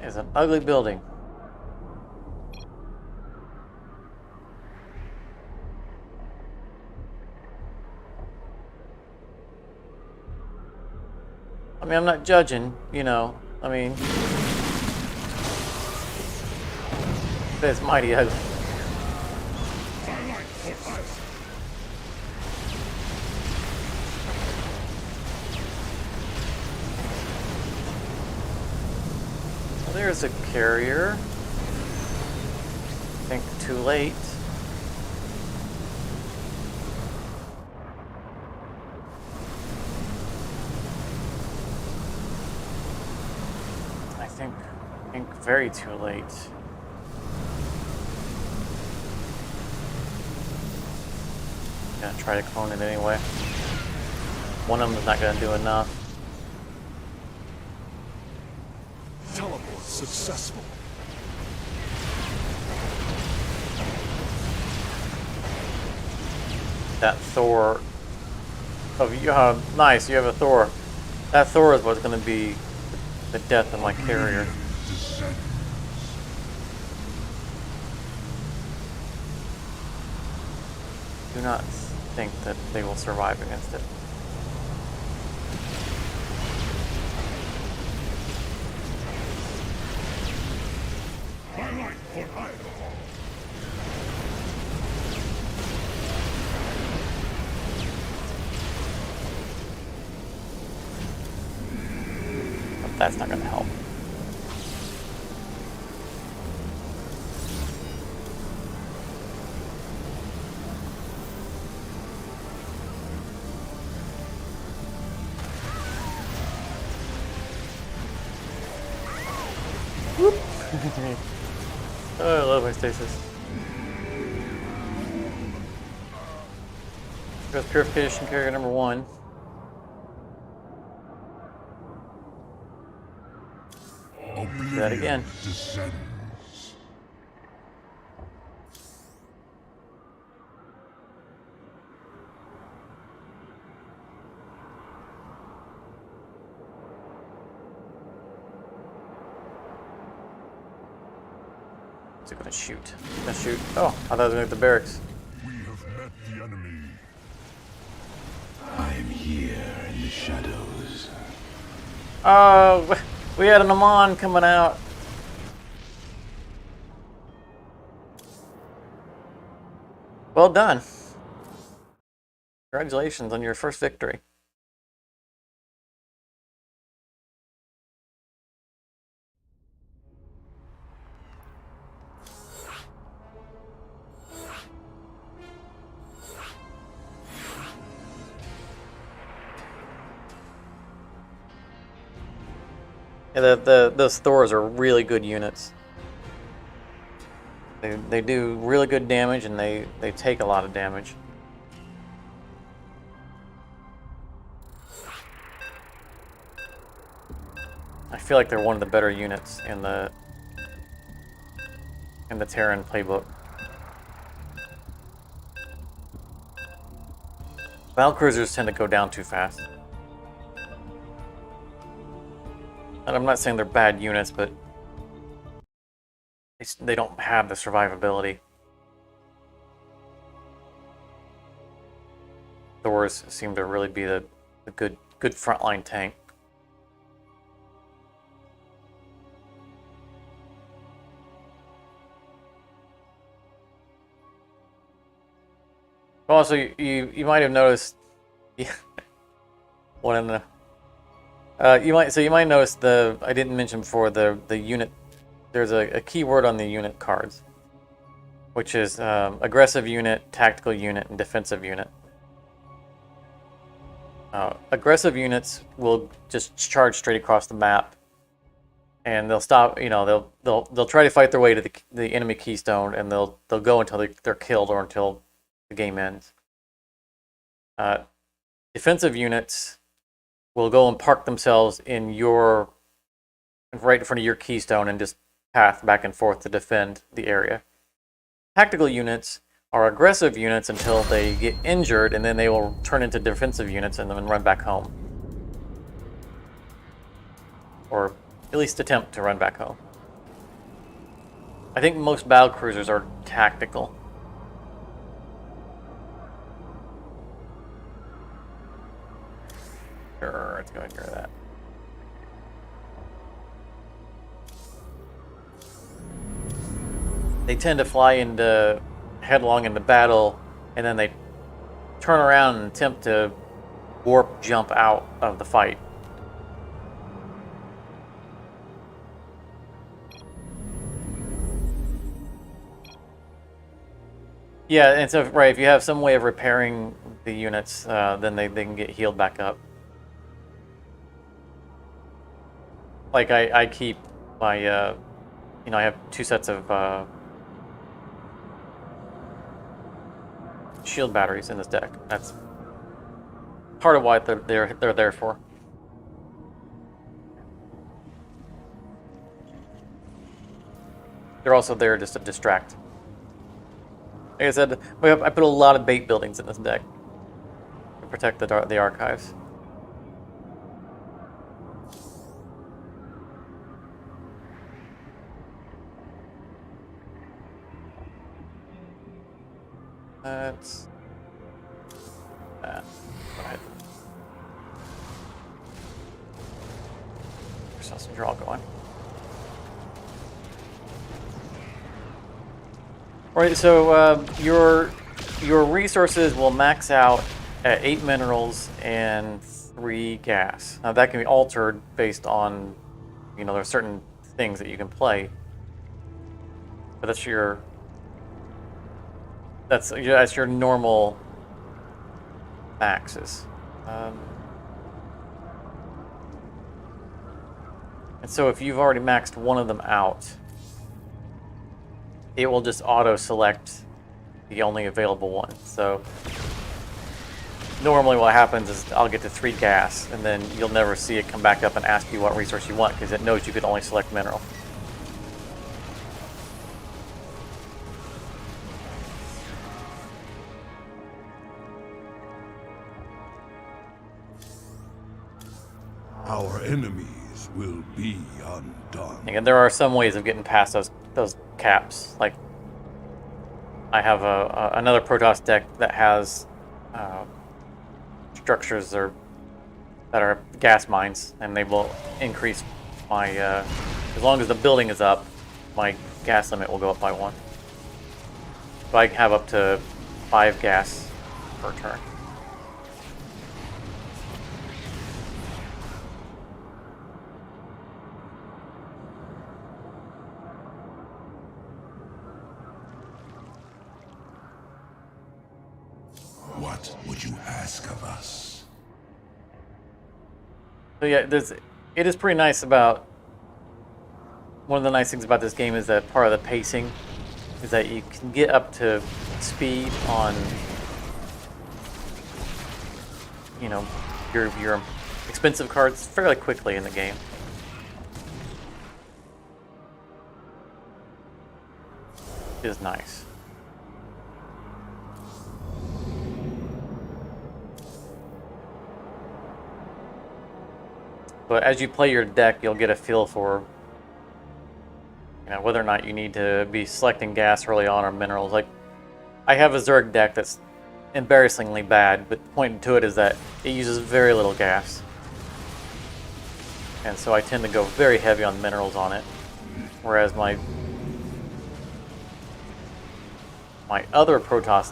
It's an ugly building. I mean, I'm not judging, you know. I mean, but it's mighty ugly. Well, there's a carrier. I think too late. I think very too late. Gonna try to clone it anyway. One of them is not gonna do enough. Teleport successful. That Thor. Oh, you nice! You have a Thor. That Thor is what's gonna be the death of my carrier. Do not think that they will survive against it. But that's not going to help. Oh, I love my stasis. There's purification carrier number 1. Do that again. Descends. Is it gonna shoot? Gonna shoot. Oh, I thought it was gonna hit the barracks. We have met the enemy. I am here in the shadows. Oh, we had an Amon coming out. Well done. Congratulations on your first victory. Yeah, those Thors are really good units. They do really good damage, and they take a lot of damage. I feel like they're one of the better units in the Terran playbook. Battlecruisers tend to go down too fast. And I'm not saying they're bad units, but they don't have the survivability. Thors seem to really be the good frontline tank. Also, you might have noticed one in the you might notice I didn't mention before the unit. There's a keyword on the unit cards, which is aggressive unit, tactical unit, and defensive unit. Aggressive units will just charge straight across the map, and they'll stop. You know, they'll try to fight their way to the enemy keystone, and they'll go until they're killed or until the game ends. Defensive units will go and park themselves in your right in front of your keystone and just path back and forth to defend the area. Tactical units are aggressive units until they get injured, and then they will turn into defensive units and then run back home. Or at least attempt to run back home. I think most battle cruisers are tactical. Sure, let's go ahead and hear that. They tend to fly into headlong into battle, and then they turn around and attempt to warp jump out of the fight. Yeah, and so right, if you have some way of repairing the units, then they can get healed back up. Like I keep my, you know, I have 2 sets of shield batteries in this deck. That's part of what they're there for. They're also there just to distract. Like I said, I put a lot of bait buildings in this deck to protect the archives. That's that. Go ahead. There's some draw going. Alright, so your resources will max out at 8 minerals and 3 gas. Now that can be altered based on, you know, there are certain things that you can play. But that's your normal maxes. And so if you've already maxed one of them out, it will just auto-select the only available one. So normally what happens is I'll get to 3 gas, and then you'll never see it come back up and ask you what resource you want, because it knows you could only select mineral. Our enemies will be undone. Again, there are some ways of getting past those caps. Like, I have another Protoss deck that has structures that are gas mines, and they will increase my, as long as the building is up, my gas limit will go up by 1. So I have up to 5 gas per turn. What would you ask of us? So yeah, it is pretty nice about, one of the nice things about this game is that part of the pacing is that you can get up to speed on, you know, your expensive cards fairly quickly in the game. It is nice. But as you play your deck, you'll get a feel for, you know, whether or not you need to be selecting gas early on or minerals. Like, I have a Zerg deck that's embarrassingly bad, but the point to it is that it uses very little gas. And so I tend to go very heavy on minerals on it. Whereas my other Protoss,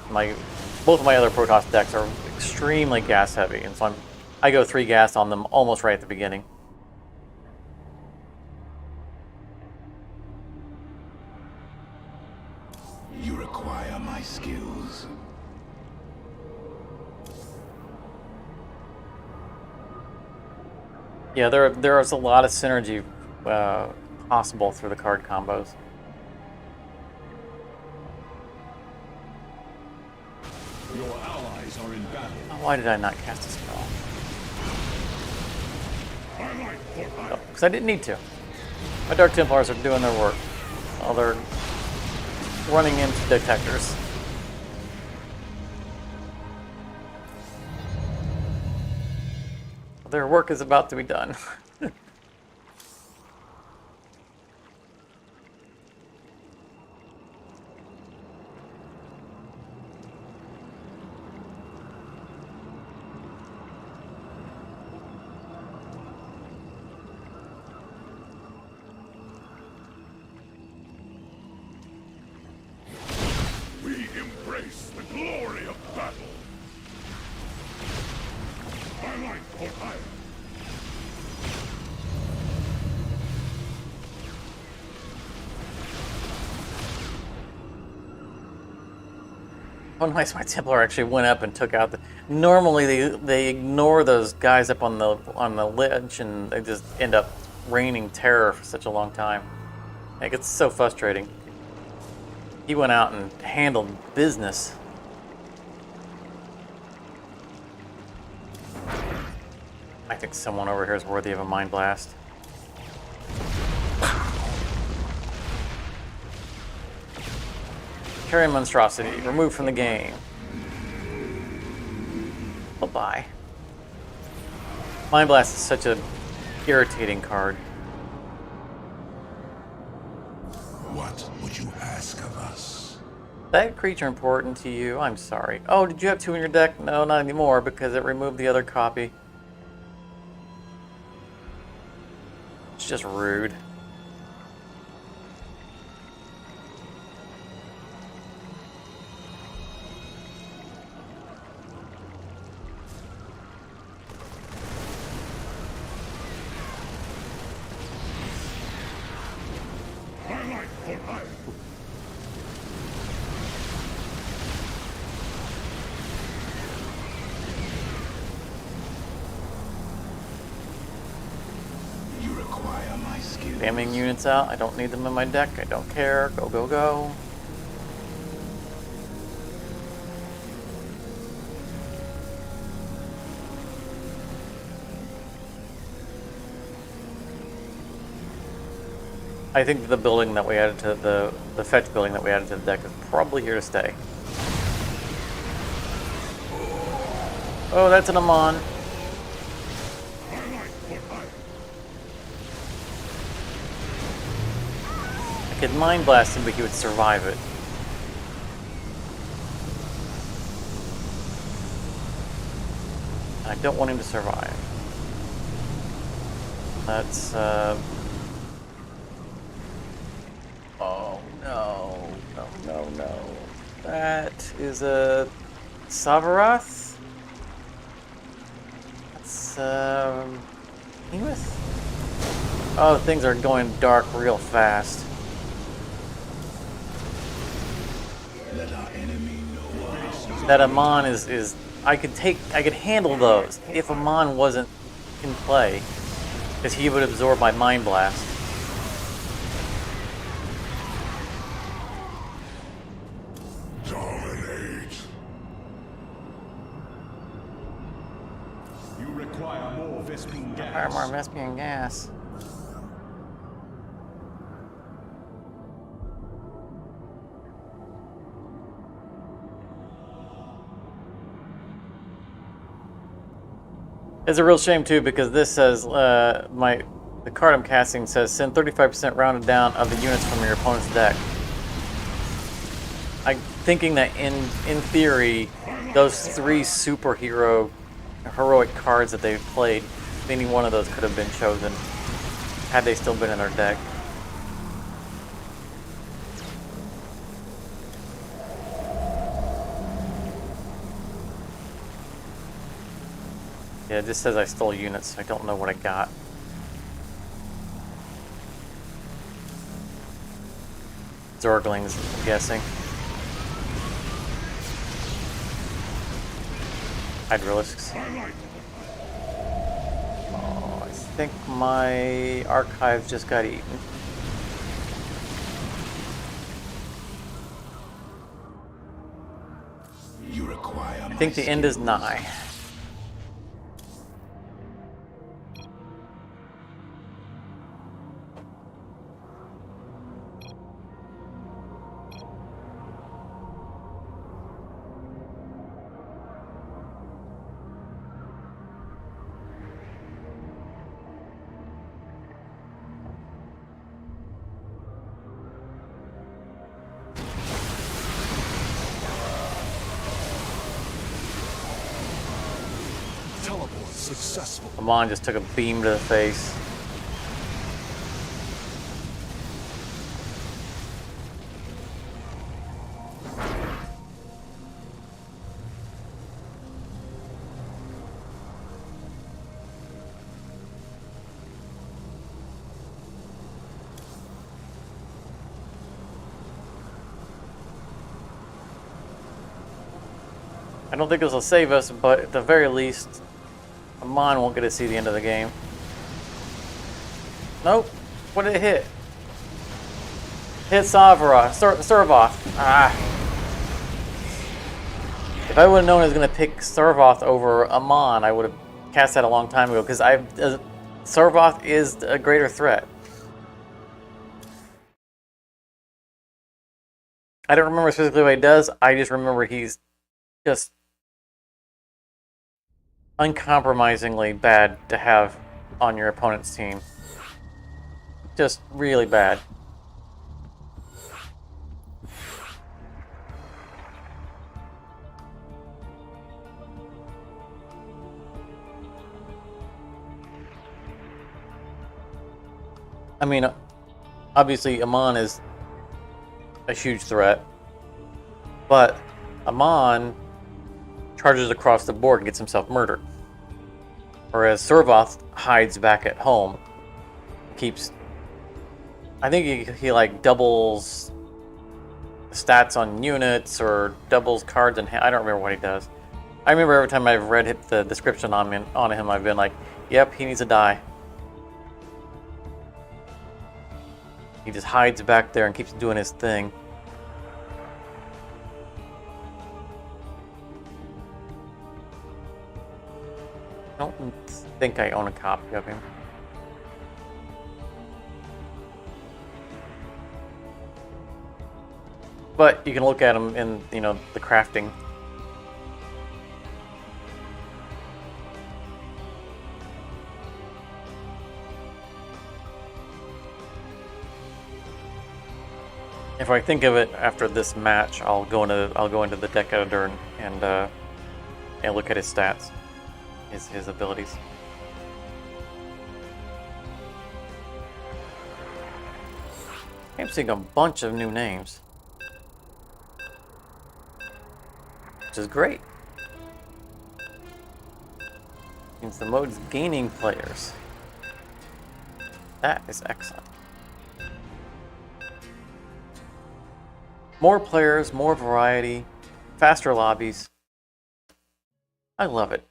both of my other Protoss decks are extremely gas heavy, and so I go 3 gas on them almost right at the beginning. You require my skills. Yeah, there is a lot of synergy possible through the card combos. Your allies are in battle. Why did I not cast a spell? I like what I Because I didn't need to. My Dark Templars are doing their work. While they're running into detectors. Their work is about to be done. We embrace the glory of battle. My life for hire. Oh, nice! My Templar actually went up and took out the. Normally, they ignore those guys up on the ledge, and they just end up raining terror for such a long time. Like, it's so frustrating. He went out and handled business. I think someone over here is worthy of a mind blast. Carrion Monstrosity, removed from the game. Bye-bye. Mind Blast is such a irritating card. What would you ask of us? That creature important to you? I'm sorry. Oh, did you have 2 in your deck? No, not anymore, because it removed the other copy. It's just rude. My life for hire. You require my skill. Spamming units out. I don't need them in my deck. I don't care. Go, go, go. I think the building that we added to the fetch building that we added to the deck is probably here to stay. Oh, that's an Amon. My life for hire. I could Mind Blast him, but he would survive it. And I don't want him to survive. That's, oh, no. No, no, no. That is a Savarath? That's, Hemoth? Oh, things are going dark real fast. Let our enemy know. That Amon is I could handle those if Amon wasn't in play, because he would absorb my Mind Blast. Dominate. You require more Vespene gas. More Vespian gas. It's a real shame too, because this says the card I'm casting says send 35% rounded down of the units from your opponent's deck. I'm thinking that in theory, those 3 heroic cards that they played, any one of those could have been chosen had they still been in their deck. Yeah, it just says I stole units, so I don't know what I got. Zorglings, I'm guessing. Hydralisks. Oh, I think my archive just got eaten. You require I think the end is nigh. successful. Amon just took a beam to the face. I don't think this will save us, but at the very least, Amon won't get to see the end of the game. Nope. What did it hit? Hit Servoth. Ah. If I would have known I was going to pick Servoth over Amon, I would have cast that a long time ago, because Servoth is a greater threat. I don't remember specifically what he does. I just remember he's just uncompromisingly bad to have on your opponent's team. Just really bad. I mean, obviously Amon is a huge threat, but Amon charges across the board and gets himself murdered. Whereas Servoth hides back at home, keeps... I think he like doubles stats on units or doubles cards in hand. I don't remember what he does. I remember every time I've read the description on him, I've been like, yep, he needs to die. He just hides back there and keeps doing his thing. I don't think I own a copy of him. But you can look at him in, the crafting. If I think of it after this match, I'll go into the deck editor and look at his stats, his abilities. I'm seeing a bunch of new names, which is great. Means the mode's gaining players. That is excellent. More players, more variety, faster lobbies. I love it.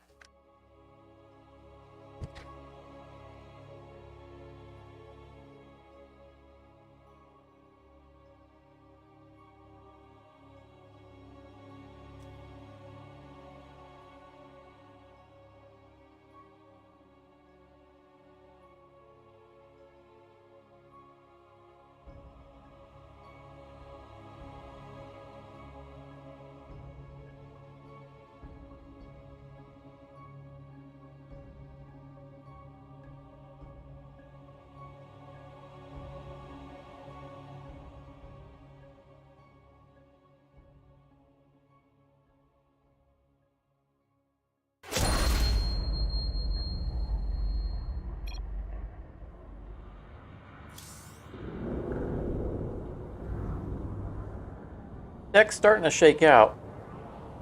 Deck's starting to shake out.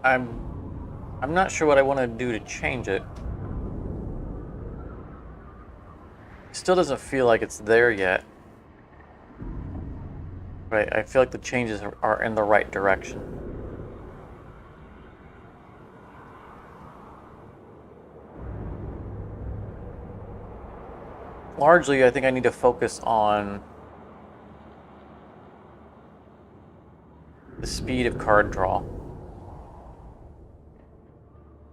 I'm not sure what I want to do to change it. Still doesn't feel like it's there yet. But I feel like the changes are in the right direction. Largely, I think I need to focus on the speed of card draw.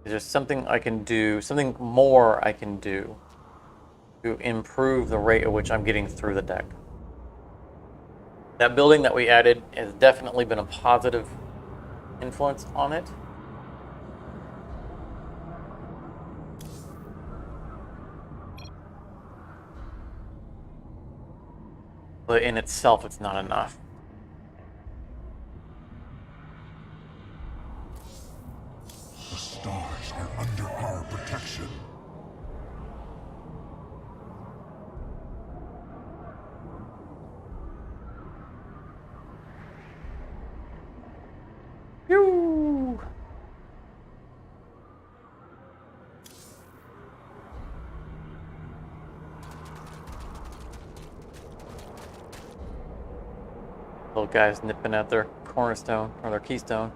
Is there something I can do, something more I can do to improve the rate at which I'm getting through the deck? That building that we added has definitely been a positive influence on it. But in itself, it's not enough. The stars are under our protection. Little guys nipping at their cornerstone or their keystone.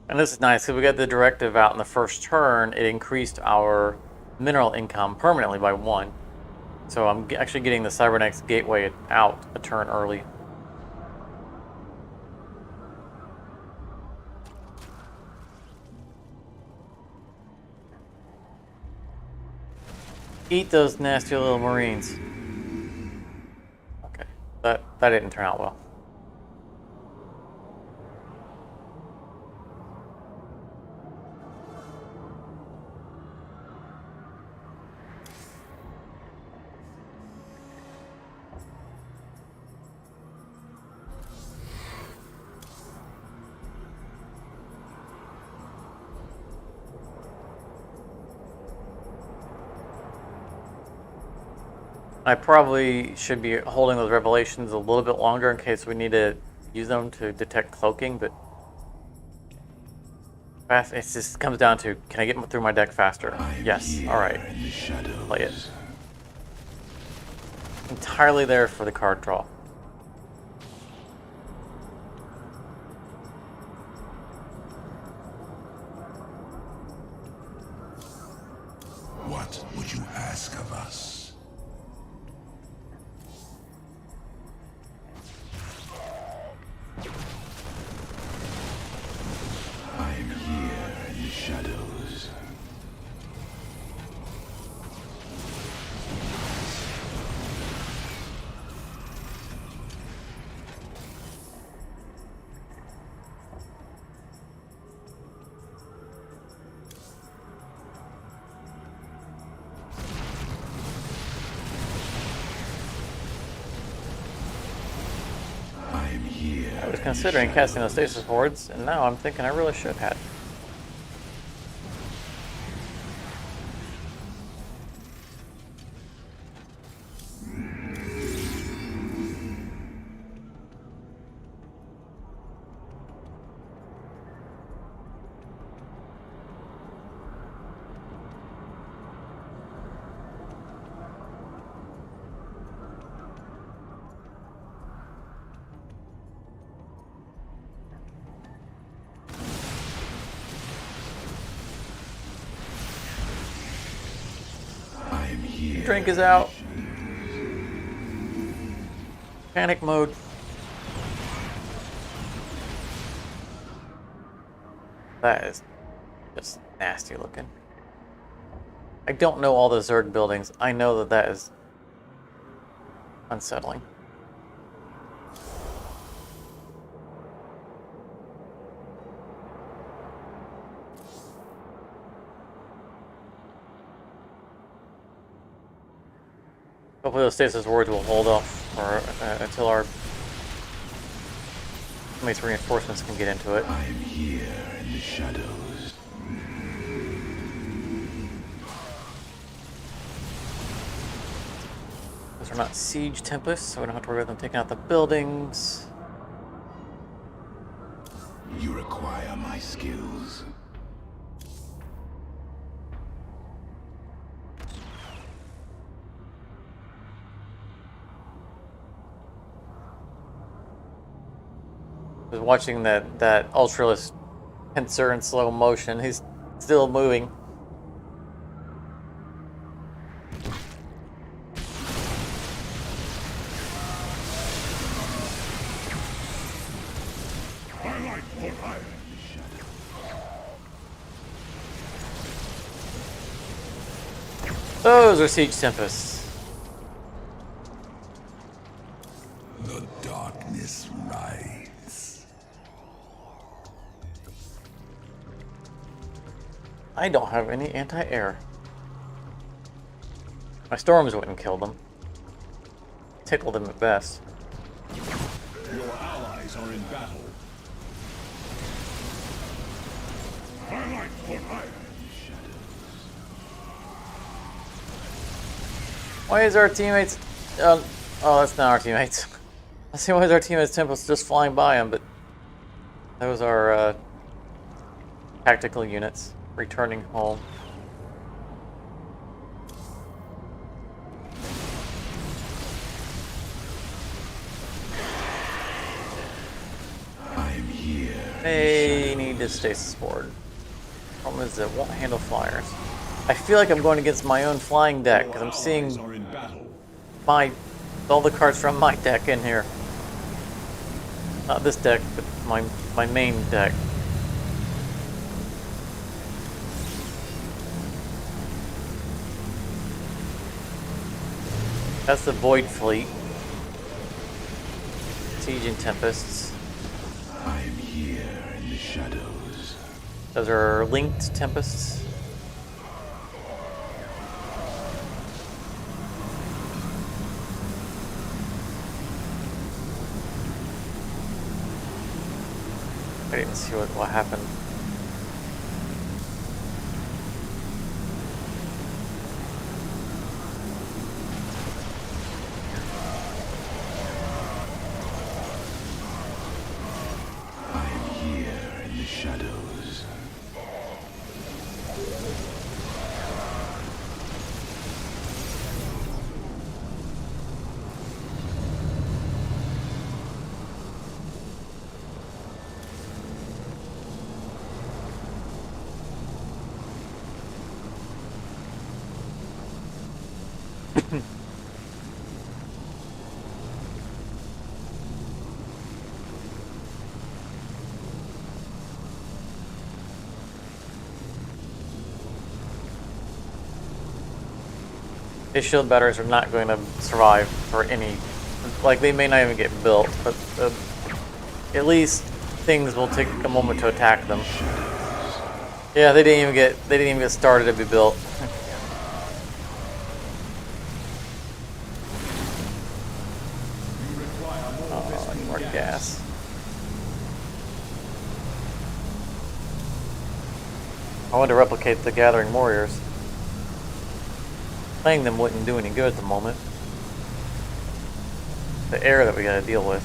And this is nice because we got the directive out in the first turn. It increased our mineral income permanently by 1. So I'm actually getting the Cybernetics Gateway out a turn early. Eat those nasty little Marines. Okay, that didn't turn out well. I probably should be holding those revelations a little bit longer in case we need to use them to detect cloaking, but it just comes down to, can I get through my deck faster? Yes, alright. Play it. Entirely there for the card draw. What would you ask of us? I am here in the shadows. I was considering casting those stasis boards, and now I'm thinking I really should have. Drink is out. Panic mode. That is just nasty looking. I don't know all the Zerg buildings. I know that that is unsettling. Hopefully those stasis wards will hold off for, until our teammates' reinforcements can get into it. I am here in the shadows. Those are not siege tempests, so we don't have to worry about them taking out the buildings. You require my skills. I was watching that Ultralist pincer in slow motion. He's still moving. Those are siege tempests. The darkness rides. I don't have any anti-air. My storms wouldn't kill them. Tickle them at best. Your allies are in battle. Twilight for hire. Why is our teammates... oh, that's not our teammates. I see why is our teammates' temples just flying by them, but those are tactical units returning home. I'm here. They need to stasis board. Problem is it won't handle flyers. I feel like I'm going against my own flying deck because I'm Allies seeing are in battle. all the cards from my deck in here. Not this deck, but my main deck. That's the Void Fleet. Siege and Tempests. I'm here in the shadows. Those are linked Tempests. I didn't see what happened. I'm here in the shadows. These shield batteries are not going to survive for any, like they may not even get built, but at least things will take a moment to attack them. Yeah, they didn't even get started to be built. You require more Oh, I need more gas. gas. I want to replicate the Gathering Warriors. Playing them wouldn't do any good at the moment. The air that we gotta deal with.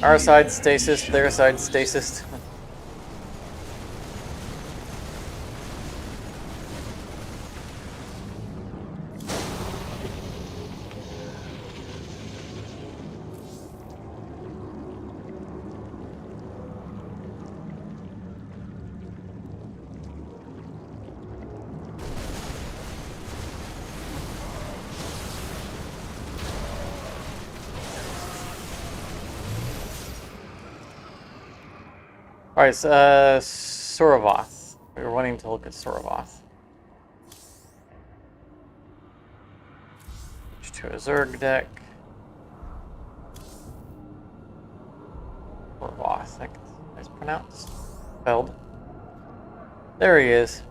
Our side stasis, their side stasis. Alright, so, Soravoth. We were wanting to look at Soravoth. Switch to a Zerg deck. Soravoth, I think it's pronounced. Spelled. There he is.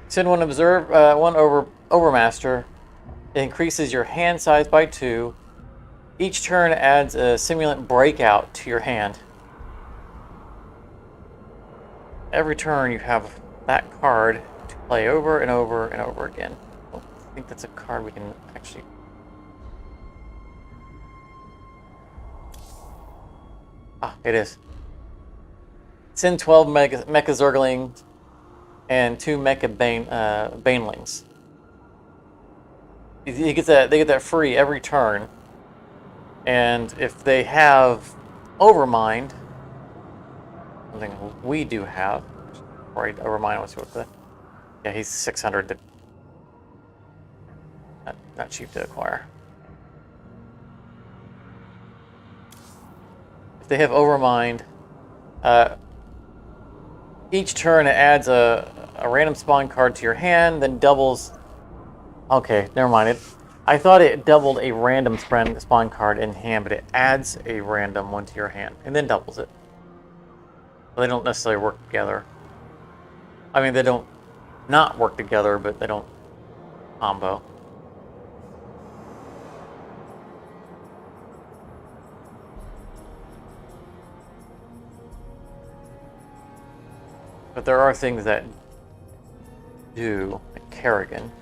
Send one Overmaster. It increases your hand size by 2. Each turn adds a simulant breakout to your hand. Every turn you have that card to play over and over and over again. I think that's a card we can actually... Ah, it is. Send 12 Mecha Zerglings and 2 Mecha Banelings. They get that free every turn. And if they have Overmind, something we do have, right? Overmind, let's see what the... Yeah, he's 600. Not cheap to acquire. If they have Overmind, each turn it adds a random spawn card to your hand, then doubles... Okay, never mind. I thought it doubled a random spawn card in hand, but it adds a random one to your hand, and then doubles it. Well, they don't necessarily work together. I mean, they don't not work together, but they don't combo. But there are things that do, like Kerrigan.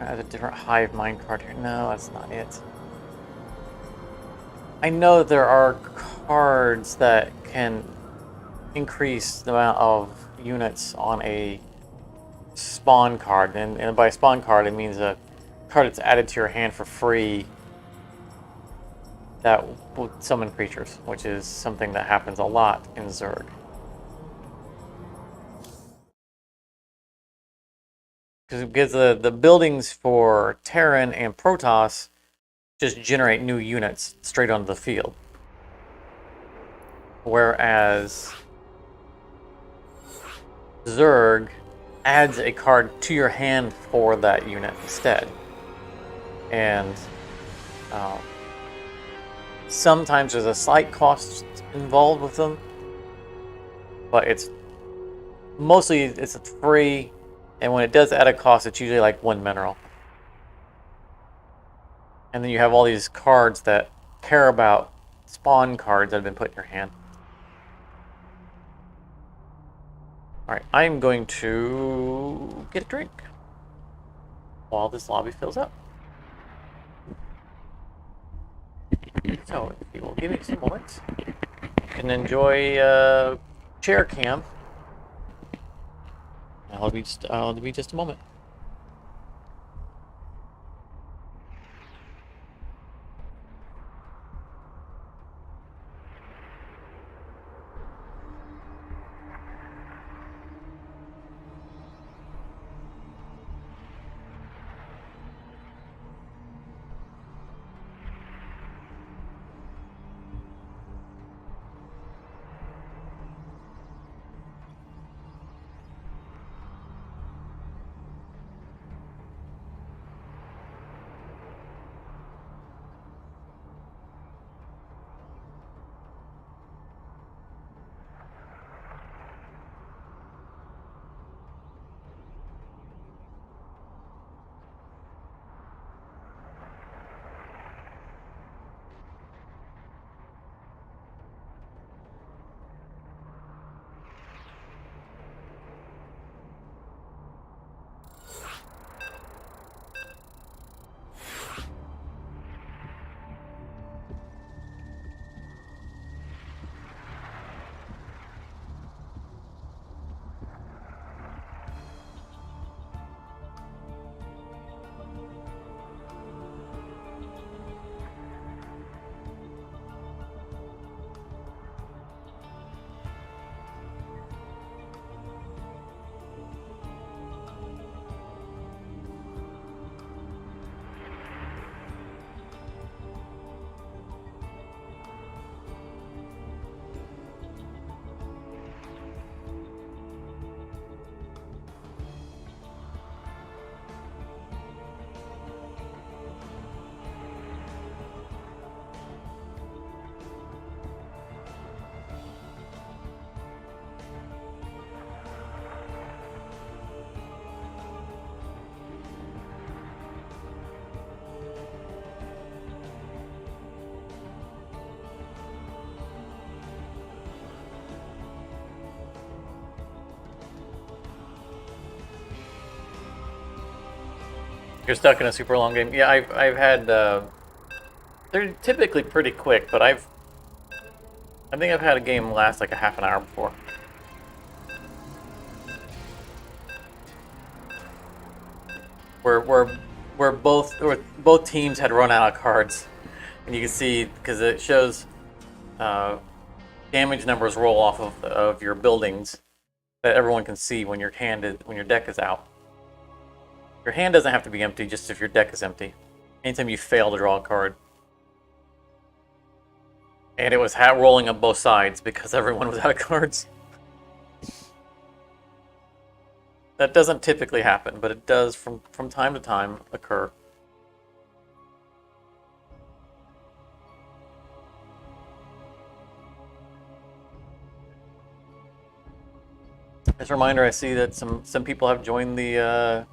Has a different hive mind card here. No, that's not it. I know there are cards that can increase the amount of units on a spawn card, and by spawn card it means a card that's added to your hand for free that will summon creatures, which is something that happens a lot in Zerg. Because the buildings for Terran and Protoss just generate new units straight onto the field. Whereas Zerg adds a card to your hand for that unit instead. And sometimes there's a slight cost involved with them, but it's mostly free, and when it does add a cost, it's usually like 1 mineral. And then you have all these cards that care about spawn cards that have been put in your hand. Alright, I'm going to get a drink while this lobby fills up. So, if you will give me some moments and enjoy chair cam, I'll be just a moment. You're stuck in a super long game. Yeah, I've had. They're typically pretty quick, but I think I've had a game last like a half an hour before. Where both teams had run out of cards, and you can see because it shows damage numbers roll off of your buildings that everyone can see when your deck is out. Your hand doesn't have to be empty, just if your deck is empty. Anytime you fail to draw a card. And it was rolling up both sides because everyone was out of cards. That doesn't typically happen, but it does from time to time occur. As a reminder, I see that some people have joined the.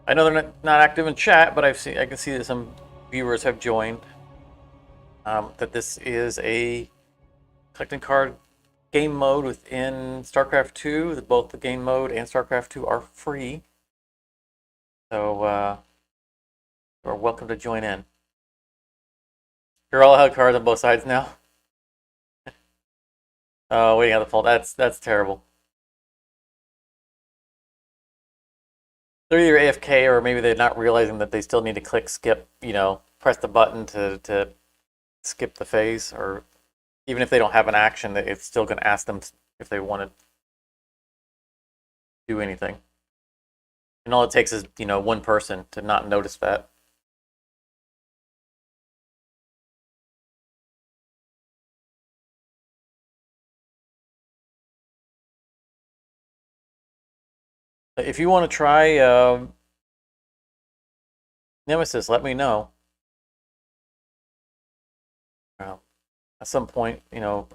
I know they're not active in chat, but I can see that some viewers have joined. That this is a collecting card game mode within Starcraft II. Both the game mode and Starcraft II are free. So You are welcome to join in. You're all out cards on both sides now. Oh, waiting on the fall. That's terrible. They're either AFK or maybe they're not realizing that they still need to click skip. You know, press the button to skip the phase, or even if they don't have an action, it's still going to ask them if they want to do anything. And all it takes is, you know, one person to not notice that. If you want to try Nemesis, let me know. At some point, you know,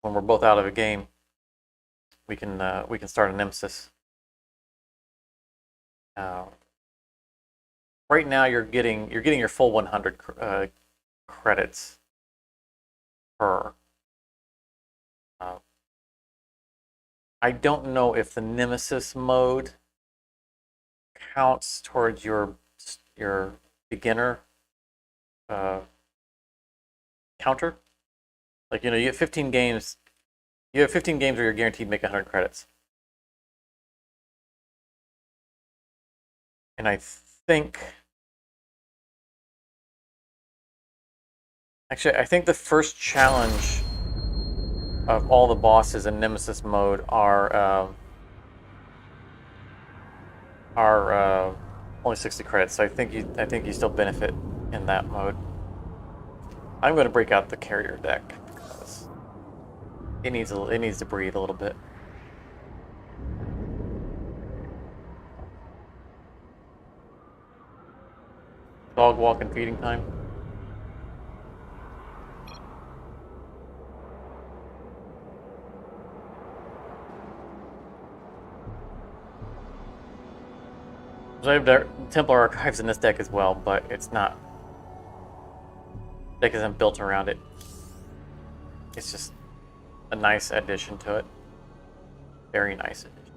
when we're both out of a game, we can start a Nemesis. Right now, you're getting your full 100 credits per. I don't know if the Nemesis mode counts towards your beginner counter. Like, you know, you have 15 games. You have 15 games where you're guaranteed to make 100 credits. And I think, actually, I think the first challenge of all the bosses in Nemesis mode are only 60 credits. So I think you still benefit in that mode. I'm going to break out the carrier deck because it needs to breathe a little bit. Dog walk and feeding time. So I have Templar Archives in this deck as well, but it's not. Deck isn't built around it. It's just a nice addition to it. Very nice addition.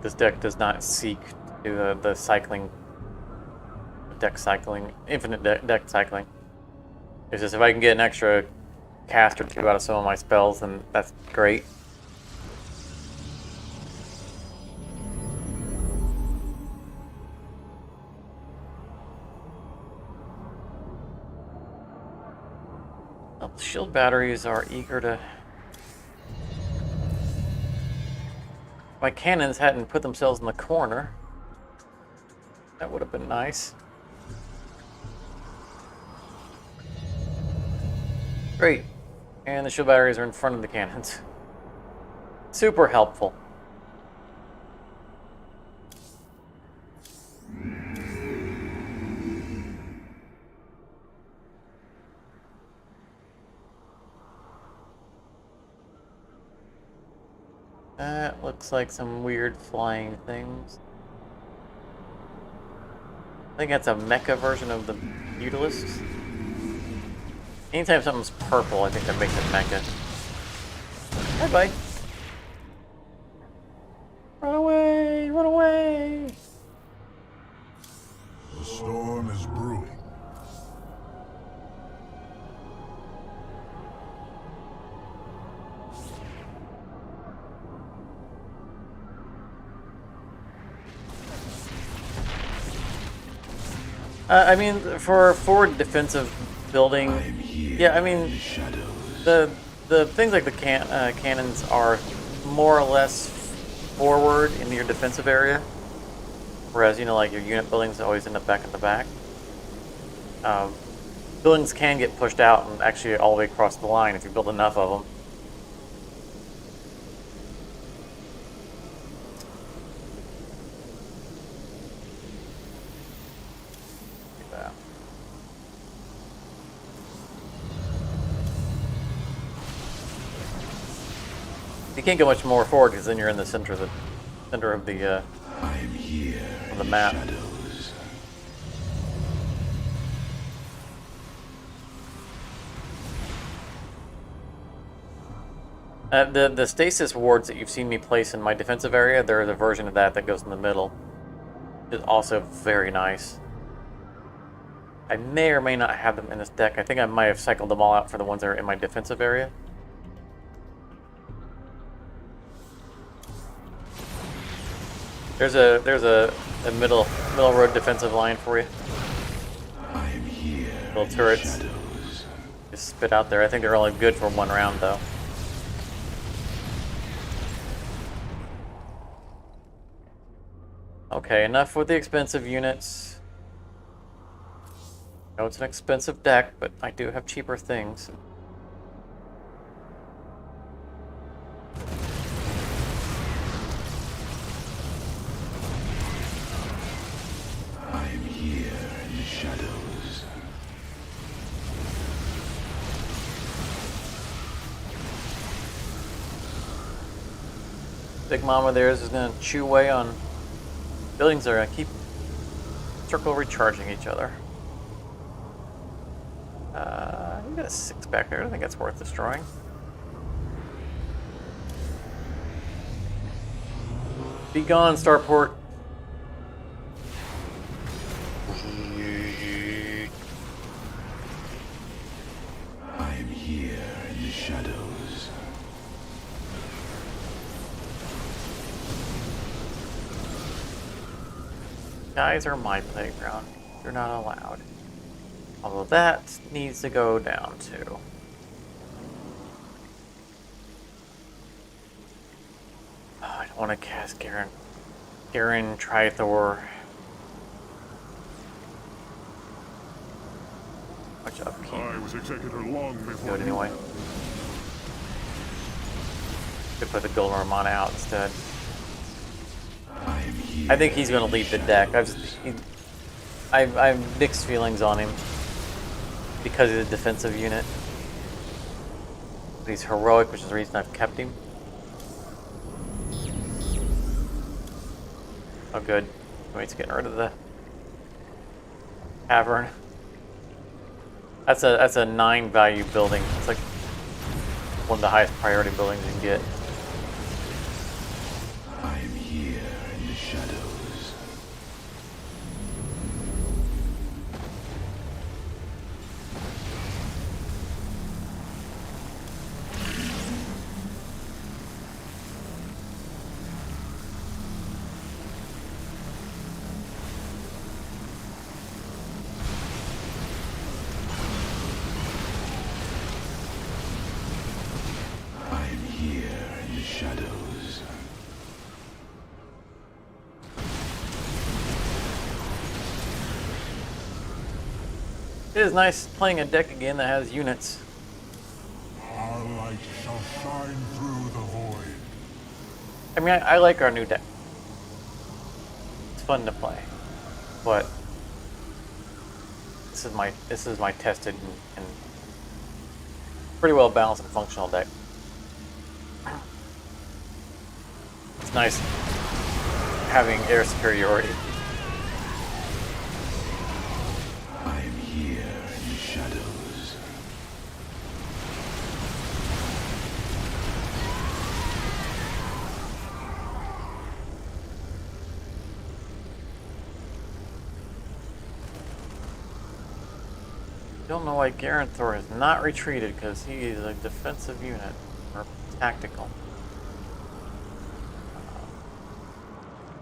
This deck does not seek to do the cycling, deck cycling, infinite deck cycling. It's just if I can get an extra cast or two out of some of my spells, then that's great. Well, the shield batteries are eager to... My cannons hadn't put themselves in the corner. That would have been nice. Great. And the shield batteries are in front of the cannons. Super helpful. That looks like some weird flying things. I think that's a mecha version of the Mutalisks. Anytime something's purple, I think that makes it mecha. Bye bye. Run away! Run away! The storm is brewing. I mean, for forward defensive building, yeah, I mean, the things like the cannons are more or less forward in your defensive area, whereas, you know, like your unit buildings always end up back at the back. Buildings can get pushed out and actually all the way across the line if you build enough of them. You can't go much more forward because then you're in the center of the I'm here of the map. shadows. The stasis wards that you've seen me place in my defensive area, there is a version of that that goes in the middle. It's also very nice. I may or may not have them in this deck. I think I might have cycled them all out for the ones that are in my defensive area. There's a middle road defensive line for you. I'm here. Little turrets. Just spit out there. I think they're only good for one round though. Okay, enough with the expensive units. I know it's an expensive deck, but I do have cheaper things. I'm here in the shadows. Big Mama theirs is going to chew away on buildings that are going to keep circle recharging each other. You got a 6 back there. I don't think that's worth destroying. Be gone, Starport. I'm here in the shadows. Guys are my playground. You're not allowed. Although that needs to go down too. Oh, I don't want to cast Garen Trithor. Much upkeep. I was executor long Do before it anyway. Could put the Golden Ramana out instead. I'm here. I think he's going to lead the deck. I have mixed feelings on him because he's a defensive unit. But he's heroic, which is the reason I've kept him. Oh, good. He's getting rid of the cavern. That's a 9 value building. It's like one of the highest priority buildings you can get. I'm here in the shadows. I'm here in the shadows. It is nice playing a deck again that has units. our light shall shine through the void. I mean, I like our new deck. It's fun to play, but this is my tested and pretty well balanced and functional deck. It's nice having air superiority. I'm here in the shadows. Don't know why Garanthor has not retreated because he is a defensive unit or tactical.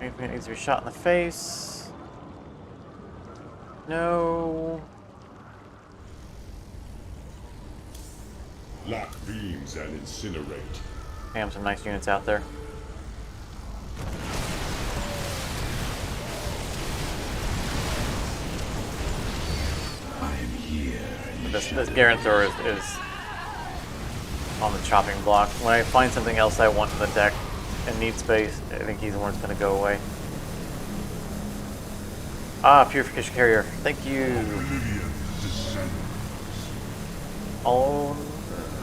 Anything that needs to be shot in the face? No. Lock beams and incinerate. Damn, some nice units out there. I'm here in the This shadows. Garanthor is on the chopping block. When I find something else I want in the deck and need space, I think he's the one that's going to go away. Ah, Purification Carrier. Thank you. Oblivion descends. Oh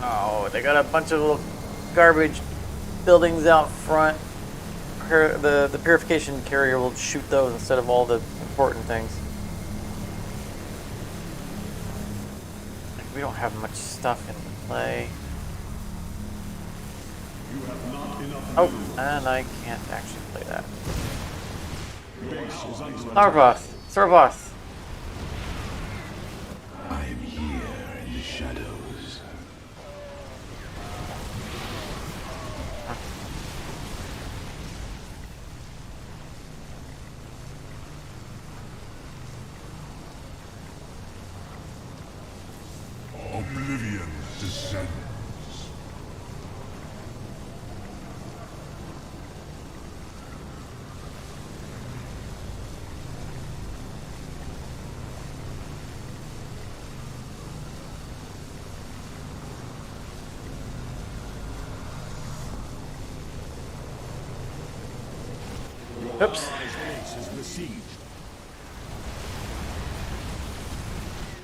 no, they got a bunch of little garbage buildings out front. The Purification Carrier will shoot those instead of all the important things. We don't have much stuff in play. You have not enough Oh, minerals. and I can't actually play that. Base is under attack. Starboss! Starboss! I am here in the shadows. Oblivion descends. Oops. Base is besieged.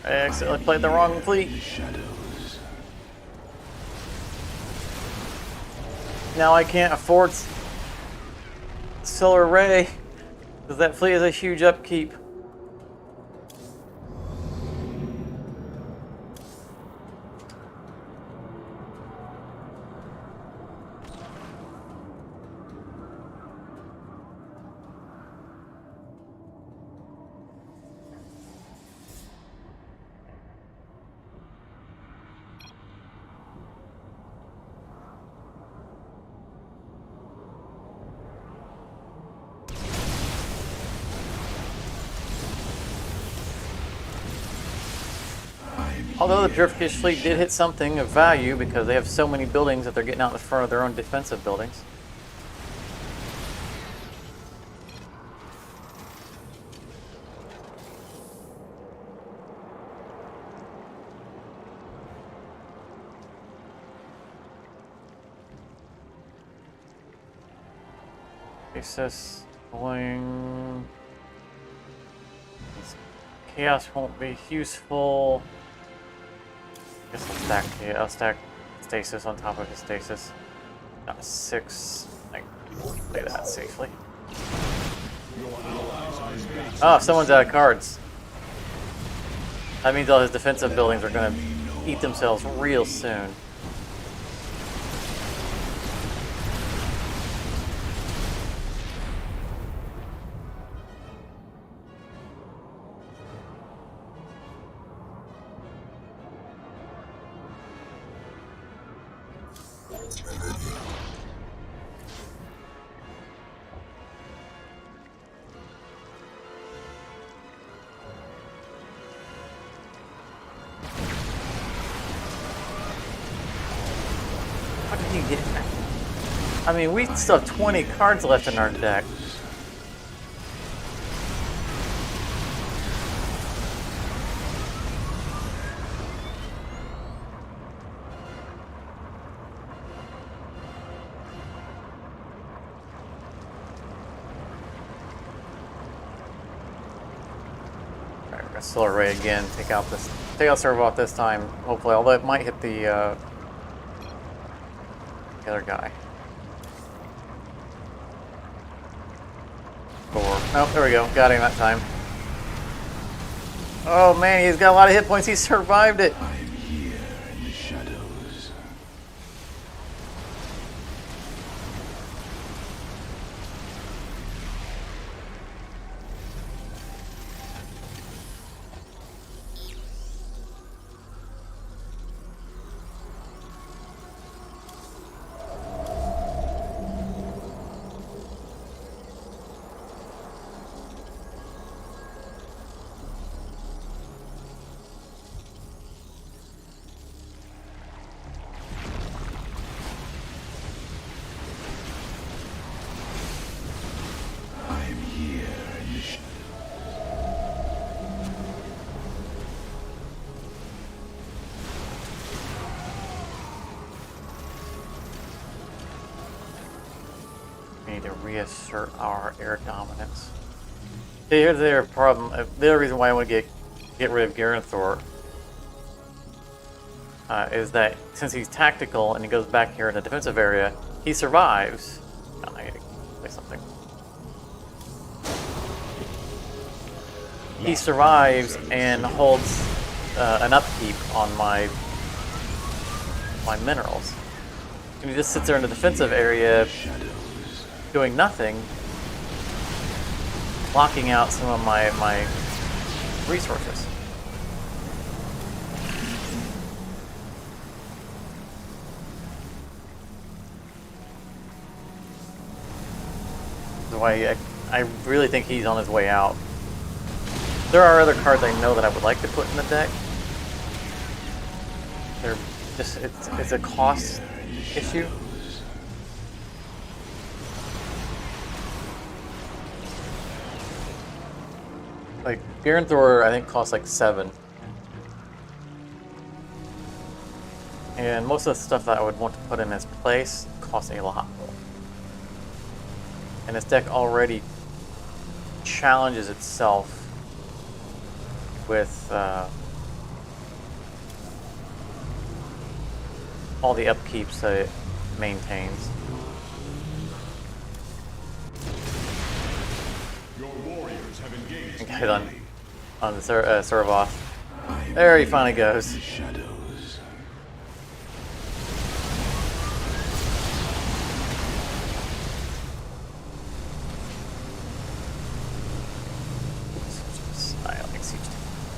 I accidentally played the wrong fleet. The shadows. Now I can't afford Solar Ray, because that fleet has a huge upkeep. Although the Purification fleet did hit something of value because they have so many buildings that they're getting out in front of their own defensive buildings. Access going. Chaos won't be useful. Guess I'll stack stasis on top of his stasis. Got 6. I can play that safely. Oh, someone's out of cards. That means all his defensive buildings are going to eat themselves real soon. How did he get that? I mean, we still have 20 cards left in our deck. Alright, we're gonna Solar Ray again. Take out Servbot this time, hopefully, although it might hit the other guy. Oh, there we go. Got him that time. Oh man, he's got a lot of hit points. He survived it. I am here in the shadows. I am here in the shadows. We need to reassert our air dominance. See, here's the other problem. The other reason why I want to get rid of Garanthor is that since he's tactical and he goes back here in the defensive area, he survives. Oh, I gotta play something. He survives and holds an upkeep on my minerals. And he just sits there in the defensive area, doing nothing, blocking out some of my resources. That's why I really think he's on his way out. There are other cards I know that I would like to put in the deck. They're just, it's a cost issue. Like, Garen Thor, I think, costs like 7. And most of the stuff that I would want to put in his place costs a lot more. And his deck already challenges itself with all the upkeeps that it maintains. Your warriors have engaged. Okay, on the Servoth. There he finally goes. Shadows. I don't think Siege.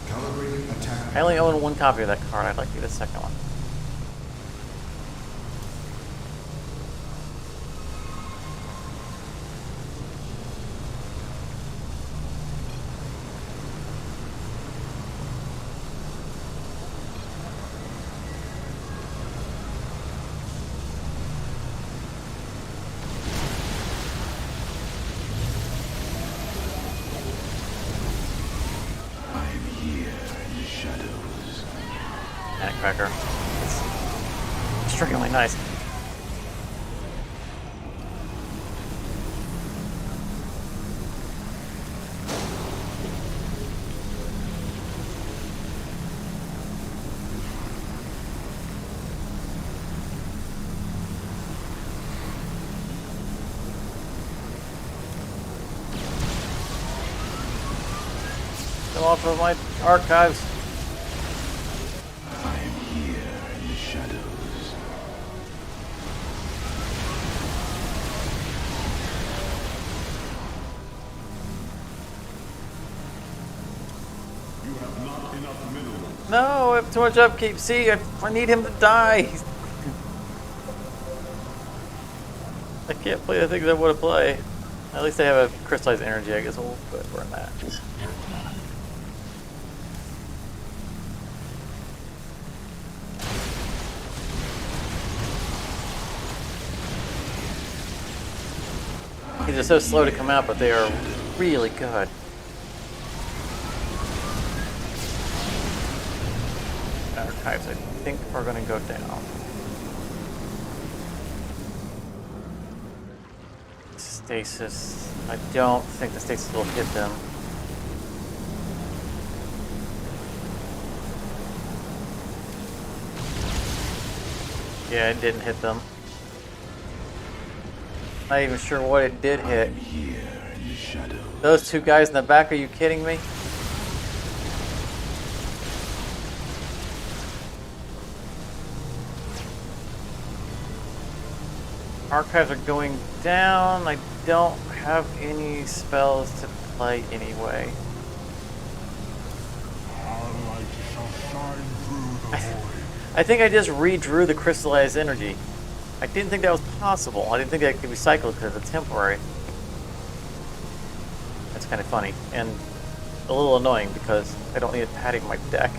Calibrating attack. I only own one copy of that card. I'd like to get a second one. Cracker. It's extremely nice. Come off of my archives. No, I have too much upkeep. See, I need him to die. I can't play the things I want to play. At least I have a crystallized energy. I guess we'll burn that. These are so slow to come out, but they are really good. Archives, I think, are going to go down. Stasis. I don't think the stasis will hit them. Yeah, it didn't hit them. Not even sure what it did hit. Those two guys in the back, are you kidding me? Archives are going down. I don't have any spells to play anyway. I think I just redrew the crystallized energy. I didn't think that was possible. I didn't think that could be cycled because it's temporary. That's kind of funny and a little annoying because I don't need it padding my deck.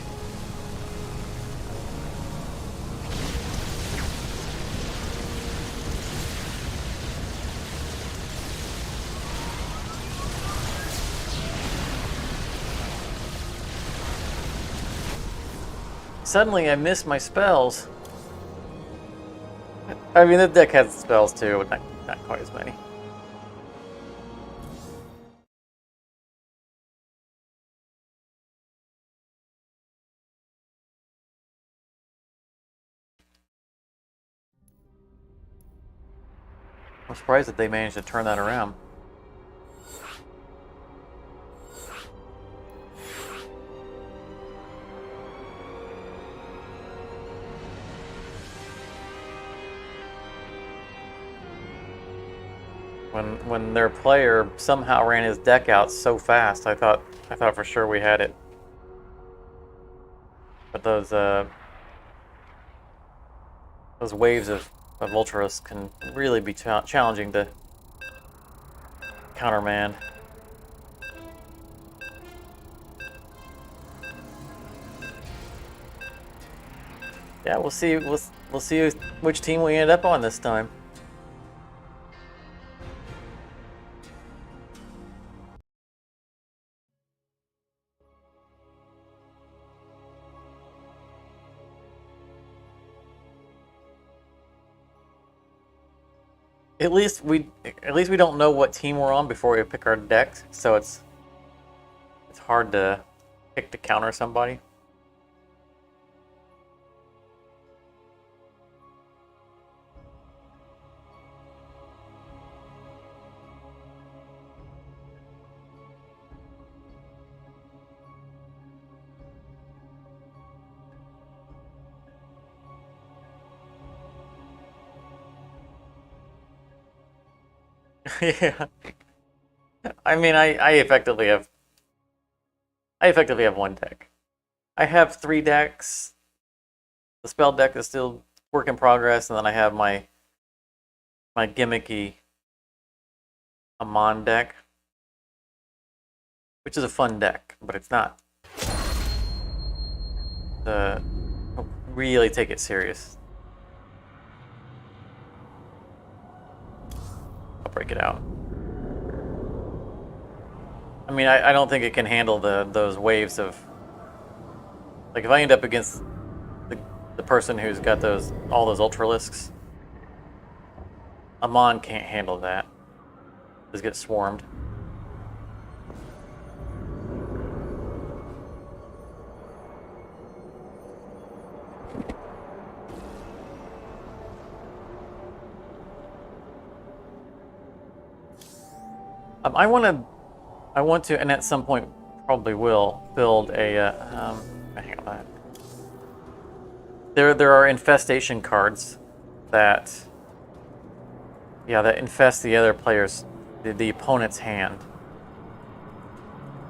Suddenly I miss my spells. I mean, the deck has spells too, but not quite as many. I'm surprised that they managed to turn that around. When their player somehow ran his deck out so fast, I thought for sure we had it. But those waves of Ultras can really be challenging to countermand. Yeah, we'll see. We'll see which team we end up on this time. At least we don't know what team we're on before we pick our deck, so it's hard to pick to counter somebody. Yeah. I mean, I effectively have one deck. I have 3 decks. The spell deck is still work in progress, and then I have my gimmicky Amon deck, which is a fun deck, but it's not really take it serious. I'll break it out. I mean, I don't think it can handle those waves of, like, if I end up against the person who's got all those Ultralisks, Amon can't handle that. Just get swarmed. I want to, and at some point probably will, build a. Hang on. There are infestation cards that infest the other player's, the opponent's hand.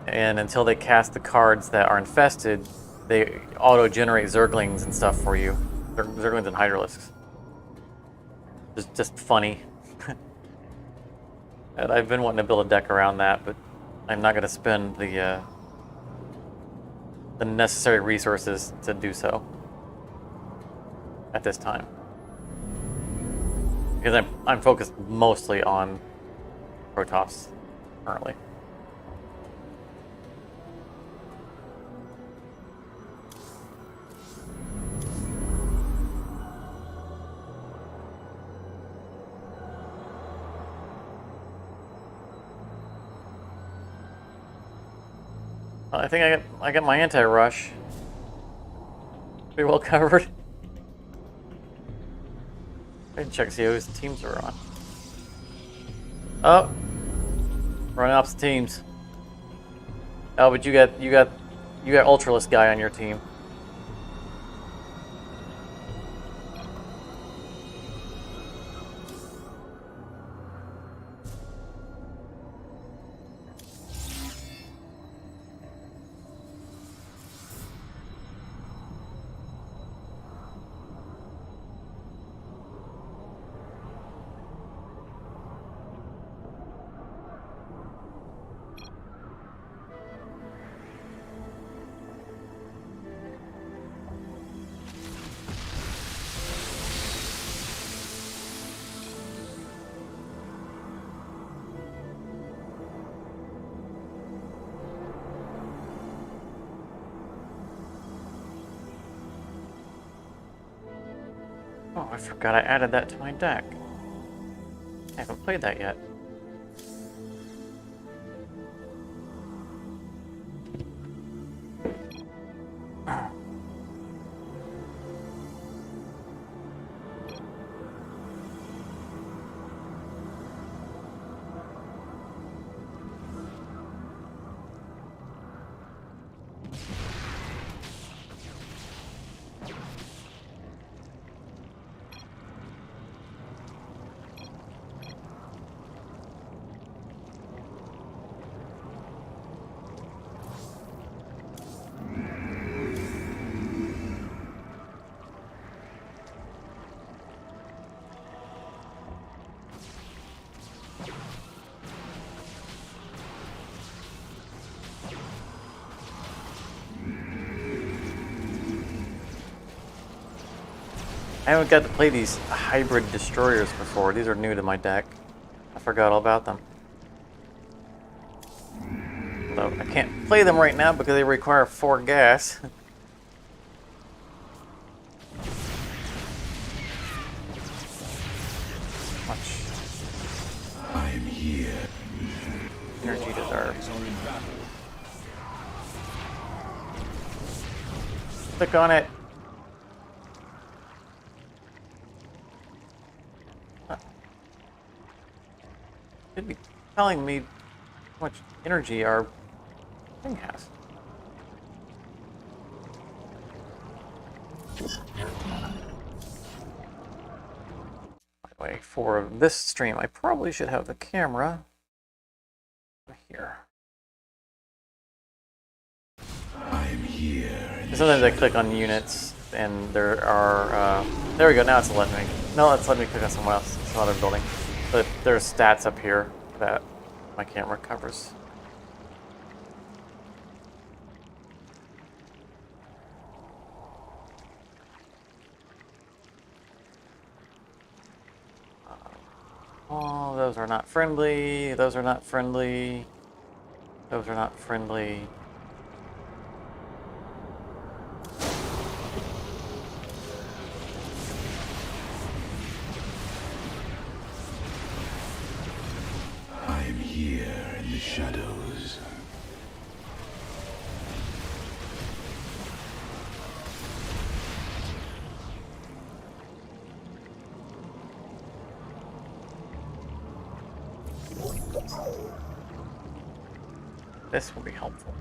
And until they cast the cards that are infested, they auto-generate Zerglings and stuff for you. Zerglings and Hydralisks. Just funny. And I've been wanting to build a deck around that, but I'm not going to spend the necessary resources to do so at this time, because I'm focused mostly on Protoss currently. I think I got my anti-rush pretty well covered. I can check see whose teams are on. Oh, running opposite teams. Oh, but you got Ultralist guy on your team. Oh, I forgot I added that to my deck. I haven't played that yet. I haven't got to play these hybrid destroyers before. These are new to my deck. I forgot all about them. Though I can't play them right now because they require 4 gas. Much I'm here. energy desire. Click on it. Should be telling me how much energy our thing has. By the way, for this stream, I probably should have the camera here. I'm here. Sometimes I click on units, and there are. There we go. Now it's letting me. No, it's letting me click on someone else, some other building. But there's stats up here that my camera covers. Oh, those are not friendly. Those are not friendly. Those are not friendly. I'm here in the shadows. This will be helpful.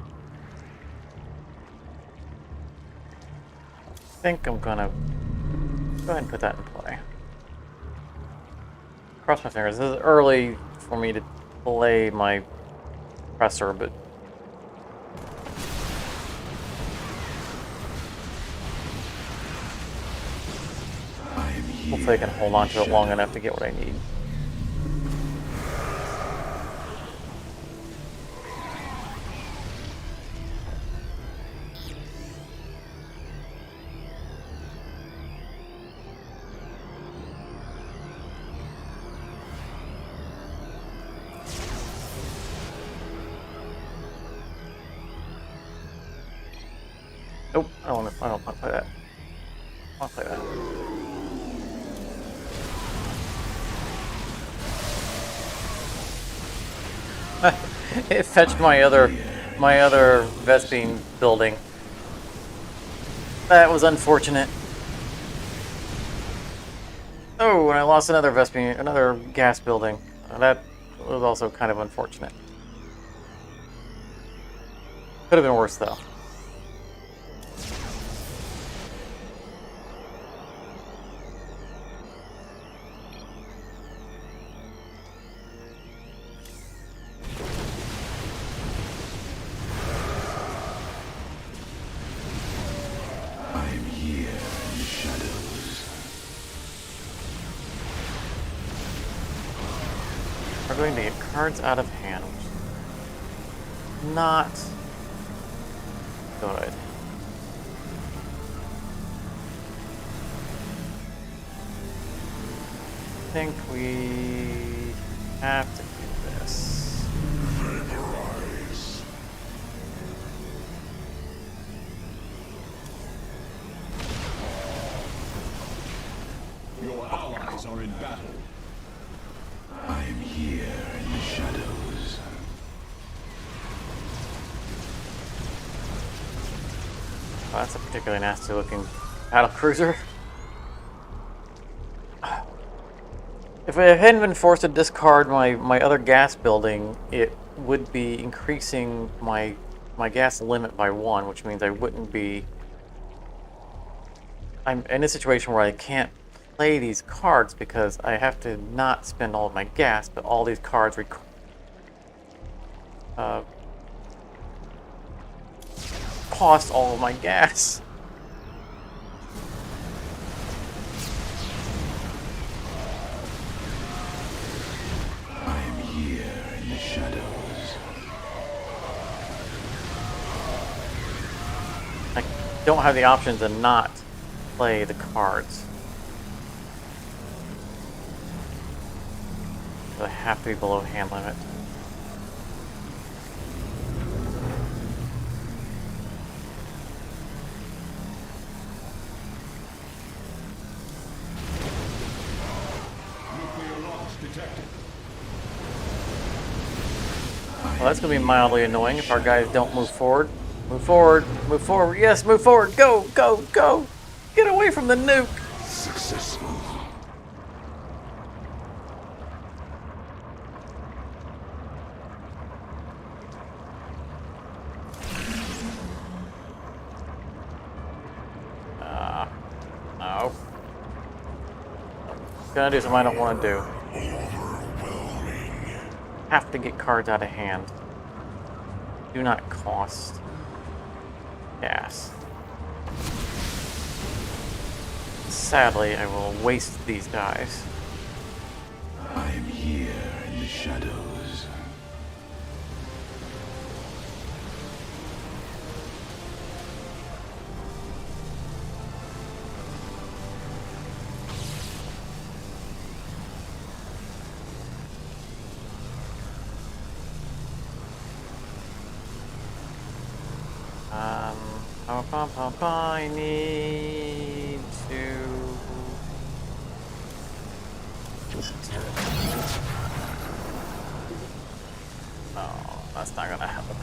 I think I'm gonna go ahead and put that in play. Cross my fingers. This is early for me to play my presser, but hopefully I can hold on to it long enough to get what I need. Nope, I don't want to play that. I want to play that. It fetched my other Vespine building. That was unfortunate. Oh, and I lost another Vespine, another gas building. That was also kind of unfortunate. Could have been worse though. We're going to get cards out of hand, which is not good. I think we have to do this. Vaporize. Your allies are in battle. I'm here in the shadows. Oh, that's a particularly nasty looking battle cruiser. If I hadn't been forced to discard my other gas building, it would be increasing my gas limit by 1, which means I wouldn't be... I'm in a situation where I can't play these cards because I have to not spend all of my gas, but all these cards cost all of my gas. I'm here in the shadows. I don't have the option to not play the cards. I have to be below hand limit. Nuclear launch detected. Well, that's going to be mildly annoying if our guys don't move forward. Move forward, move forward. Yes, move forward. Go, go, go. Get away from the nuke. Successful. No. Gonna do something I don't want to do. Have to get cards out of hand. Do not cost gas. Sadly, I will waste these guys. I am here in the shadows. I need to. No, that's not gonna happen.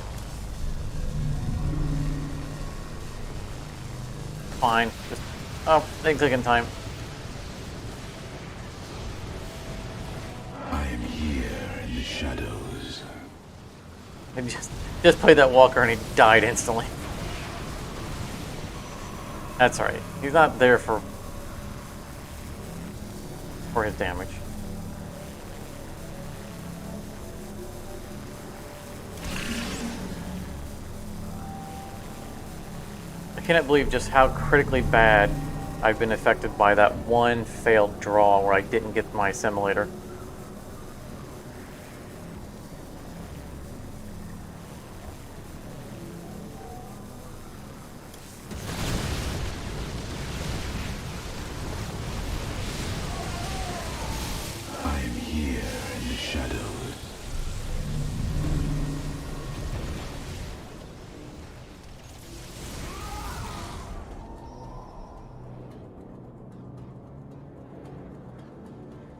Fine. Just, oh, things taking time. I am here in the shadows. I just played that walker and he died instantly. That's alright. He's not there for his damage. I cannot believe just how critically bad I've been affected by that one failed draw where I didn't get my assimilator. I am here in the shadows.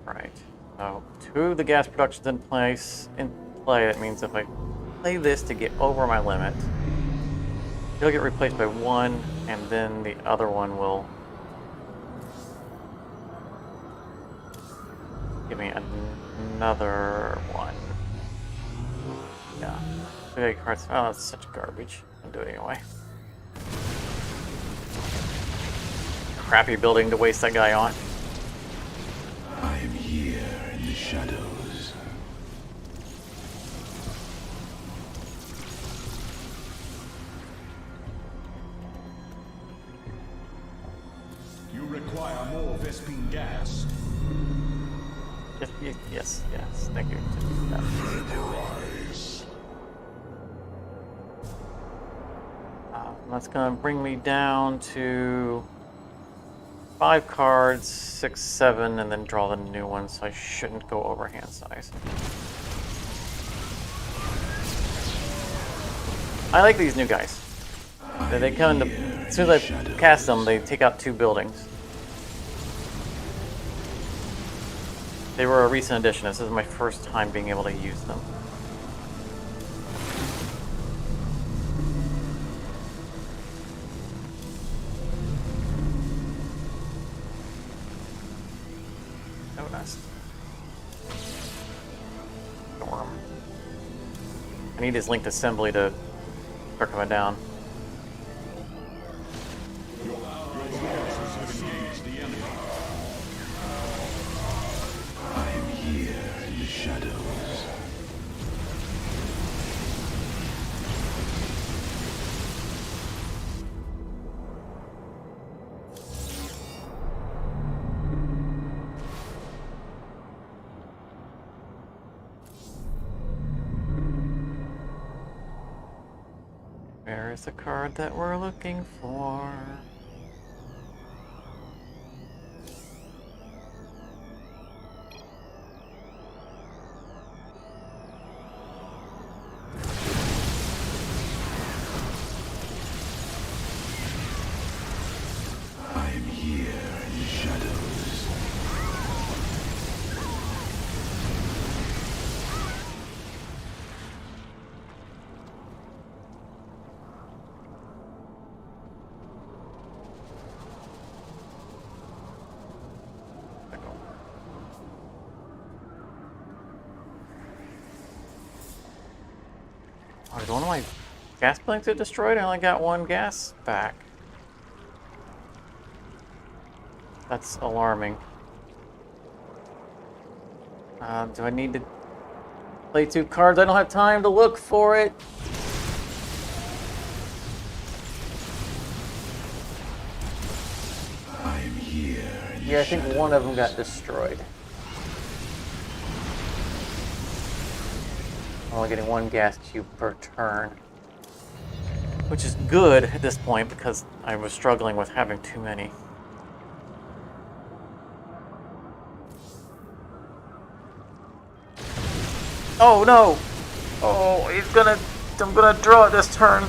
Right. So, two of the gas production's in place. That means if I play this to get over my limit, it'll get replaced by one, and then the other one will give me another one. Yeah. Okay, cards. Oh, that's such garbage. I'll do it anyway. Crappy building to waste that guy on. I am here in the shadows. You require more Vespine gas. Yes, yes. Thank you. That's gonna bring me down to 5 cards, 6, 7, and then draw the new one, so I shouldn't go over hand size. I like these new guys. They come into, as soon as I cast them, they take out 2 buildings. They were a recent addition. This is my first time being able to use them. Oh, nice. Storm. I need his linked assembly to start coming down. Your forces have engaged the enemy. I am here in the shadows. Where is the card that we're looking for? one of my gas planks get destroyed? I only got one gas back. That's alarming. Do I need to play 2 cards? I don't have time to look for it. I'm here. Yeah, I think one of them got destroyed. I'm only getting 1 gas cube per turn. Which is good at this point because I was struggling with having too many. Oh no! Oh, I'm gonna draw it this turn.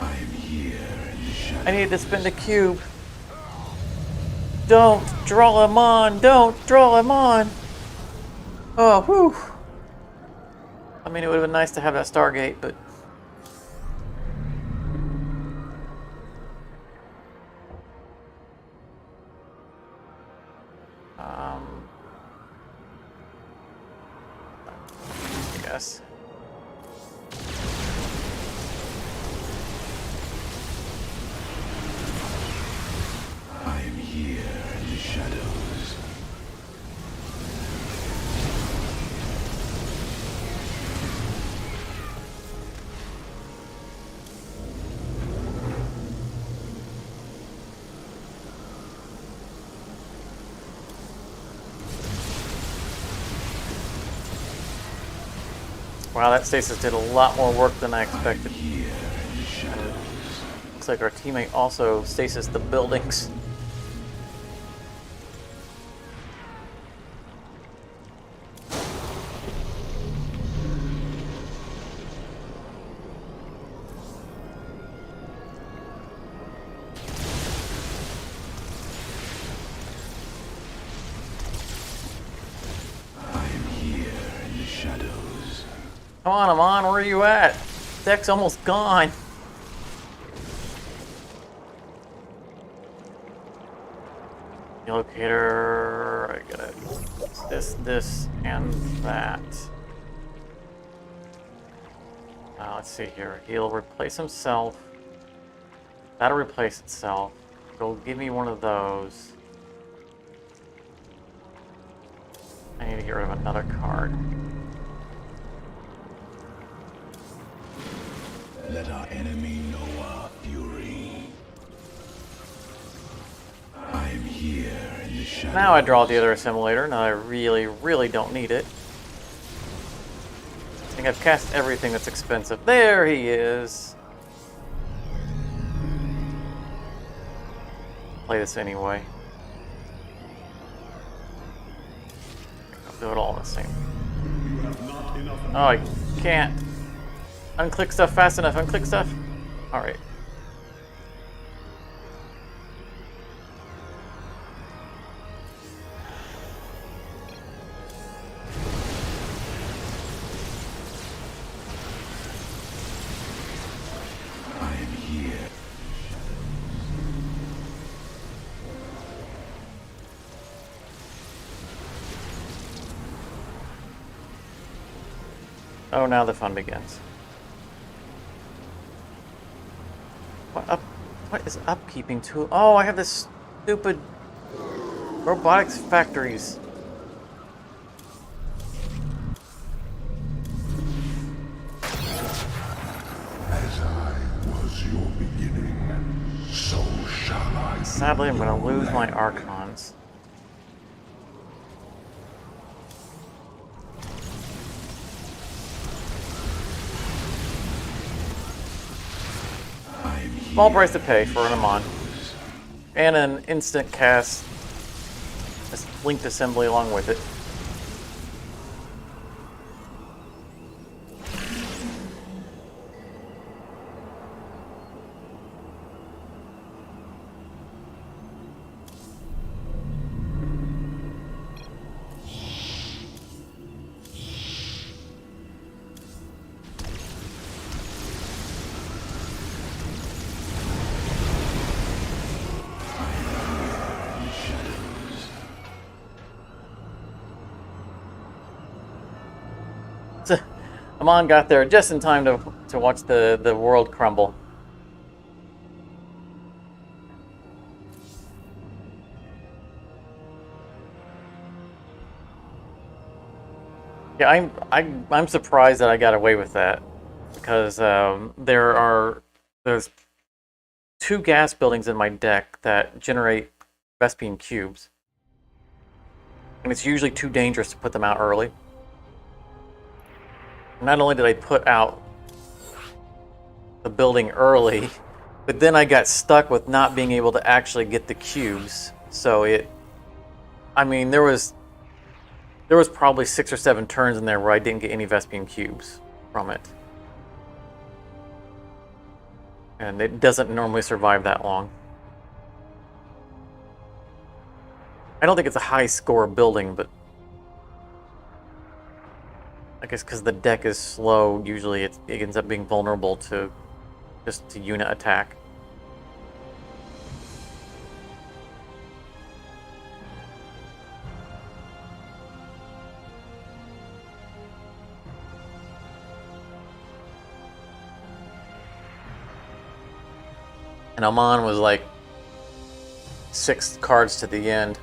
I'm here in the shadows. I need to spend a cube. Don't draw him on! Don't draw him on! Oh, whew. I mean, it would have been nice to have that Stargate, but... I guess. I'm here in the shadows. Wow, that stasis did a lot more work than I expected. Here in the shadows. Looks like our teammate also stasis the buildings. I'm here in the shadows. Come on, Amon, where are you at? Deck's almost gone. Locator, I got it. This, and that. Let's see here. He'll replace himself. That'll replace itself. It'll give me one of those. I need to get rid of another card. Let our enemy know our fury. I'm here in the shadows. Now I draw the other assimilator. Now I really, really don't need it. I think I've cast everything that's expensive. There he is. Play this anyway. I'll do it all the same. You have not enough. Oh, I can't. Unclick stuff fast enough. Unclick stuff. All right. I'm here. Oh, now the fun begins. What is upkeeping tool? Oh, I have this stupid robotics factories. As I was your beginning, so shall I. Sadly, I'm going to lose my Archons. Small price to pay for an Amon. And an instant cast linked assembly along with it. Amon got there just in time to watch the world crumble. Yeah, I'm surprised that I got away with that, because there's 2 gas buildings in my deck that generate Vespian cubes, and it's usually too dangerous to put them out early. Not only did I put out the building early, but then I got stuck with not being able to actually get the cubes. So I mean, there was probably 6 or 7 turns in there where I didn't get any Vespian cubes from it. And it doesn't normally survive that long. I don't think it's a high score building, but I guess because the deck is slow, usually it ends up being vulnerable to just to unit attack. And Amon was like 6 cards to the end.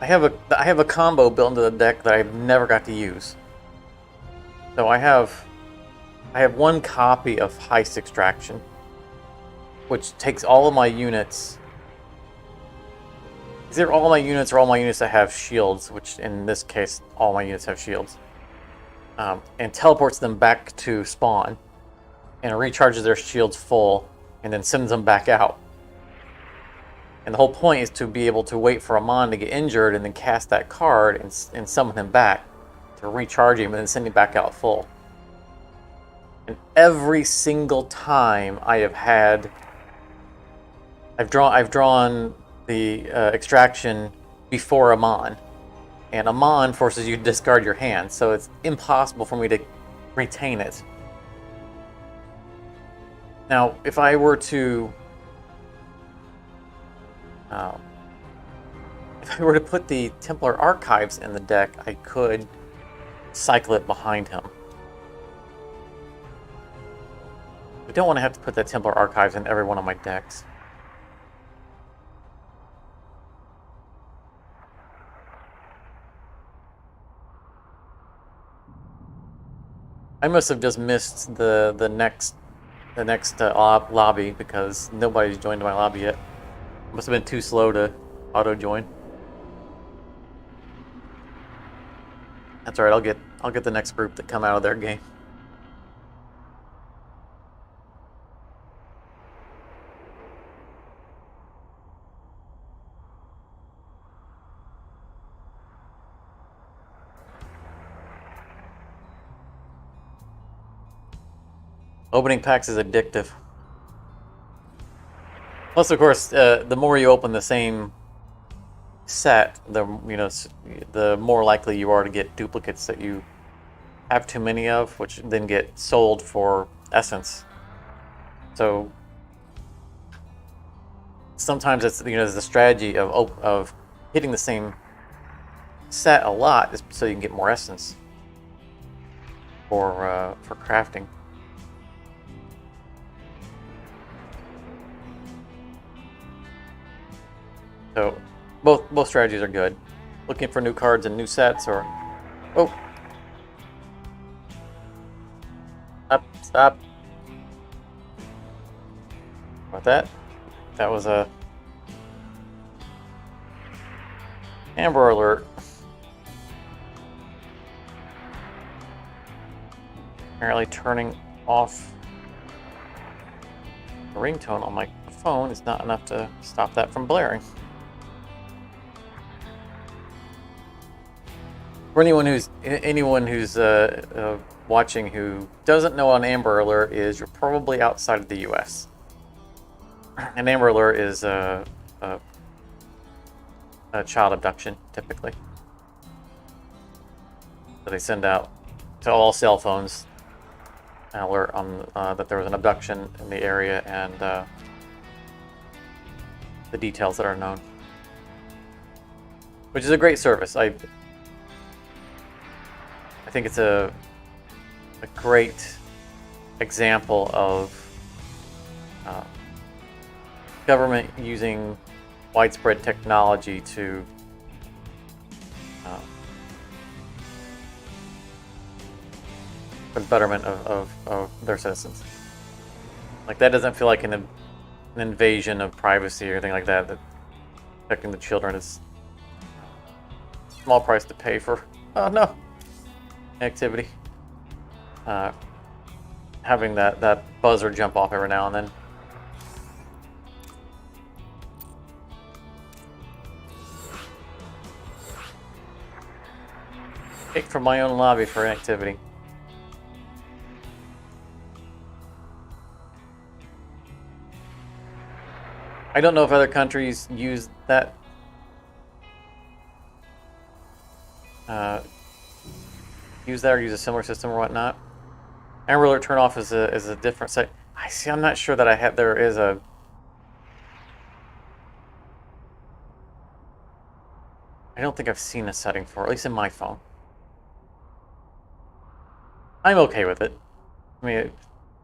I have a combo built into the deck that I've never got to use. So I have 1 copy of Heist Extraction, which takes all of my units. Either all my units or all my units that have shields, which in this case, all my units have shields, and teleports them back to spawn, and recharges their shields full, and then sends them back out. And the whole point is to be able to wait for Amon to get injured and then cast that card and summon him back to recharge him and then send him back out full. And every single time I've drawn the extraction before Amon, and Amon forces you to discard your hand, so it's impossible for me to retain it. Now, if I were to put the Templar Archives in the deck, I could cycle it behind him. I don't want to have to put the Templar Archives in every one of my decks. I must have just missed the next lobby because nobody's joined my lobby yet. Must have been too slow to auto join. That's alright. I'll get the next group that come out of their game. Opening packs is addictive. Plus, of course, the more you open the same set, the more likely you are to get duplicates that you have too many of, which then get sold for essence. So sometimes it's the strategy of hitting the same set a lot, is so you can get more essence for crafting. So both strategies are good. Looking for new cards and new sets, or stop. About that. That was a Amber Alert. Apparently turning off the ringtone on my phone is not enough to stop that from blaring. For anyone who's watching who doesn't know what an Amber Alert is, you're probably outside of the U.S. An Amber Alert is a child abduction, typically. So they send out to all cell phones an alert on that there was an abduction in the area and the details that are known. which is a great service. I think it's a great example of government using widespread technology to for the betterment of their citizens. Like, that doesn't feel like an invasion of privacy or anything like that. That protecting the children is a small price to pay for, oh no, activity. Having that buzzer jump off every now and then. Kicked from my own lobby for inactivity. I don't know if other countries use that. Use that or use a similar system or whatnot. Amber Alert turn off is a different set. I see. I'm not sure that I had. There is a. I don't think I've seen a setting for it, at least in my phone. I'm okay with it. I mean, it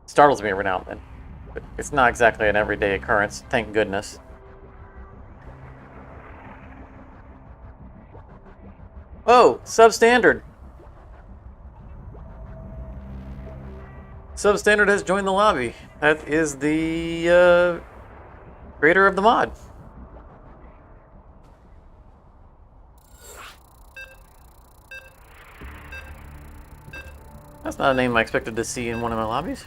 startles me every now and then, but it's not exactly an everyday occurrence. Thank goodness. Oh, substandard. Substandard has joined the lobby. That is the creator of the mod. That's not a name I expected to see in one of my lobbies.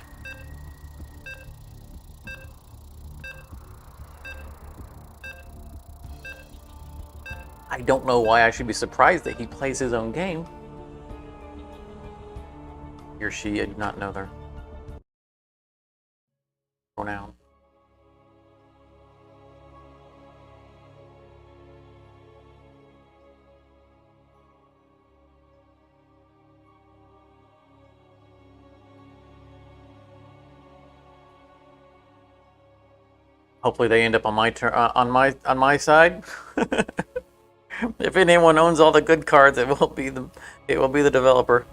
I don't know why I should be surprised that he plays his own game. He or she, I do not know their pronoun. Hopefully they end up on my turn, on my side. If anyone owns all the good cards, it will be the developer.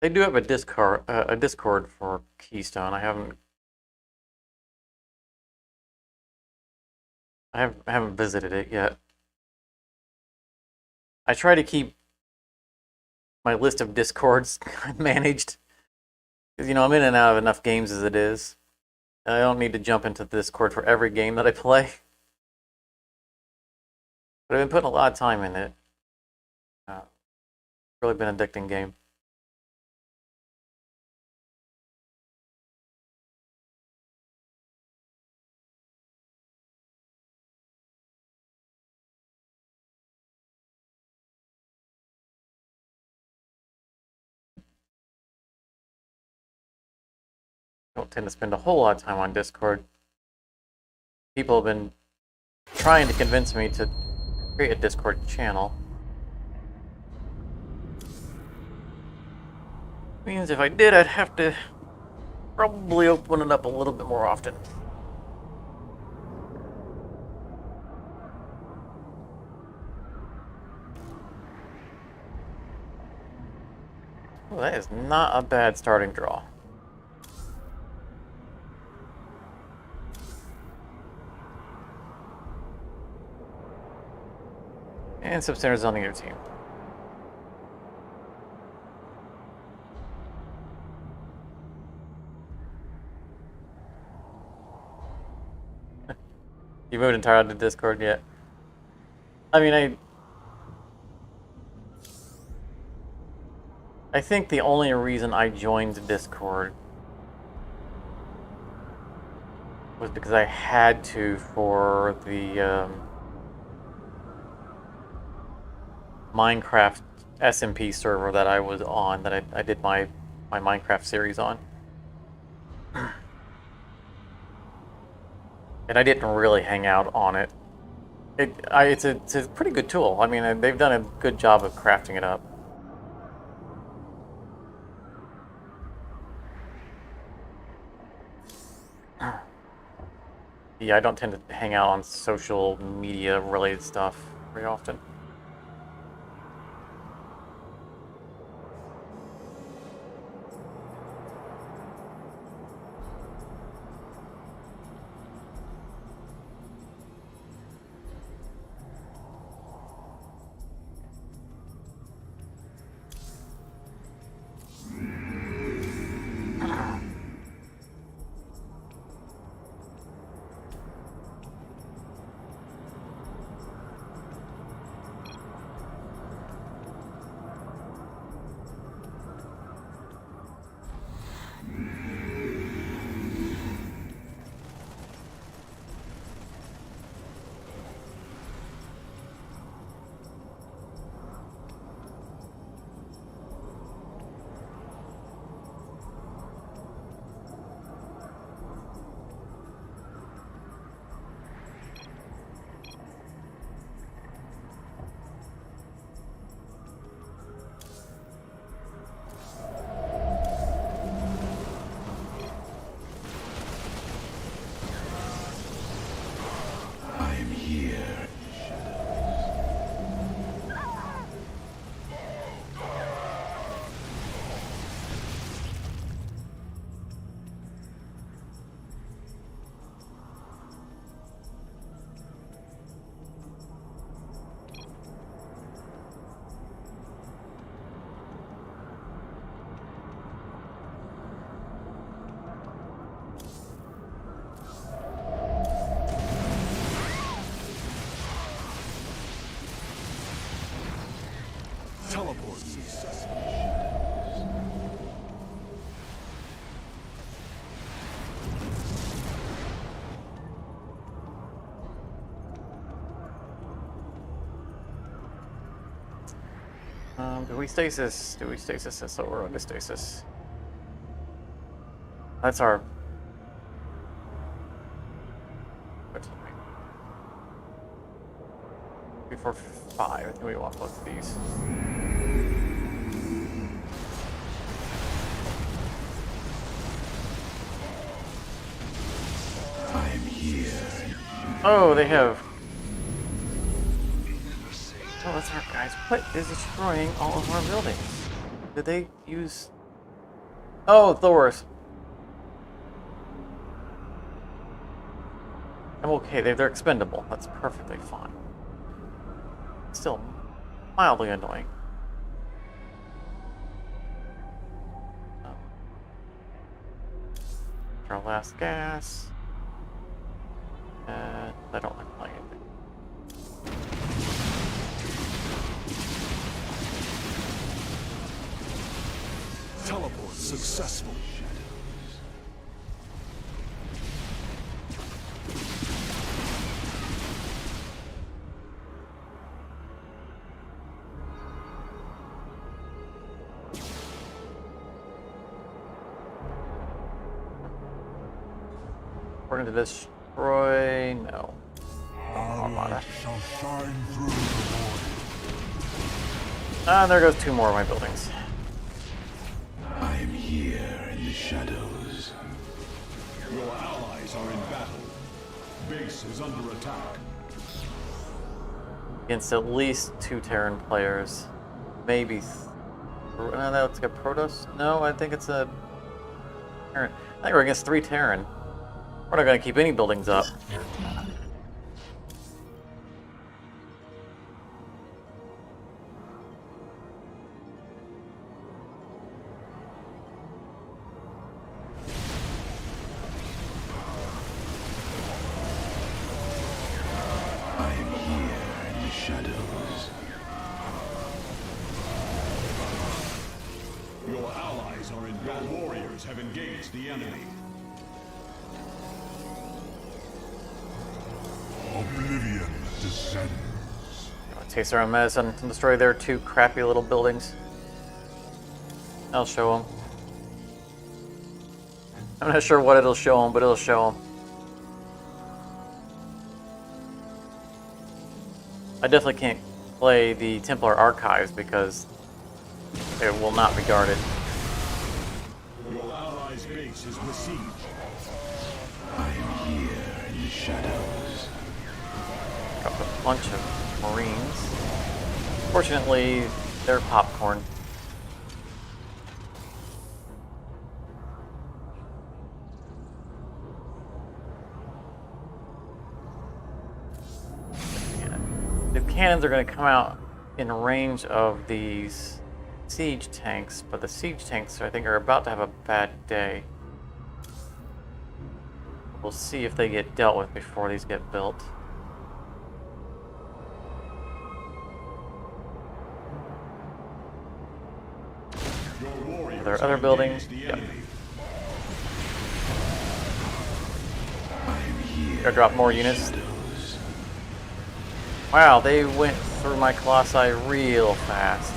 They do have a Discord for Keystone. I haven't visited it yet. I try to keep my list of Discords managed. Because, I'm in and out of enough games as it is. And I don't need to jump into the Discord for every game that I play. But I've been putting a lot of time in it. Really been an addicting game. Don't tend to spend a whole lot of time on Discord. People have been trying to convince me to create a Discord channel. Means if I did, I'd have to probably open it up a little bit more often. Well, that is not a bad starting draw. And some standards on the other team. You moved entirely to Discord yet? I mean, I think the only reason I joined Discord was because I had to for the Minecraft SMP server that I was on, that I did my Minecraft series on. And I didn't really hang out on it. It's a pretty good tool. I mean, they've done a good job of crafting it up. Yeah, I don't tend to hang out on social media related stuff very often. Teleport successful. Do we stasis? Do we stasis this or under stasis? That's our... Before 5, I think we want both of these. I'm here. Oh, they have... Oh, that's our guys. What is destroying all of our buildings? Did they use... Oh, Thor's. I'm okay. They're expendable. That's perfectly fine. Still mildly annoying. Our last gas. And I don't like playing anything. Teleport successful. We're going to destroy... No. Our light shall shine through the void. And there goes 2 more of my buildings. I'm shadows. Your allies are in battle. Base is under attack. Against at least 2 Terran players. Maybe... no, that's a Protoss? No, I think it's a... Terran. I think we're against 3 Terran. We're not going to keep any buildings up. Shadows. Your allies are in battle. Your warriors have engaged the enemy. Oblivion descends. Taste our own medicine and destroy their 2 crappy little buildings. I'll show them. I'm not sure what it'll show them, but it'll show them. I definitely can't play the Templar Archives because it will not be guarded. Your allies' base is besieged. I am here in the shadows. Got a bunch of Marines. Fortunately, they're popcorn. The cannons are going to come out in range of these siege tanks, but the siege tanks, I think, are about to have a bad day. We'll see if they get dealt with before these get built. Are there other buildings? Yep. Gotta drop more units. Wow, they went through my Colossi real fast.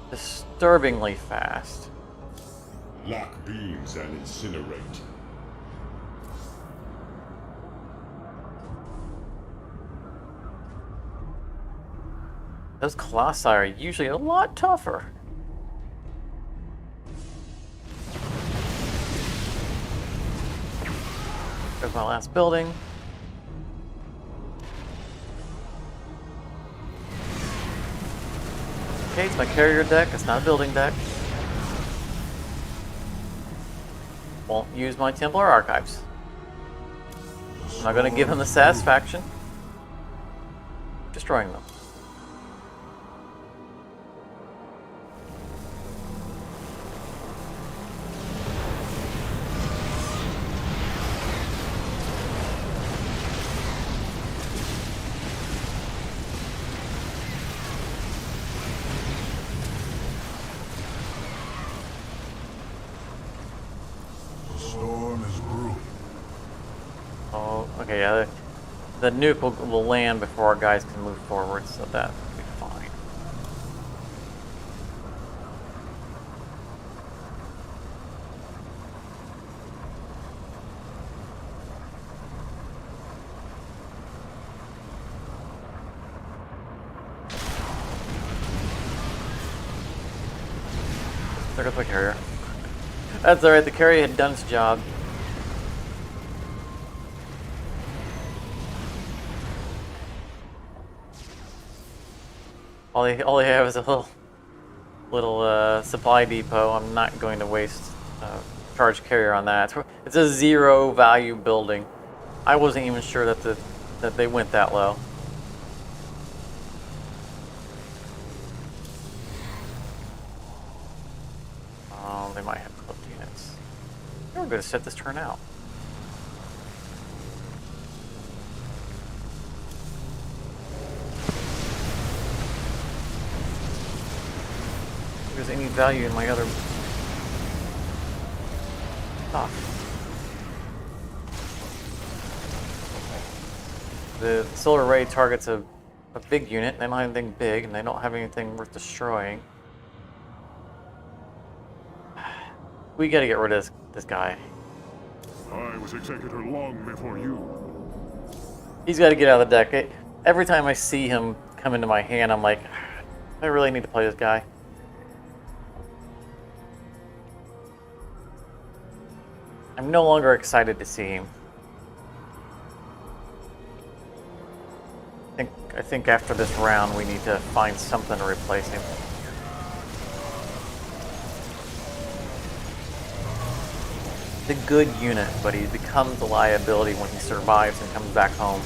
Disturbingly fast. Lock beams and incinerate. Those Colossi are usually a lot tougher. There's my last building. Okay, it's my carrier deck. It's not a building deck. Won't use my Templar Archives. I'm not going to give them the satisfaction of destroying them. Okay, yeah, the nuke will land before our guys can move forward, so that will be fine. There goes my carrier. That's alright, the carrier had done its job. All they have is a little supply depot. I'm not going to waste charge carrier on that. It's a 0 value building. I wasn't even sure that they went that low. They might have cloaked units. We're going to set this turn out. If there's any value in my other stuff. The solar array targets a big unit. They don't have anything big, and they don't have anything worth destroying. We gotta get rid of this guy. I was executor long before you. He's got to get out of the deck. Every time I see him come into my hand, I'm like, I really need to play this guy. I'm no longer excited to see him. I think after this round we need to find something to replace him. He's a good unit, but he becomes a liability when he survives and comes back home.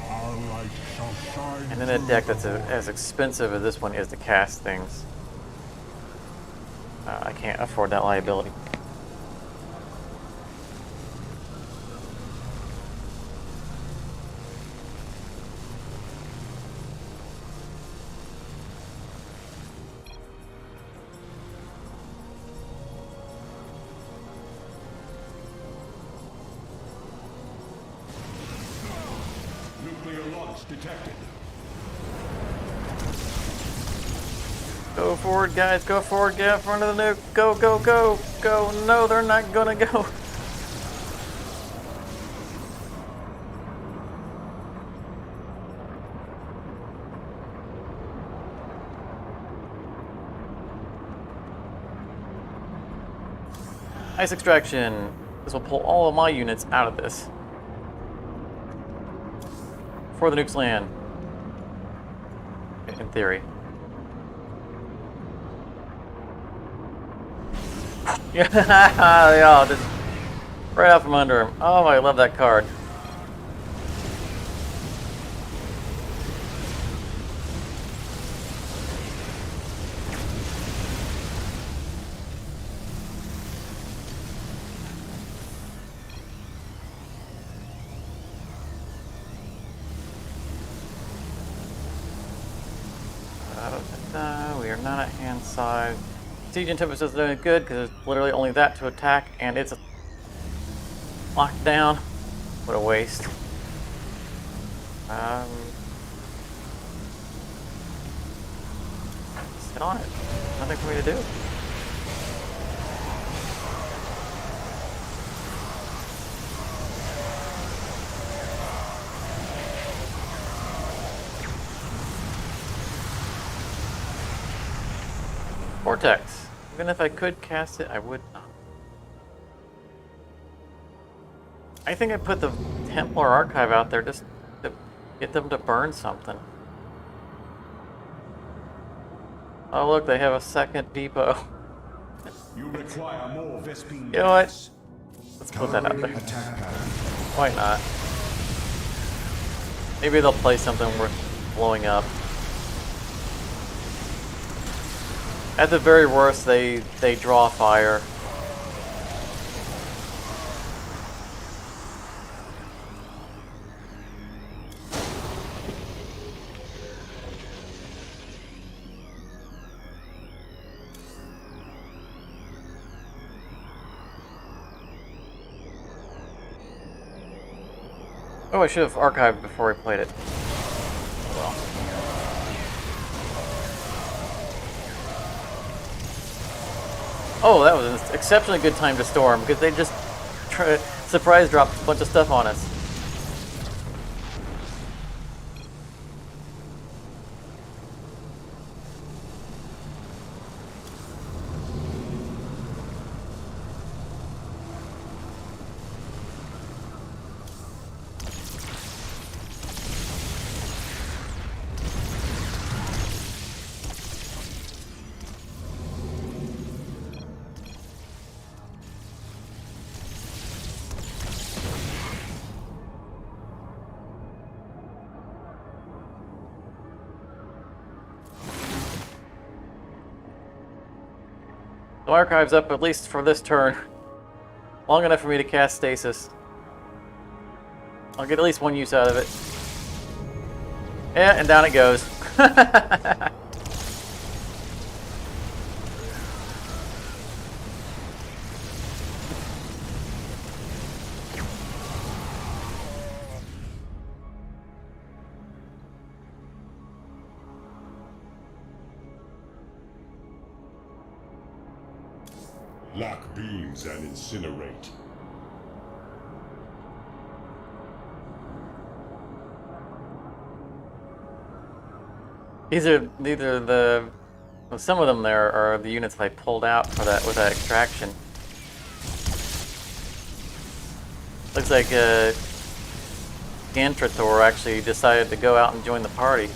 Our light shall shine. And in a deck that's as expensive as this one is to cast things, I can't afford that liability. Nuclear launch detected. Go forward, guys. Go forward. Get in front of the nuke. Go, go, go. Go. No, they're not gonna go. Ice extraction. This will pull all of my units out of this. Before the nukes land. In theory. Yeah, just right out from under him. Oh, I love that card. We are not at hand side. Siege and Tempest is doing good because it's literally only that to attack, and it's locked down. What a waste. Sit on it. Nothing for me to do. Vortex. Even if I could cast it, I would not. I think I put the Templar Archive out there just to get them to burn something. Oh look, they have a second depot. You require more Vespine. You know what? gas. Let's put that out there. Attack pattern. Why not? Maybe they'll play something worth blowing up. At the very worst, they draw fire. Oh, I should have archived before I played it. Well. Oh, that was an exceptionally good time to storm because they just surprise dropped a bunch of stuff on us. The archive's up at least for this turn. Long enough for me to cast stasis. I'll get at least one use out of it. Yeah, and down it goes. Lock beams and incinerate. These are neither the Well, some of them there are the units I pulled out for that with that extraction. Looks like Gantrathor actually decided to go out and join the party.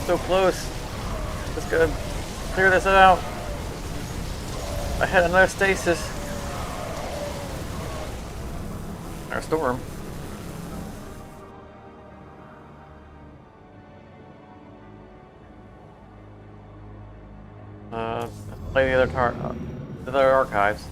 So close. Just gotta clear this out. I had another stasis. Or storm. Play the other archives.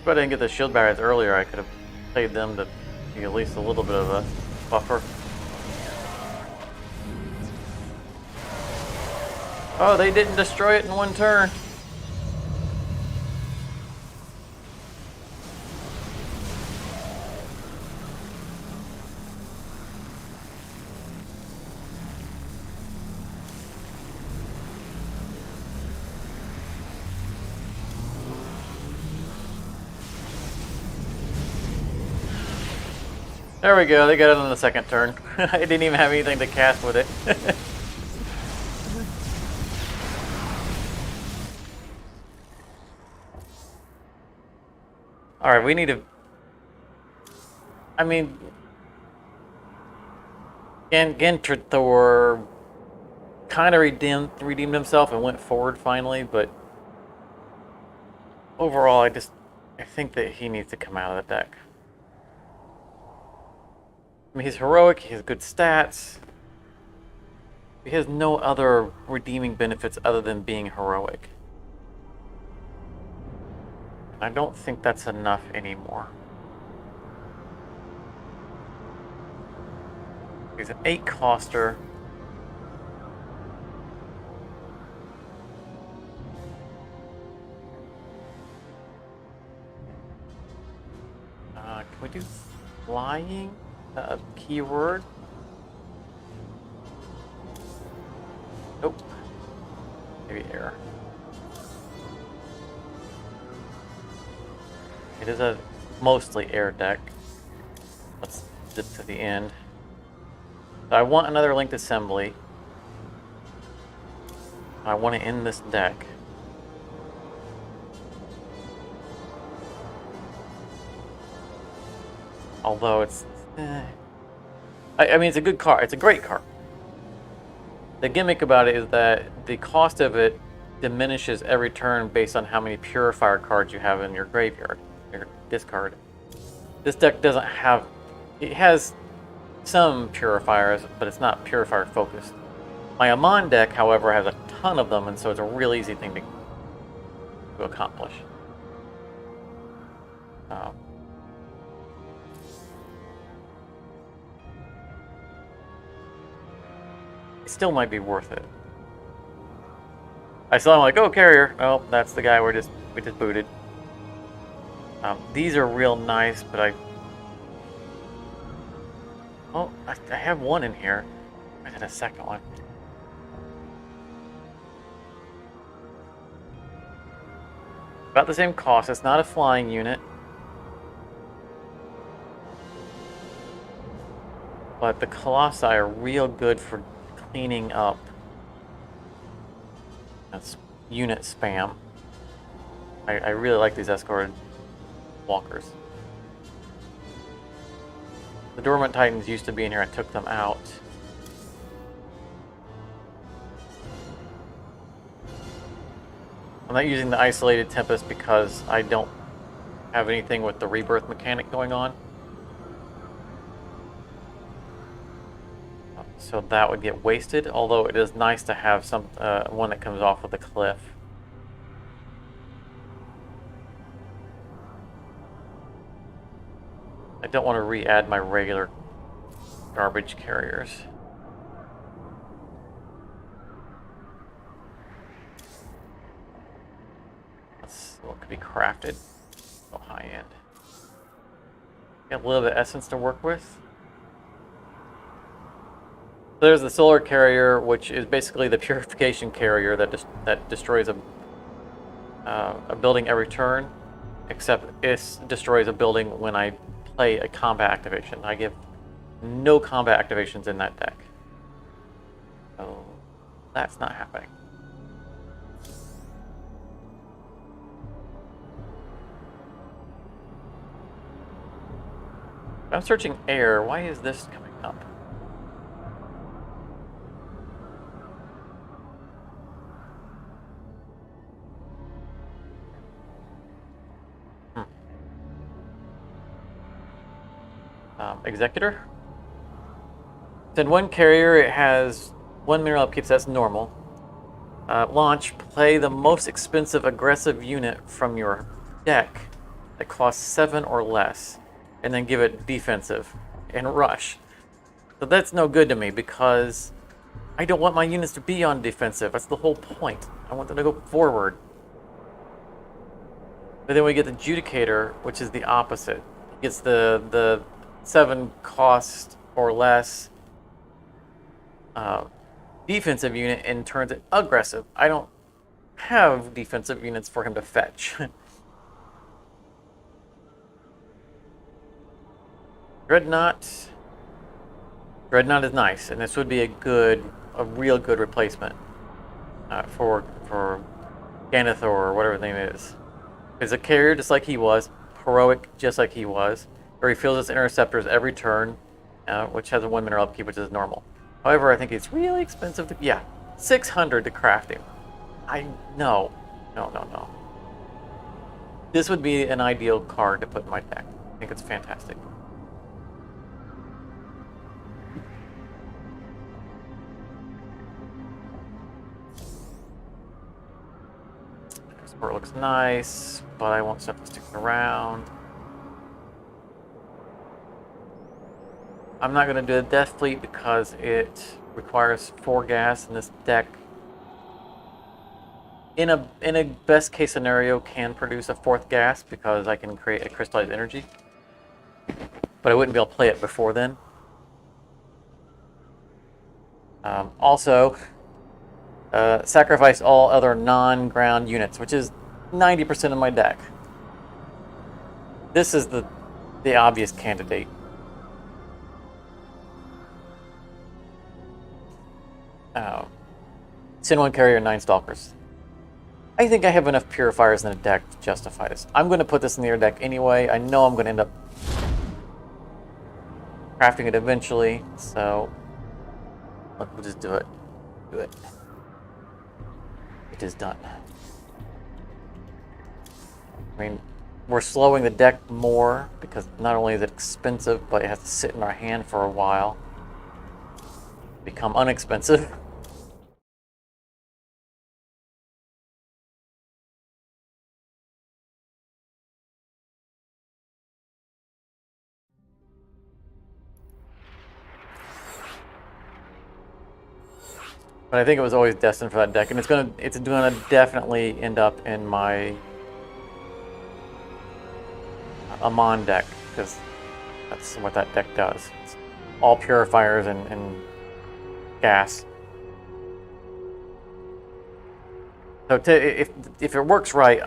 If I didn't get the shield barriers earlier, I could have played them to be at least a little bit of a buffer. Oh, they didn't destroy it in one turn. There we go, they got it on the second turn. I didn't even have anything to cast with it. Alright, we need to... I mean... Gantrathor kind of redeemed himself and went forward finally, but... Overall, I think that he needs to come out of the deck. I mean, he's heroic, he has good stats. He has no other redeeming benefits other than being heroic. I don't think that's enough anymore. He's an 8-coster. Can we do flying? Keyword? Nope. Maybe air. It is a mostly air deck. Let's get to the end. So I want another linked assembly. I want to end this deck. Although it's... I mean, it's a good card. It's a great card. The gimmick about it is that the cost of it diminishes every turn based on how many purifier cards you have in your graveyard, your discard. This deck doesn't have... It has some purifiers, but it's not purifier focused. My Amon deck, however, has a ton of them, and so it's a real easy thing to accomplish. It still might be worth it. I saw him like, oh, carrier. Oh, that's the guy we just booted. These are real nice, but oh, I have one in here. I had a second one. About the same cost. It's not a flying unit. But the Colossi are real good for cleaning up That's unit spam. I really like these escorted walkers. The Dormant Titans used to be in here. I took them out. I'm not using the Isolated Tempest because I don't have anything with the rebirth mechanic going on. So that would get wasted, although it is nice to have some one that comes off of the cliff. I don't want to re-add my regular garbage carriers. That's what could be crafted. So high end. Got a little bit of essence to work with. There's the solar carrier, which is basically the purification carrier that destroys a building every turn, except it destroys a building when I play a combat activation. I give no combat activations in that deck, so that's not happening. I'm searching air. Why is this coming up? Executor. Then one carrier, it has one mineral upkeep, so that's normal. Launch, play the most expensive aggressive unit from your deck that costs 7 or less, and then give it defensive and rush. So that's no good to me because I don't want my units to be on defensive. That's the whole point. I want them to go forward. But then we get the Judicator, which is the opposite. It gets the 7 cost or less defensive unit and turns it aggressive. I don't have defensive units for him to fetch. Dreadnought. Dreadnought is nice, and this would be a real good replacement for Ganithor or whatever his name is. It's a carrier just like he was, heroic just like he was. Or he fills its interceptors every turn, which has a 1 mineral upkeep, which is normal. However, I think it's really expensive to... Yeah, 600 to craft him. No. This would be an ideal card to put in my deck. I think it's fantastic. Export looks nice, but I want stuff to stick around. I'm not going to do a Death Fleet because it requires 4 gas, and this deck, in a best case scenario, can produce a 4th gas because I can create a crystallized energy. But I wouldn't be able to play it before then. Also, sacrifice all other non-ground units, which is 90% of my deck. This is the obvious candidate. Sin 1 carrier, 9 stalkers. I think I have enough purifiers in the deck to justify this. I'm going to put this in the air deck anyway. I know I'm going to end up crafting it eventually, so we'll just do it. It is done. I mean, we're slowing the deck more because not only is it expensive, but it has to sit in our hand for a while. Become unexpensive. But I think it was always destined for that deck, and it's gonna definitely end up in my Amon deck because that's what that deck does. It's all purifiers and gas. So if it works right,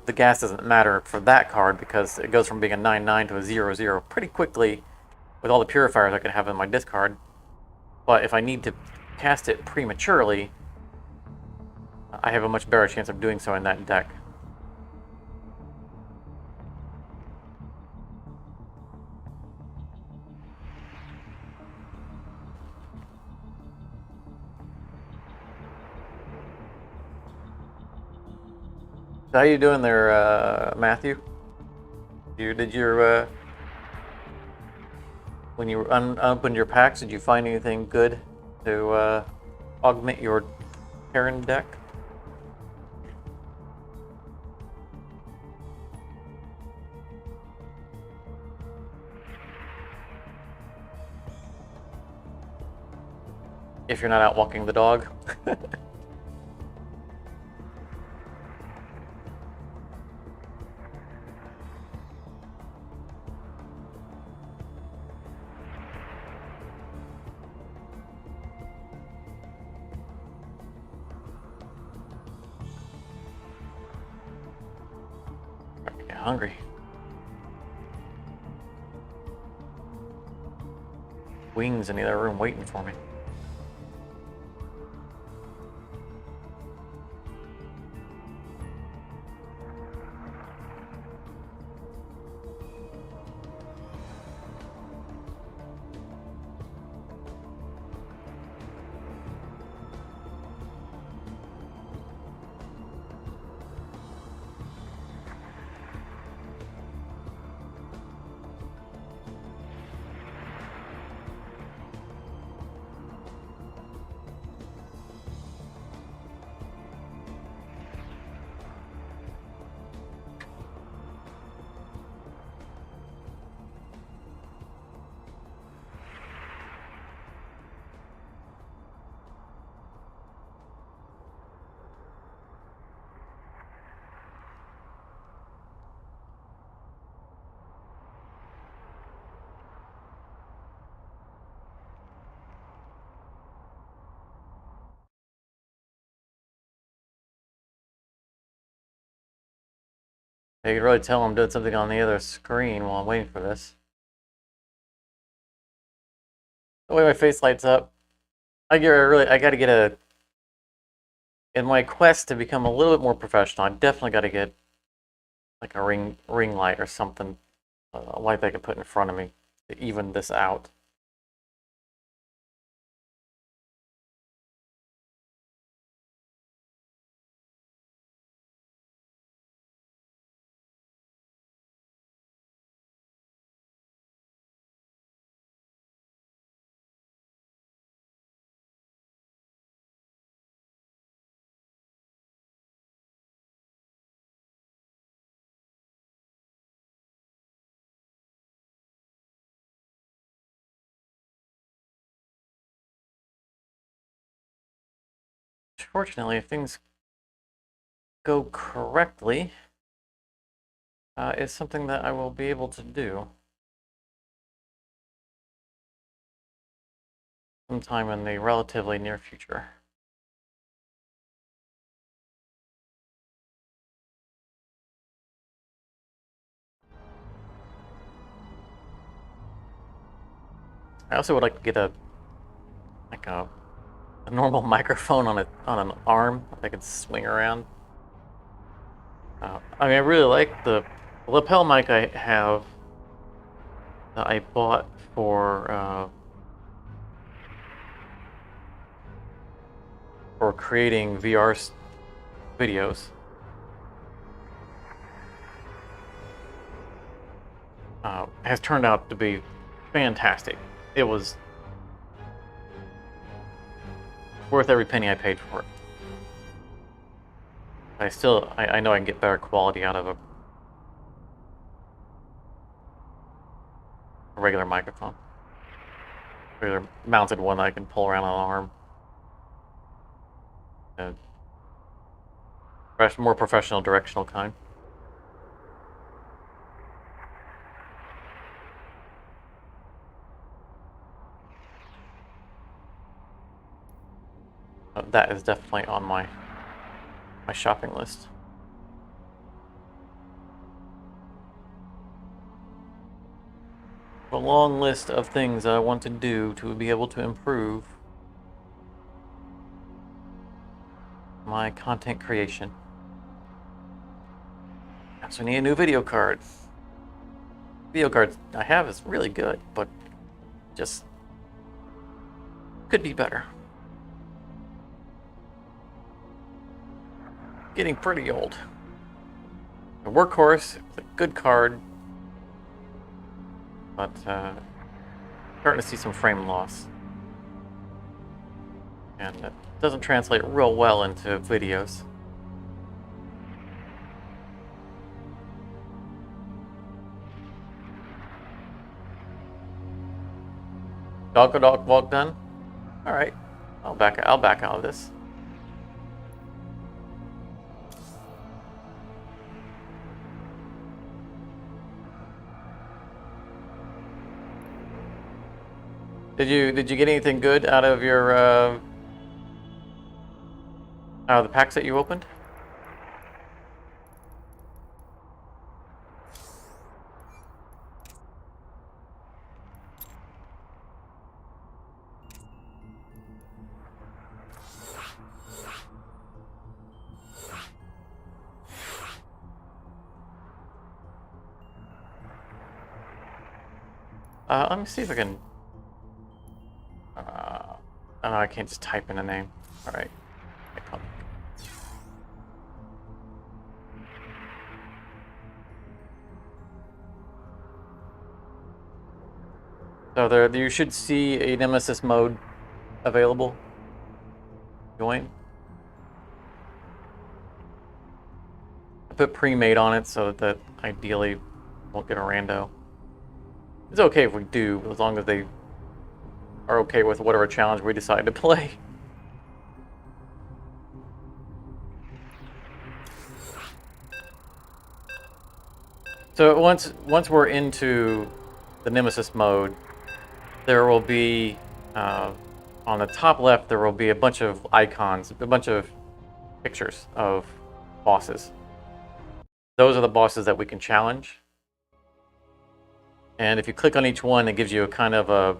the gas doesn't matter for that card because it goes from being a 9/9 to a 0/0 pretty quickly with all the purifiers I can have in my discard. But if I need to cast it prematurely, I have a much better chance of doing so in that deck. How you doing there, Matthew? Did your when you opened your packs, did you find anything good to augment your Terran deck? If you're not out walking the dog. Hungry. Wings in the other room waiting for me. You can really tell I'm doing something on the other screen while I'm waiting for this. The way my face lights up, I gotta get a. In my quest to become a little bit more professional, I definitely gotta get like a ring light or something, a light that I can put in front of me to even this out. Fortunately, if things go correctly, it's something that I will be able to do sometime in the relatively near future. I also would like to get a normal microphone on an arm that I could swing around. I mean, I really like the lapel mic I have that I bought for creating VR videos. Has turned out to be fantastic. It was worth every penny I paid for it. I know I can get better quality out of a regular microphone. Regular mounted one that I can pull around on an arm. More professional directional kind. That is definitely on my shopping list. A long list of things I want to do to be able to improve my content creation. So I need a new video card. Video card I have is really good, but just could be better. Getting pretty old. The Workhorse is a good card, but starting to see some frame loss. And it doesn't translate real well into videos. Dog walk done? Alright. I'll back out of this. Did you get anything good out of your out of the packs that you opened? Let me see if I can. Oh, no, I can't just type in a name. All right. So there, you should see a Nemesis mode available. Join. I put pre-made on it so that ideally won't get a rando. It's okay if we do, as long as they are okay with whatever challenge we decide to play. So once we're into the Nemesis mode, there will be on the top left there will be a bunch of icons, a bunch of pictures of bosses. Those are the bosses that we can challenge. And if you click on each one, it gives you a kind of a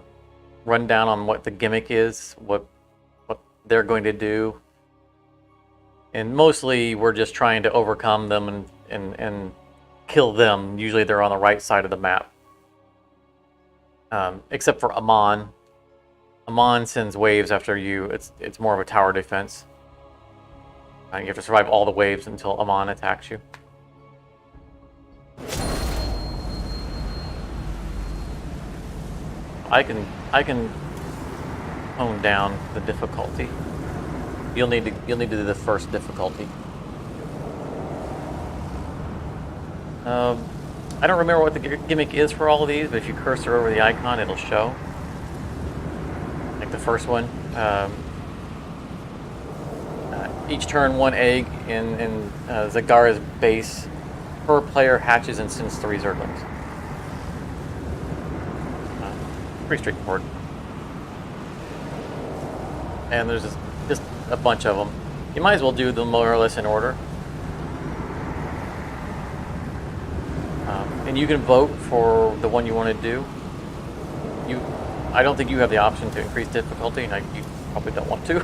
rundown on what the gimmick is, what they're going to do. And mostly we're just trying to overcome them and kill them. Usually they're on the right side of the map. Except for Amon. Amon sends waves after you. It's more of a tower defense. You have to survive all the waves until Amon attacks you. I can tone down the difficulty. You'll need to do the first difficulty. I don't remember what the gimmick is for all of these, but if you cursor over the icon, it'll show. Like the first one. Each turn, one egg in Zagara's base per player hatches and sends 3 Zerglings. Pretty straightforward. And there's just a bunch of them. You might as well do them more or less in order. And you can vote for the one you want to do. I don't think you have the option to increase difficulty, and you probably don't want to.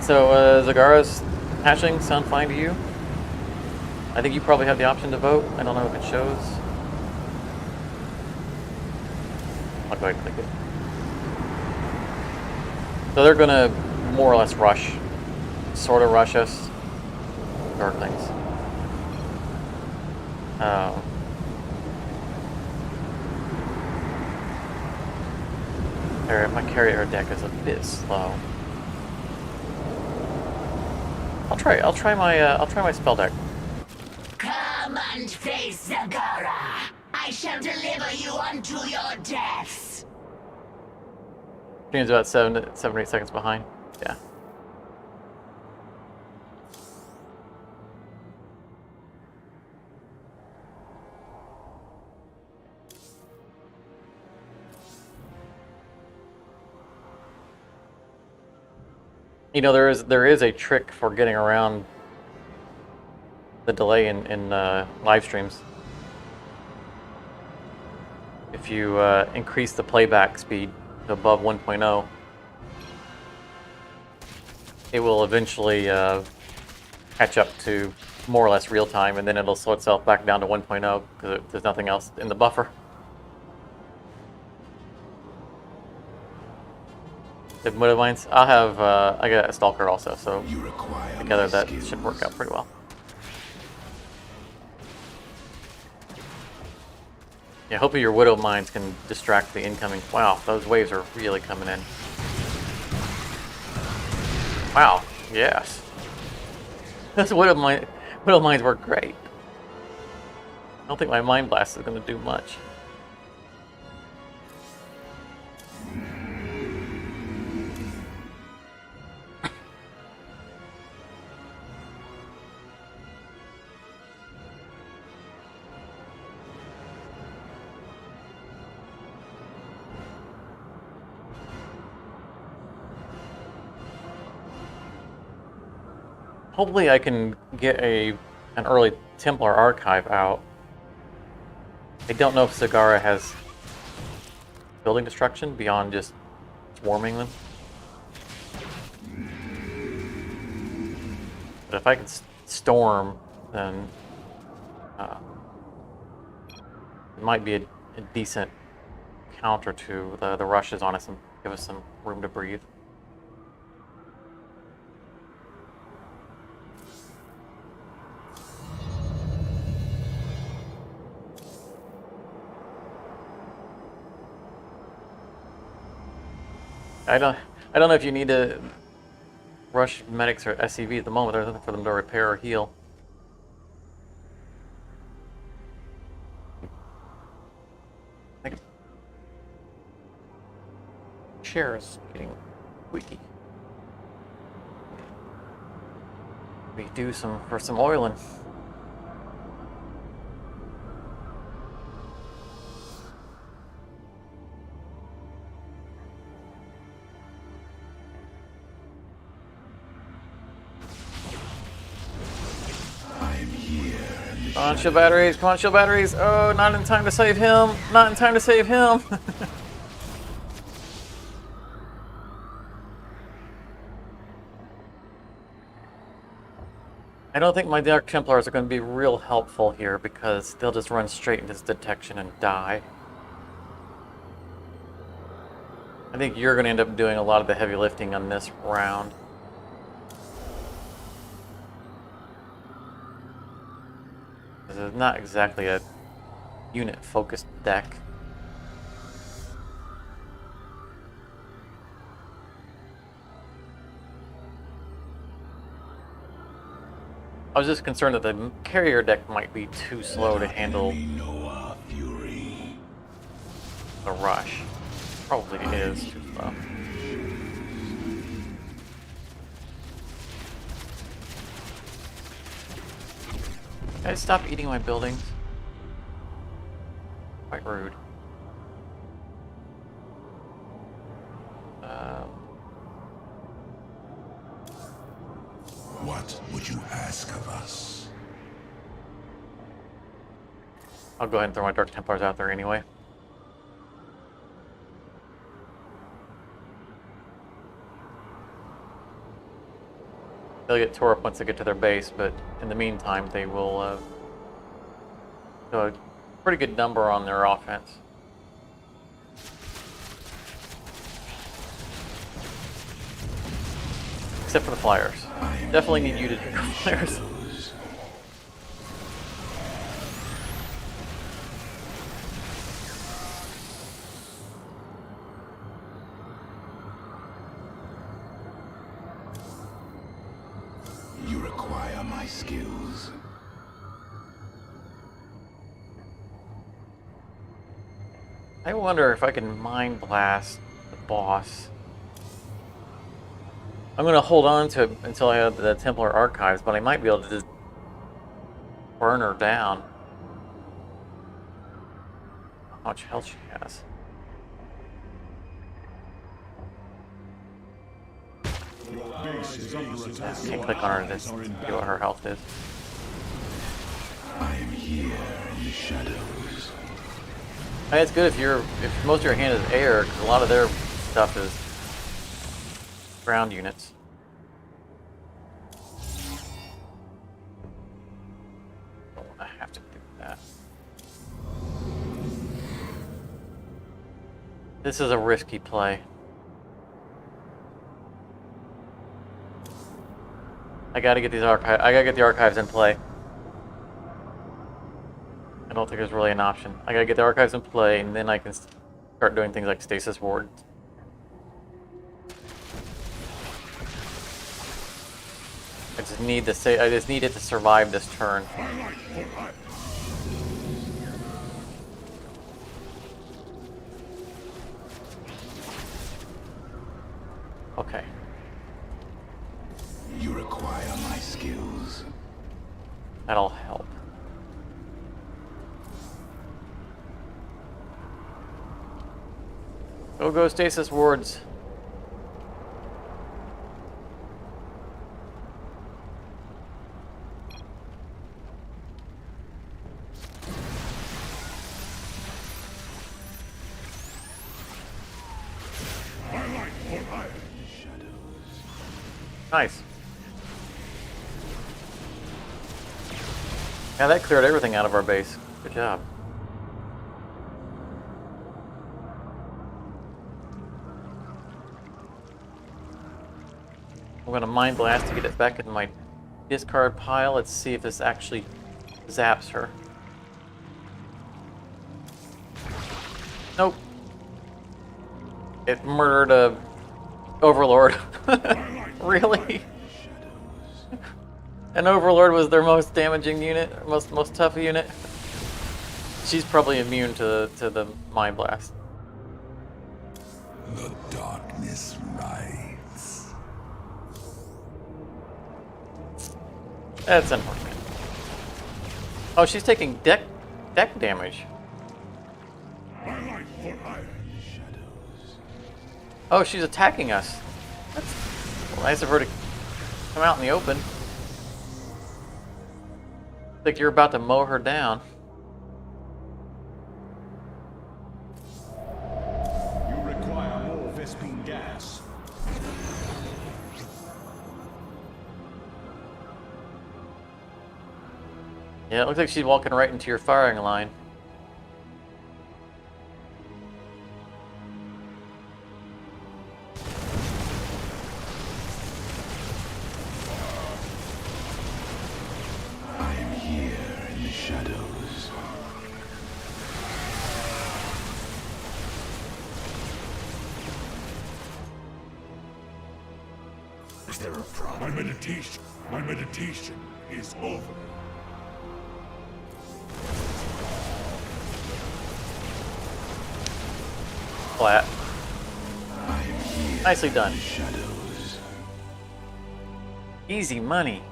So Zagara's hatching sound fine to you? I think you probably have the option to vote. I don't know if it shows. I'll go ahead and click it. So they're going to more or less rush, sort of rush us. Darklings. My carrier deck is a bit slow. I'll try my spell deck. Come and face Zagara. I shall deliver you unto your deaths. Stream's about 7 or 8 seconds behind. Yeah. You know, there is a trick for getting around the delay in live streams. If you increase the playback speed to above 1.0, it will eventually catch up to more or less real time, and then it'll slow itself back down to 1.0 because there's nothing else in the buffer. The Widow Mines. I'll have I got a Stalker also, so together that should work out pretty well. Yeah, hopefully your Widow Mines can distract the incoming. Wow, those waves are really coming in. Wow, yes. Those Widow Mines work great. I don't think my Mind Blast is going to do much. Hopefully I can get an early Templar archive out. I don't know if Sagara has building destruction beyond just swarming them. But if I can storm, then it might be a decent counter to the rushes on us and give us some room to breathe. I don't know if you need to rush medics or SCV at the moment. There's nothing for them to repair or heal. I think chair is getting squeaky. We do some oiling. Come on, shield batteries. Come on, shield batteries. Oh, not in time to save him. Not in time to save him. I don't think my Dark Templars are going to be real helpful here because they'll just run straight into this detection and die. I think you're going to end up doing a lot of the heavy lifting on this round. It's not exactly a unit-focused deck. I was just concerned that the carrier deck might be too slow to handle the rush. Probably is too slow. Guys, stop eating my buildings. Quite rude. What would you ask of us? I'll go ahead and throw my Dark Templars out there anyway. They'll get tore up once they get to their base, but in the meantime, they will do a pretty good number on their offense. Except for the flyers. Definitely need you to do flyers. You require my skills. I wonder if I can Mind Blast the boss. I'm going to hold on to it until I have the Templar Archives, but I might be able to just burn her down. How much health she has. Base is under attack. Can't click on her to see what her health is. I am here in the shadows. Hey, it's good if most of your hand is air, because a lot of their stuff is ground units. have to do that. This is a risky play. I gotta get these archives. I gotta get the archives in play. I don't think there's really an option. I gotta get the archives in play, and then I can start doing things like stasis ward. I just need to say. I just need it to survive this turn. Okay. You require my skills. That'll help. Go stasis wards. Nice. Yeah, that cleared everything out of our base. Good job. I'm gonna Mind Blast to get it back in my discard pile. Let's see if this actually zaps her. Nope. It murdered a Overlord. Really? An Overlord was their most damaging unit, most tough unit. She's probably immune to the Mind Blast. The darkness rides. That's unfortunate. Oh, she's taking deck damage. Oh, she's attacking us. That's nice of her to come out in the open. Like you're about to mow her down. You require more Vespine gas. Yeah, it looks like she's walking right into your firing line. I am here in the shadows. Is there a problem? My meditation is over. Flat. I am here Nicely done. in the shadows. Easy money.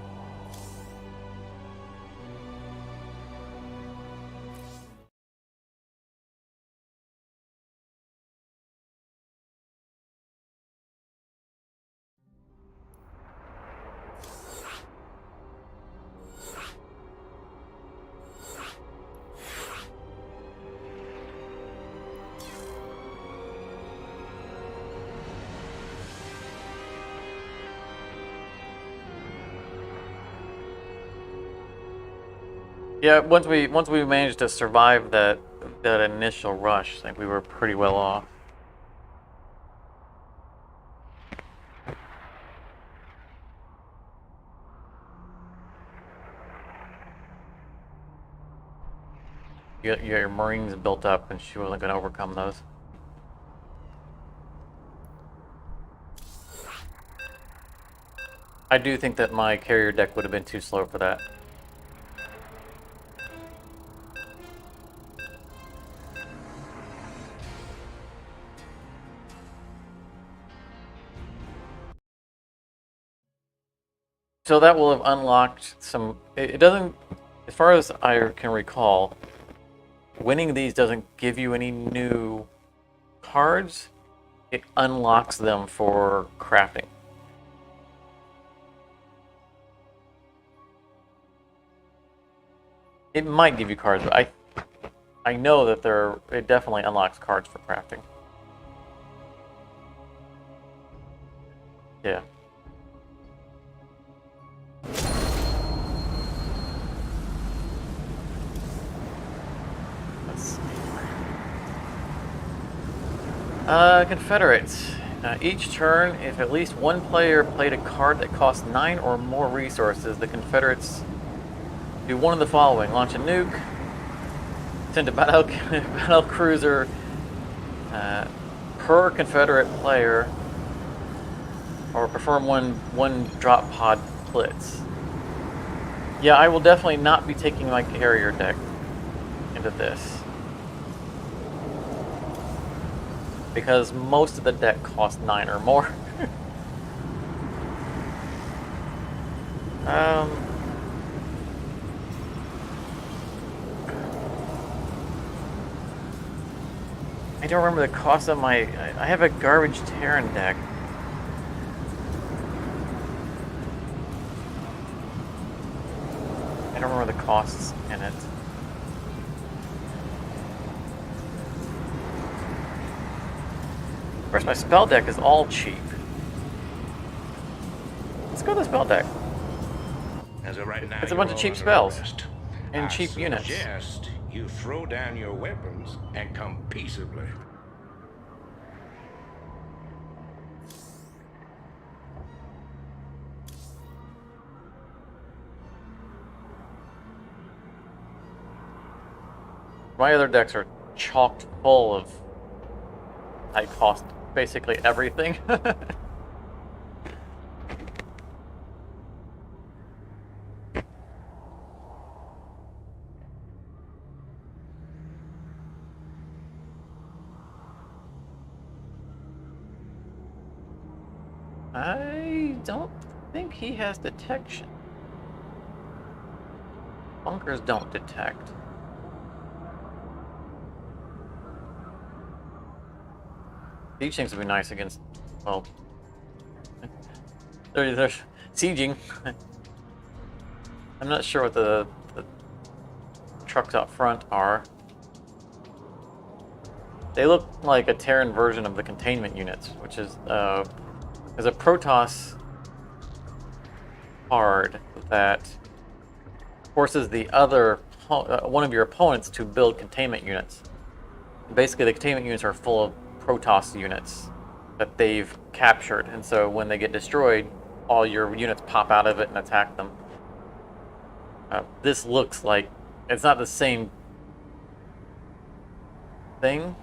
Yeah, once we managed to survive that initial rush, I think we were pretty well off. You got your Marines built up, and she wasn't going to overcome those. I do think that my carrier deck would have been too slow for that. So that will have unlocked some. It doesn't, as far as I can recall, winning these doesn't give you any new cards. It unlocks them for crafting. It might give you cards, but I know that it definitely unlocks cards for crafting. Yeah. Confederates. Each turn, if at least one player played a card that costs 9 or more resources, the Confederates do one of the following: launch a nuke, send a battle cruiser per Confederate player, or perform one drop pod blitz. Yeah, I will definitely not be taking my carrier deck into this, because most of the deck costs 9 or more. I don't remember the cost of my... I have a garbage Terran deck. I don't remember the costs in it. Of course, my spell deck is all cheap. Let's go to the spell deck. As of right now, It's a bunch of cheap spells and cheap units. I suggest you throw down your weapons and come peaceably. My other decks are chocked full of high cost, basically everything. I don't think he has detection. Bunkers don't detect. Siege things would be nice against, well, they're sieging. I'm not sure what the trucks out front are. They look like a Terran version of the containment units, which is a Protoss card that forces the other one of your opponents to build containment units. Basically, the containment units are full of Protoss units that they've captured, and so when they get destroyed, all your units pop out of it and attack them. This looks like it's not the same thing.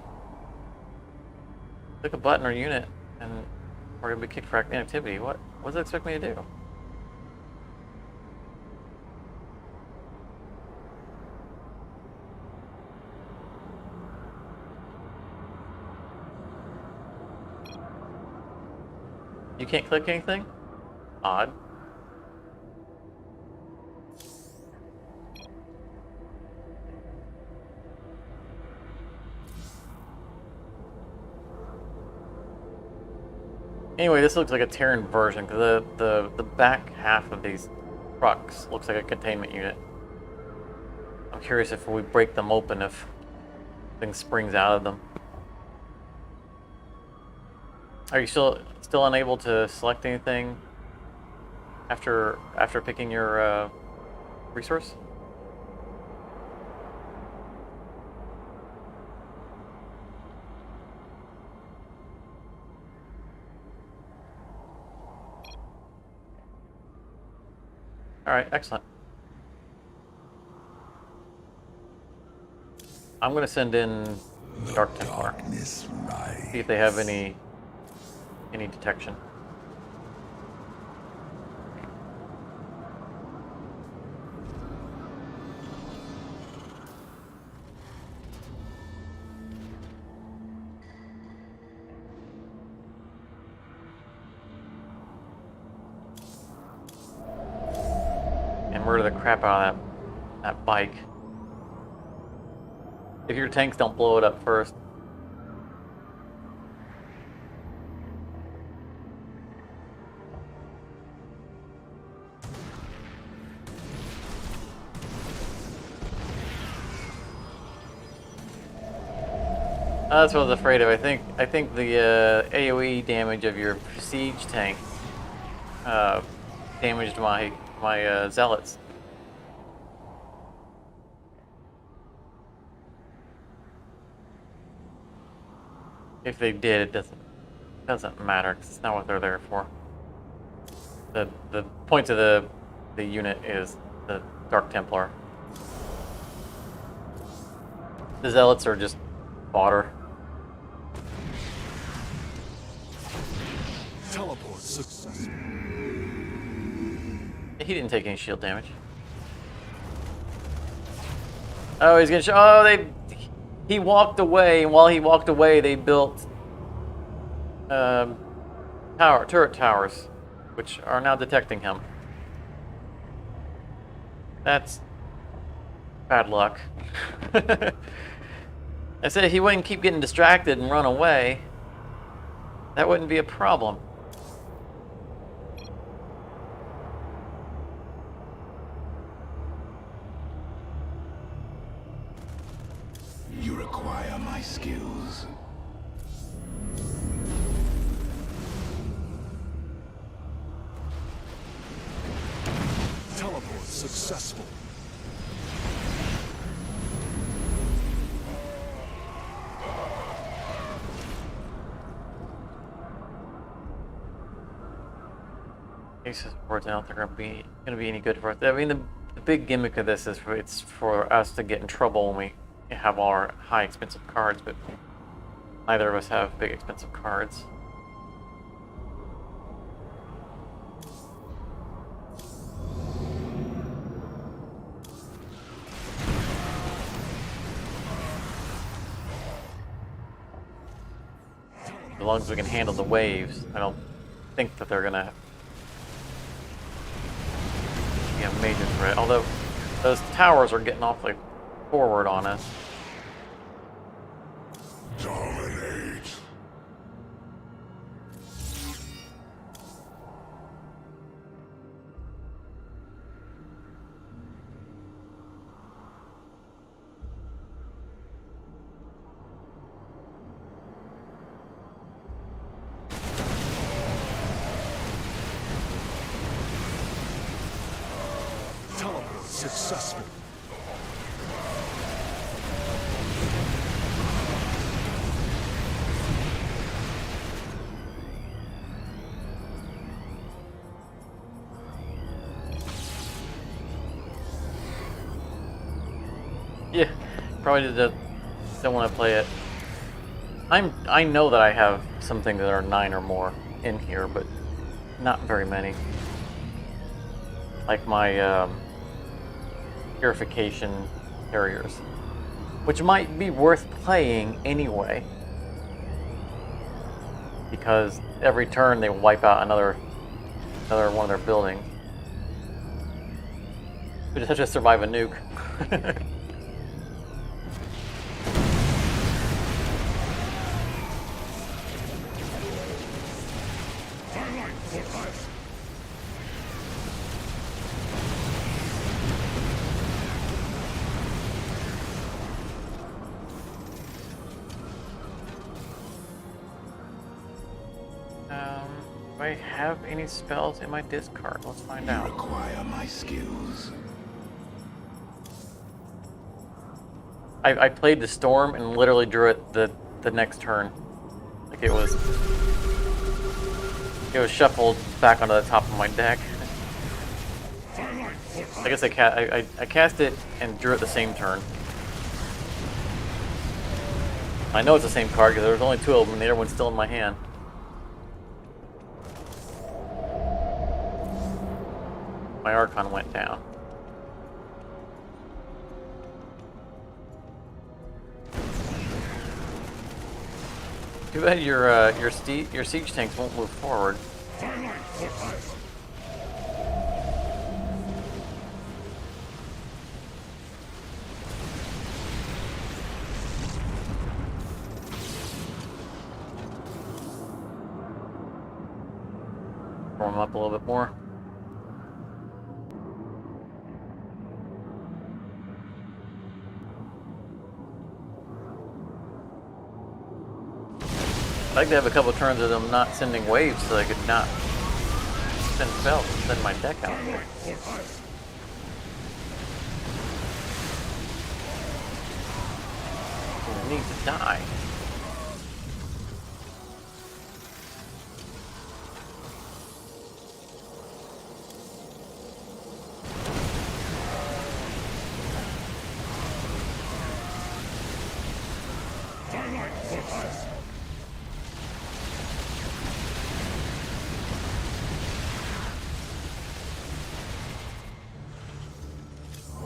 Click a button or unit, and we're gonna be kicked for inactivity. What does it expect me to do? You can't click anything? Odd. Anyway, this looks like a Terran version, because the back half of these trucks looks like a containment unit. I'm curious if we break them open, if things springs out of them. Are you still unable to select anything after picking your resource? All right, excellent. I'm going to send in Dark Templar. See if they have any detection. And murder the crap out of that bike. If your tanks don't blow it up first. That's what I was afraid of. I think the AoE damage of your siege tank damaged my zealots. If they did, it doesn't matter because it's not what they're there for. The point of the unit is the Dark Templar. The Zealots are just fodder. Teleport success. He didn't take any shield damage. Oh, he's gonna show. Oh, he walked away, and while he walked away, they built turret towers, which are now detecting him. That's bad luck. I said if he wouldn't keep getting distracted and run away, that wouldn't be a problem. You require my skills. Teleport successful. Cases words, I don't think are gonna be any good for us. I mean, the big gimmick of this is it's for us to get in trouble when we have all our high expensive cards, but neither of us have big expensive cards. As long as we can handle the waves, I don't think that they're gonna be a major threat. Although those towers are getting awfully forward on us. Dominate. Teleport successful. Yeah, probably don't want to play it. I know that I have some things that are 9 or more in here, but not very many. Like my purification carriers, which might be worth playing anyway, because every turn they wipe out another one of their buildings. We just survive a nuke. Do I have any spells in my discard? Let's find You out. require my skills. I played the storm and literally drew it the next turn. Like it was shuffled back onto the top of my deck. I guess I cast it and drew it the same turn. I know it's the same card because there was only 2 of them and the other one's still in my hand. My Archon went down. Too bad your siege tanks won't move forward. Warm up a little bit more. I'd like to have a couple turns of them not sending waves so I could not send spells and send my deck out there. I need to die.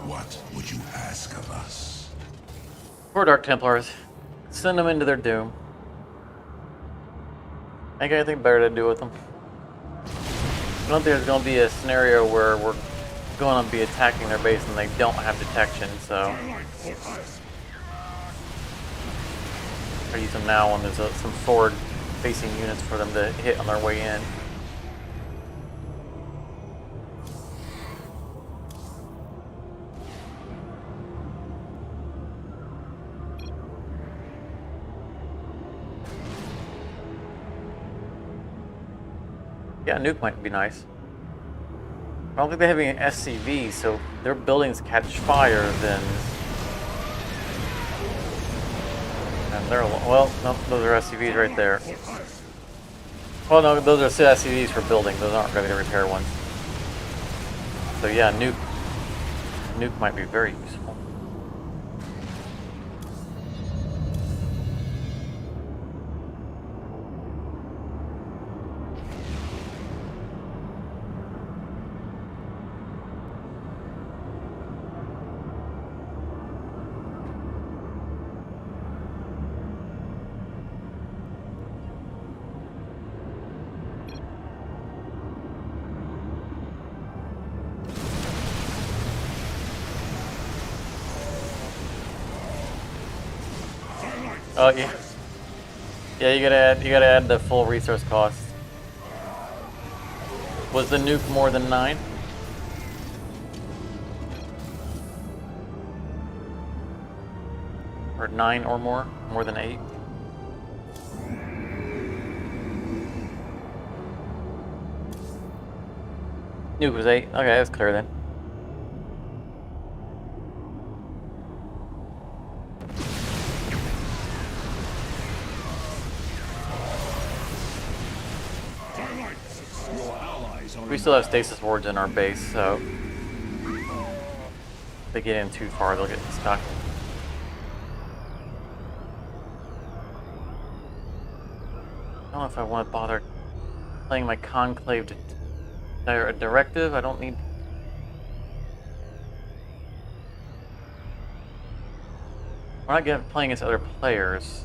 What would you ask of us? Poor Dark Templars. Send them into their doom. Ain't got anything better to do with them. I don't think there's going to be a scenario where we're going to be attacking their base and they don't have detection, so I use them now when there's some forward-facing units for them to hit on their way in. Yeah, a nuke might be nice. I don't think they have any SCVs, so if their buildings catch fire, then... And they're... Well, no, those are SCVs right there. Well, no, those are SCVs for building. Those aren't ready to repair ones. So yeah, nuke might be very useful. Oh yeah. Yeah, you gotta add the full resource cost. Was the nuke more than 9? Or 9 or more? More than 8? Nuke was 8. Okay, that's clear then. We still have stasis wards in our base, so if they get in too far, they'll get stuck. I don't know if I want to bother playing my conclave directive. I don't need... We're not playing against other players.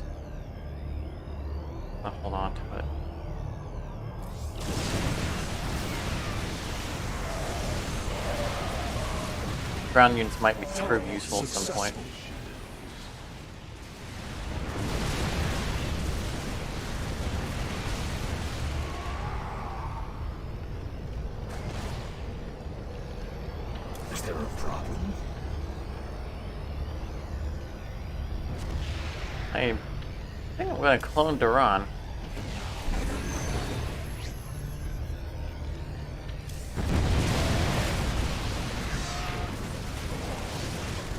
I'll hold on to it. Ground units might be prove useful at some point. Is there a problem? I think I'm going to clone Duran.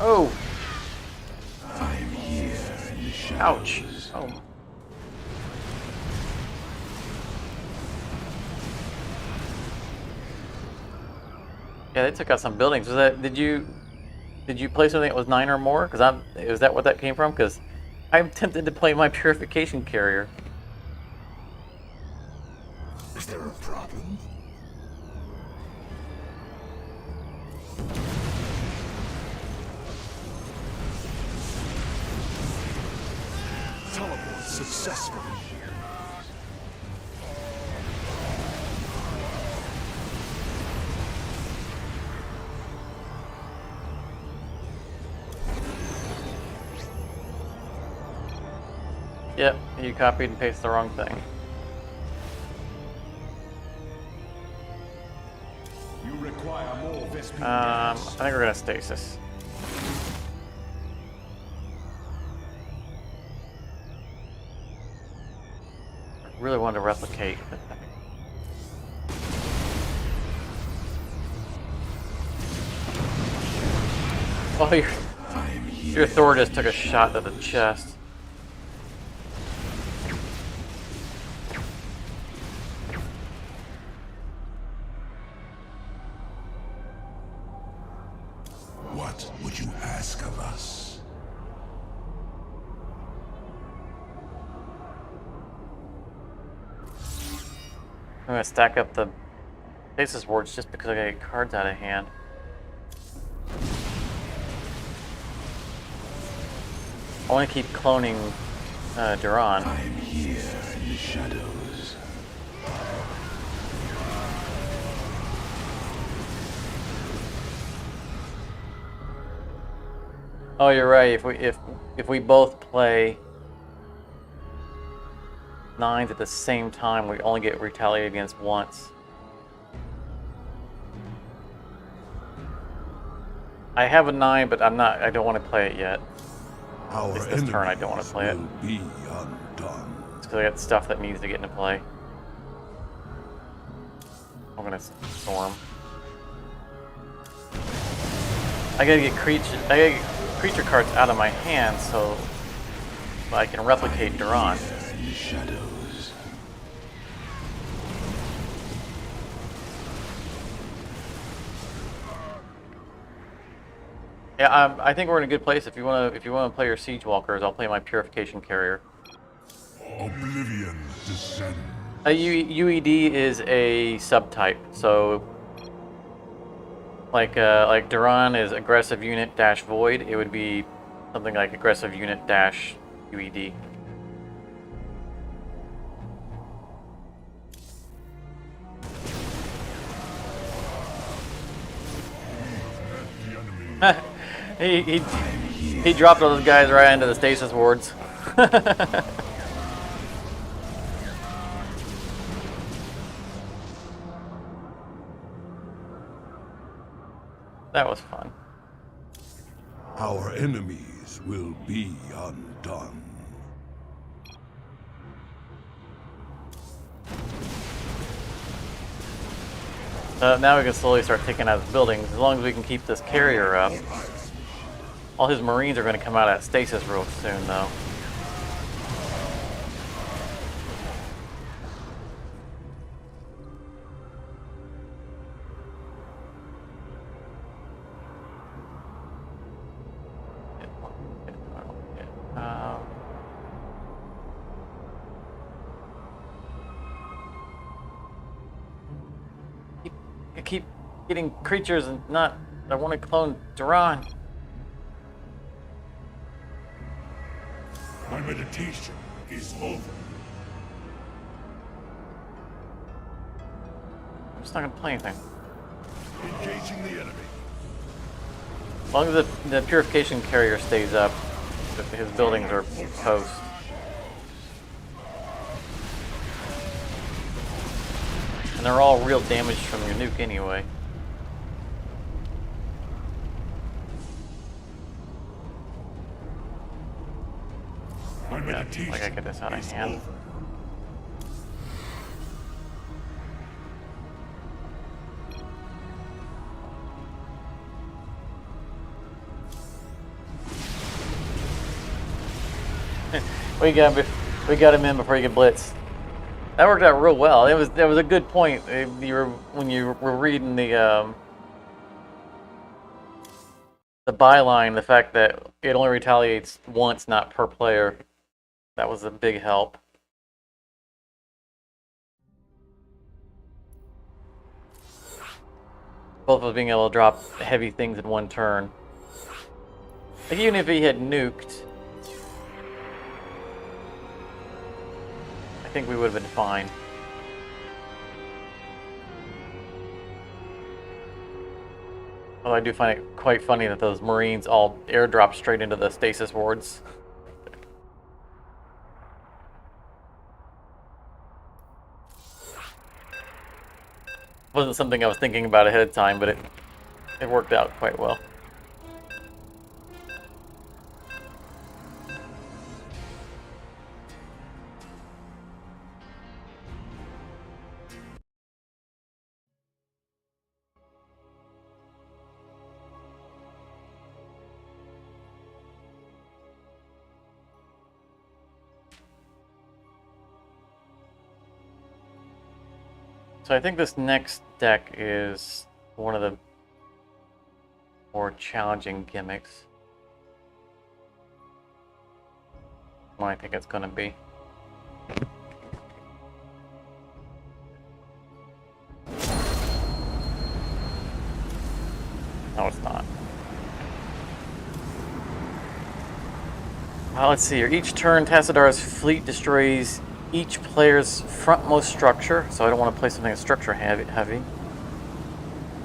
Oh! I'm here in the shadows. Ouch! Oh. Yeah, they took out some buildings. Was that? Did you play something that was 9 or more? Because is that what that came from? Because I'm tempted to play my purification carrier. Is there a problem? Teleport successful. Yep, you copied and pasted the wrong thing. You require more Vespene I gas. think we're gonna stasis. I really wanted to replicate. Oh, your Thor just took a shot at the chest. What would you ask of us? I'm gonna stack up the stasis wards just because I gotta get cards out of hand. I want to keep cloning Duran. I'm here in the shadows. Oh, you're right. If we both play 9s at the same time, we only get retaliated against once. I have a 9, but I don't want to play it yet. Our It's this turn I don't want to play it. will be undone. It's because I got stuff that needs to get into play. I'm gonna storm. I gotta get creature cards out of my hand so I can replicate Duran. In the shadows. Yeah, I think we're in a good place. If you wanna play your Siege Walkers, I'll play my Purification Carrier. Oblivion descend. UED is a subtype, so like Duran is aggressive unit dash void. It would be something like aggressive unit dash UED. he dropped all those guys right into the stasis wards. That was fun. Our enemies will be undone. Now we can slowly start taking out his buildings. As long as we can keep this carrier up. All his Marines are going to come out of that stasis real soon, though. Keep getting creatures and not. I want to clone Duran. My meditation is over. I'm just not gonna play anything. Engaging the enemy. As long as the purification carrier stays up, his buildings are toast. And they're all real damage from your nuke anyway. My Yeah, meditation like I get this out of is hand. over. We got him in before he could blitz. That worked out real well. That was a good point. When you were reading the byline, the fact that it only retaliates once, not per player. That was a big help. Both of us being able to drop heavy things in one turn. Like even if he had nuked, I think we would have been fine. Although I do find it quite funny that those Marines all airdrop straight into the stasis wards. Wasn't something I was thinking about ahead of time, but it worked out quite well. So I think this next deck is one of the more challenging gimmicks. What I think it's going to be. No, it's not. Let's see here. Each turn, Tassadar's fleet destroys each player's frontmost structure, so I don't want to play something that's structure heavy.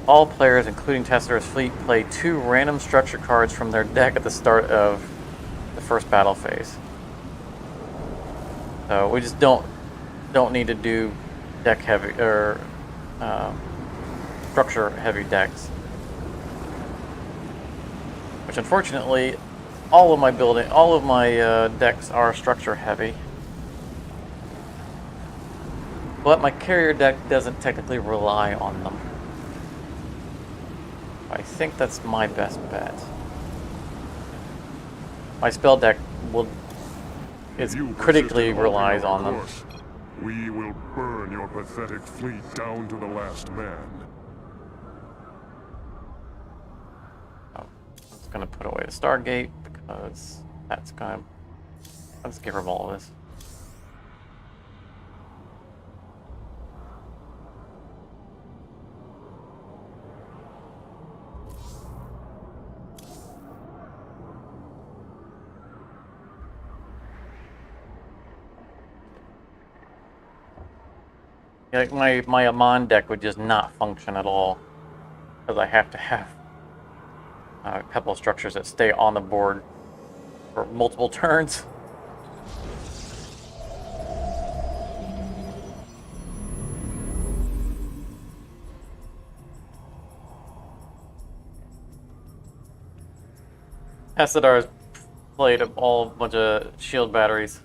All players, including Tassadar's fleet, play 2 random structure cards from their deck at the start of the first battle phase. So we just don't need to do deck heavy or structure heavy decks. Which unfortunately, all of my decks are structure heavy. But my carrier deck doesn't technically rely on them. I think that's my best bet. My spell deck critically relies on them. We will burn your pathetic fleet down to the last man. I'm just gonna put away the Stargate because that's gonna. Let's get rid of all of this. Yeah, like my Amon deck would just not function at all because I have to have a couple of structures that stay on the board for multiple turns. Essedar's played a bunch of shield batteries.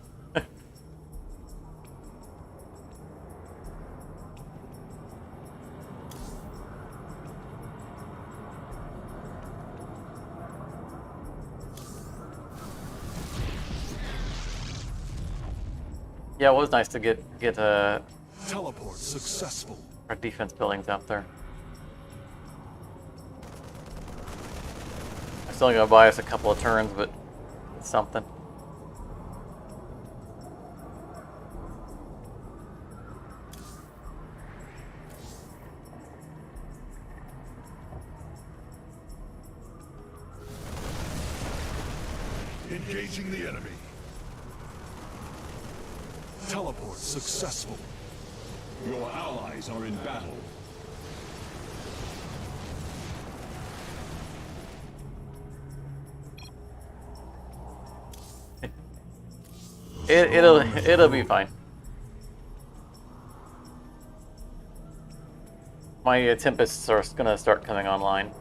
Yeah, it was nice to get Teleport successful. our defense buildings out there. I'm still gonna buy us a couple of turns, but it's something. Engaging the enemy. Teleport successful. Your allies are in battle. It'll be fine. My Tempests are gonna start coming online.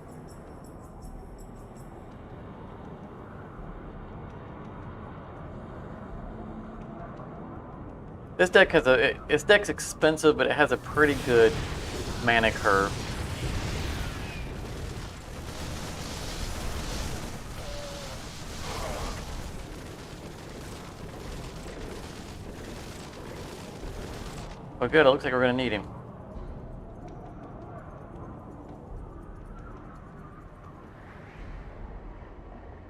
This deck has its deck's expensive, but it has a pretty good mana curve. Well, good. It looks like we're gonna need him.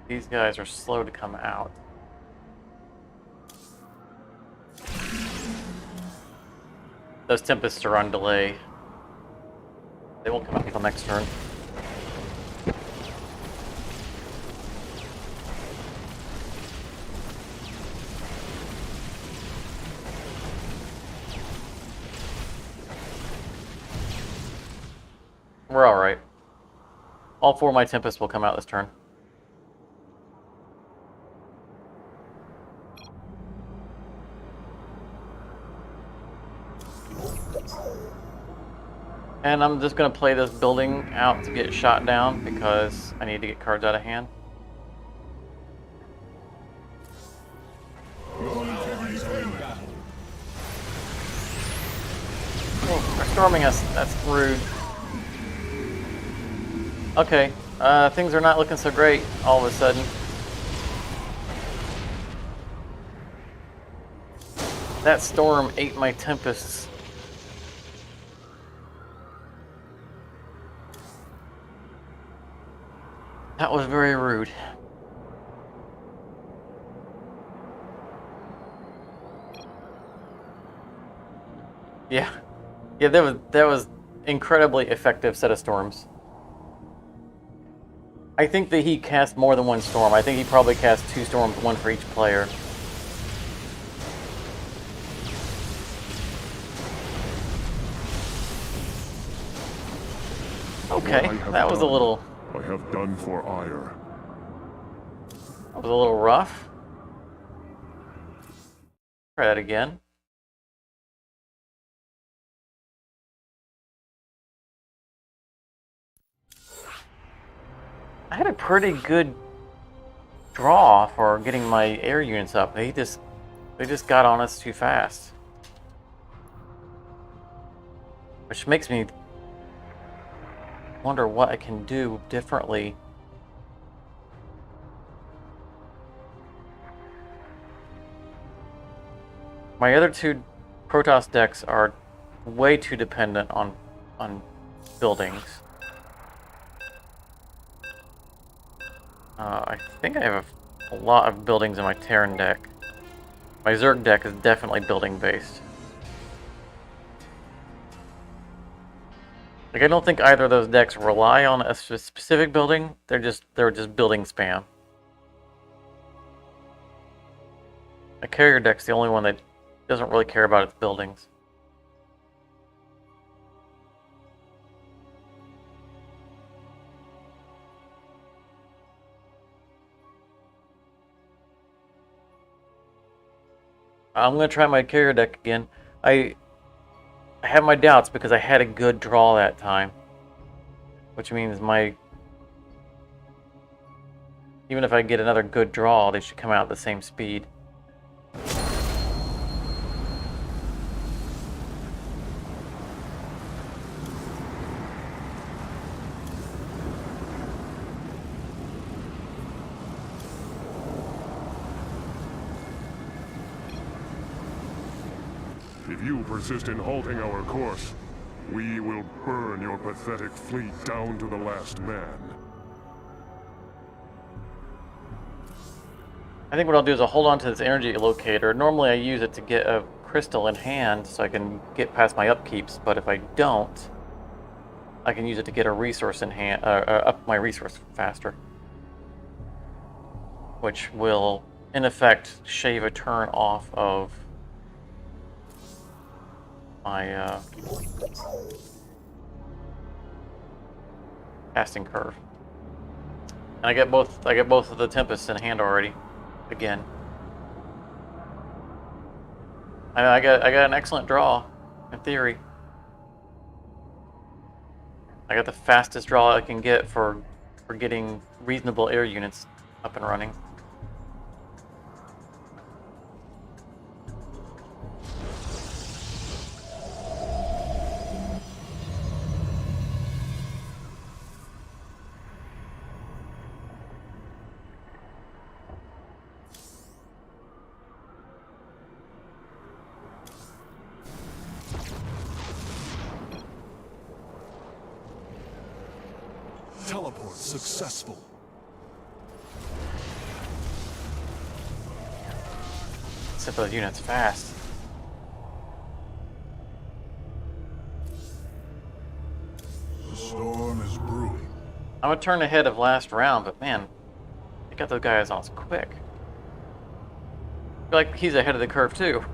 These guys are slow to come out. Those Tempests are on delay. They won't come out until next turn. We're alright. All 4 of my Tempests will come out this turn. And I'm just going to play this building out to get shot down because I need to get cards out of hand. Oh, they're storming us. That's rude. Okay, things are not looking so great all of a sudden. That storm ate my Tempests. That was very rude. Yeah. Yeah, that was incredibly effective set of storms. I think that he cast more than one storm. I think he probably cast 2 storms, 1 for each player. Okay, that was a little... I have done for ire. That was a little rough. Try that again. I had a pretty good draw for getting my air units up. They just got on us too fast. Which makes me wonder what I can do differently. My other 2 Protoss decks are way too dependent on buildings. I think I have a lot of buildings in my Terran deck. My Zerg deck is definitely building based. Like, I don't think either of those decks rely on a specific building. They're just building spam. A carrier deck's the only one that doesn't really care about its buildings. I'm gonna try my carrier deck again. I have my doubts because I had a good draw that time, which means even if I get another good draw, they should come out at the same speed. If you persist in halting our course, we will burn your pathetic fleet down to the last man. I think what I'll do is I'll hold on to this energy locator. Normally I use it to get a crystal in hand so I can get past my upkeeps, but if I don't, I can use it to get a resource in hand, up my resource faster. Which will, in effect, shave a turn off of my casting curve. And I get both of the Tempests in hand already. Again. I got an excellent draw, in theory. I got the fastest draw I can get for getting reasonable air units up and running. Teleport successful. Set those units fast. The storm is brewing. I'm a turn ahead of last round, but man, they got those guys on us quick. I feel like he's ahead of the curve too.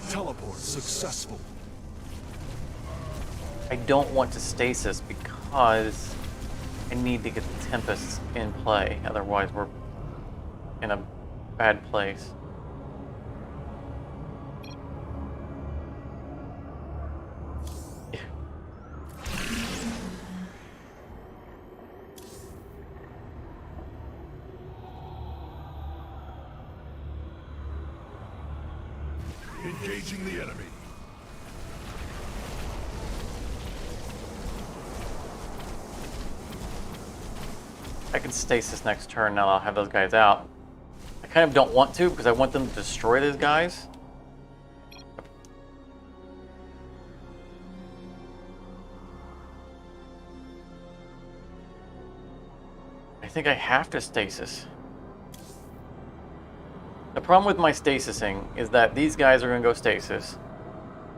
Teleport successful. I don't want to stasis because I need to get the Tempests in play, otherwise we're in a bad place. Engaging the enemy. I can stasis next turn, now I'll have those guys out. I kind of don't want to because I want them to destroy those guys. I think I have to stasis. The problem with my stasising is that these guys are going to go stasis.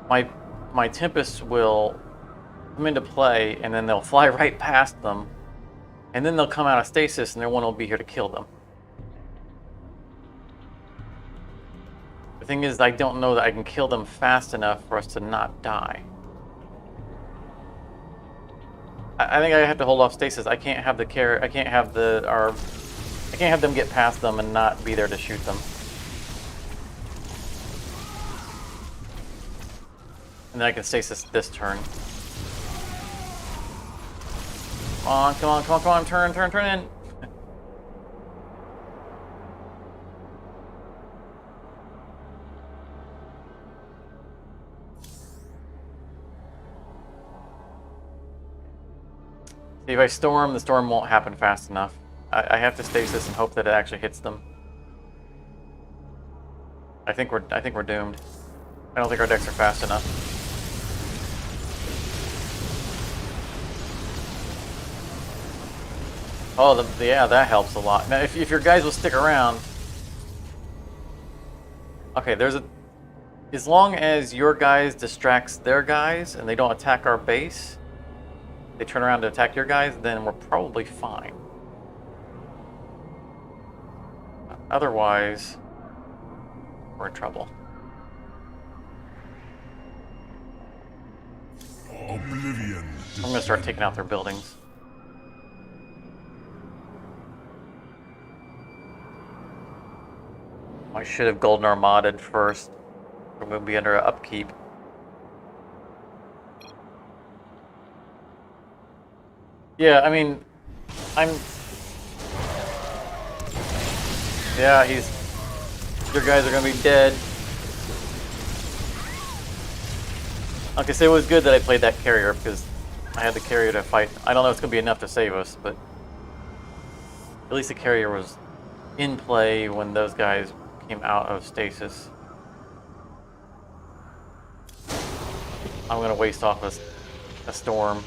my Tempests will come into play, and then they'll fly right past them, and then they'll come out of stasis, and their one will be here to kill them. The thing is, I don't know that I can kill them fast enough for us to not die. I think I have to hold off stasis. I can't have the I can't have I can't have them get past them and not be there to shoot them. And then I can stasis this turn. Come on, come on, come on, come on, turn in. See, if I storm, the storm won't happen fast enough. I have to stasis and hope that it actually hits them. I think we're doomed. I don't think our decks are fast enough. Oh, yeah, that helps a lot. Now, if your guys will stick around... Okay, as long as your guys distracts their guys and they don't attack our base, they turn around to attack your guys, then we're probably fine. Otherwise, we're in trouble. Oblivion. I'm gonna start taking out their buildings. I should have Golden Armada'd first. We're gonna be under upkeep. Yeah, I mean, yeah, your guys are gonna be dead. Okay, so it was good that I played that carrier because I had the carrier to fight. I don't know if it's gonna be enough to save us, but at least the carrier was in play when those guys came out of stasis. I'm gonna waste off a storm.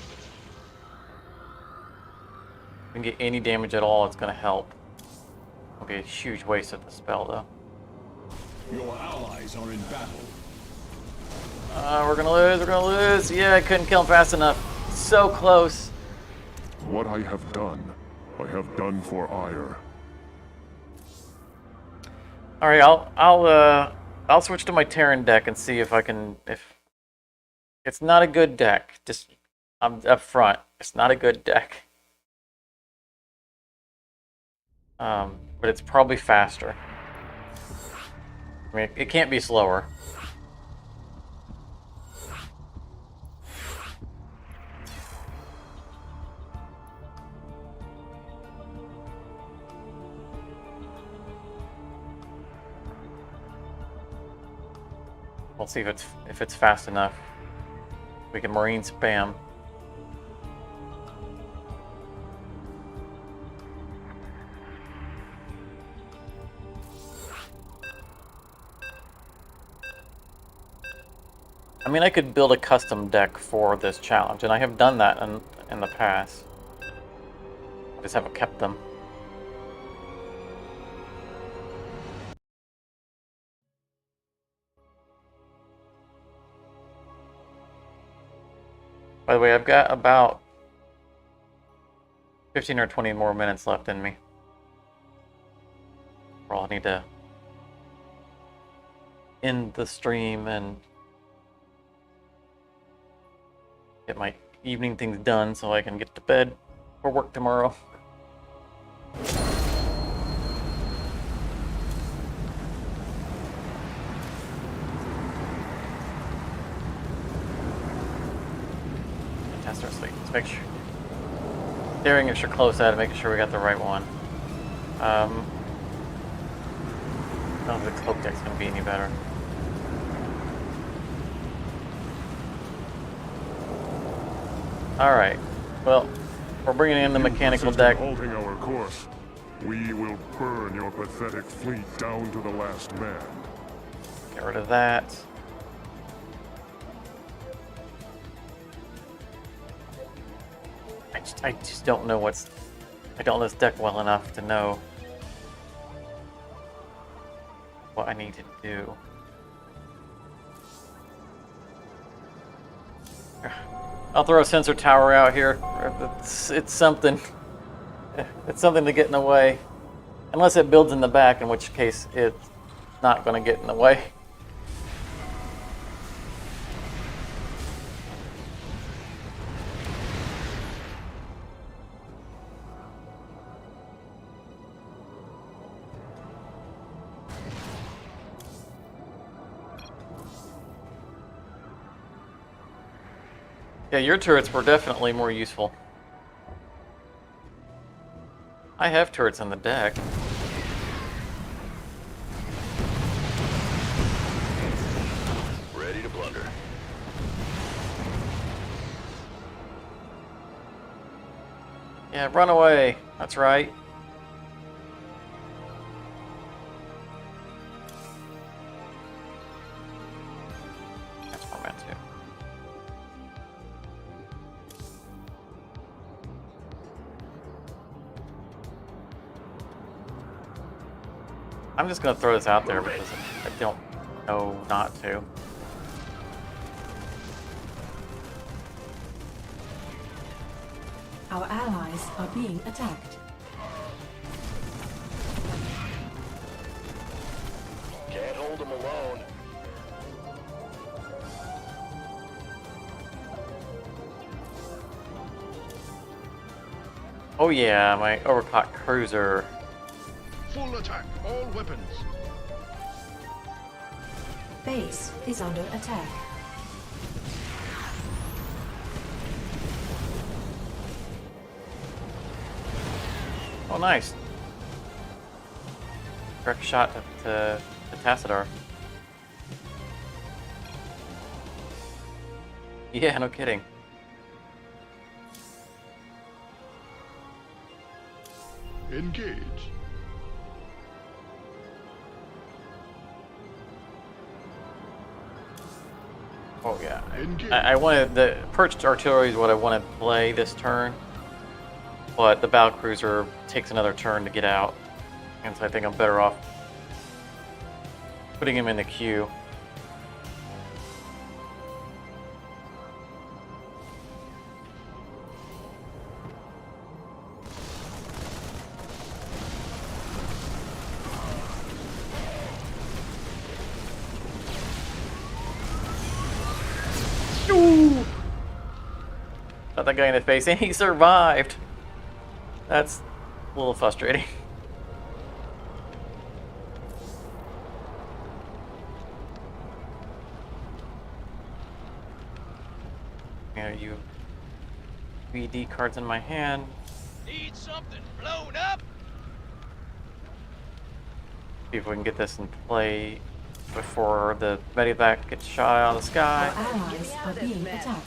If we can get any damage at all, it's gonna help. It'll be a huge waste of the spell, though. Your allies are in battle. We're gonna lose, we're gonna lose. Yeah, I couldn't kill him fast enough. So close. What I have done for ire. All right, I'll switch to my Terran deck and see if I can. If it's not a good deck, just I'm up front. It's not a good deck. But it's probably faster. I mean, it can't be slower. We'll see if it's fast enough. We can marine spam. I mean, I could build a custom deck for this challenge, and I have done that in the past. I just haven't kept them. By the way, I've got about 15 or 20 more minutes left in me. I'll need to end the stream and get my evening things done so I can get to bed for work tomorrow. Test our sleep. Let's make sure. Staring extra close at it, making sure we got the right one. I don't think the cloak deck's gonna be any better. Alright, well, we're bringing in the mechanical deck. Halting our course. We will burn your pathetic fleet down to the last man. Get rid of that. I just don't know I don't know this deck well enough to know what I need to do. I'll throw a sensor tower out here. It's something. It's something to get in the way. Unless it builds in the back, in which case it's not going to get in the way. Yeah, your turrets were definitely more useful. I have turrets on the deck. Ready to blunder. Yeah, run away. That's right. That's what I meant to. I'm just gonna throw this out there because I don't know not to. Our allies are being attacked. Can't hold them alone. Oh yeah, my overclocked cruiser. Full attack, all weapons. Base is under attack. Oh nice. Direct shot to Tassadar. Yeah, no kidding. Engage. Oh yeah. Engage. I wanted the perched artillery is what I want to play this turn, but the battle cruiser takes another turn to get out, and so I think I'm better off putting him in the queue. Shot that guy in the face, and he survived. That's a little frustrating. You VD cards in my hand. Need something blown up? See if we can get this in play before the medevac gets shot out of the sky. Our allies are being attacked.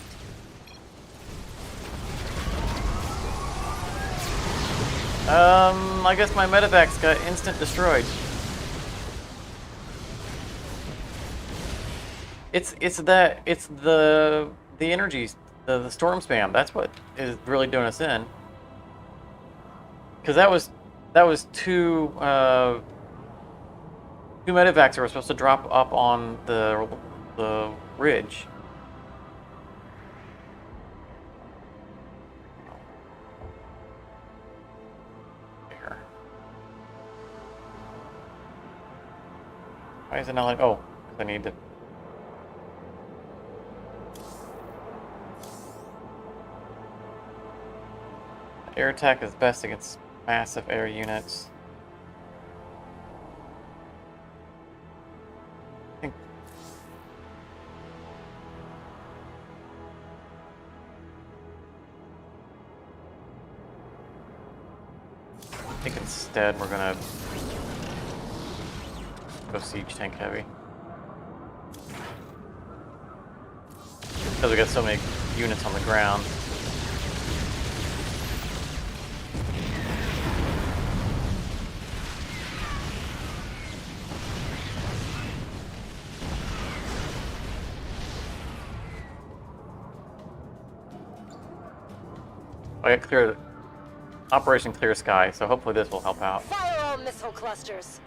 I guess my medevac's got instant destroyed. It's the energies, the storm spam. That's what is really doing us in. Because that was two medevacs that were supposed to drop up on the ridge. There. Why is it not like? Oh, 'cause I need to. Air attack is best against massive air units. I think instead we're gonna go siege tank heavy. Because we got so many units on the ground. I got clear Operation Clear Sky, so hopefully this will help out. Fire all missile clusters.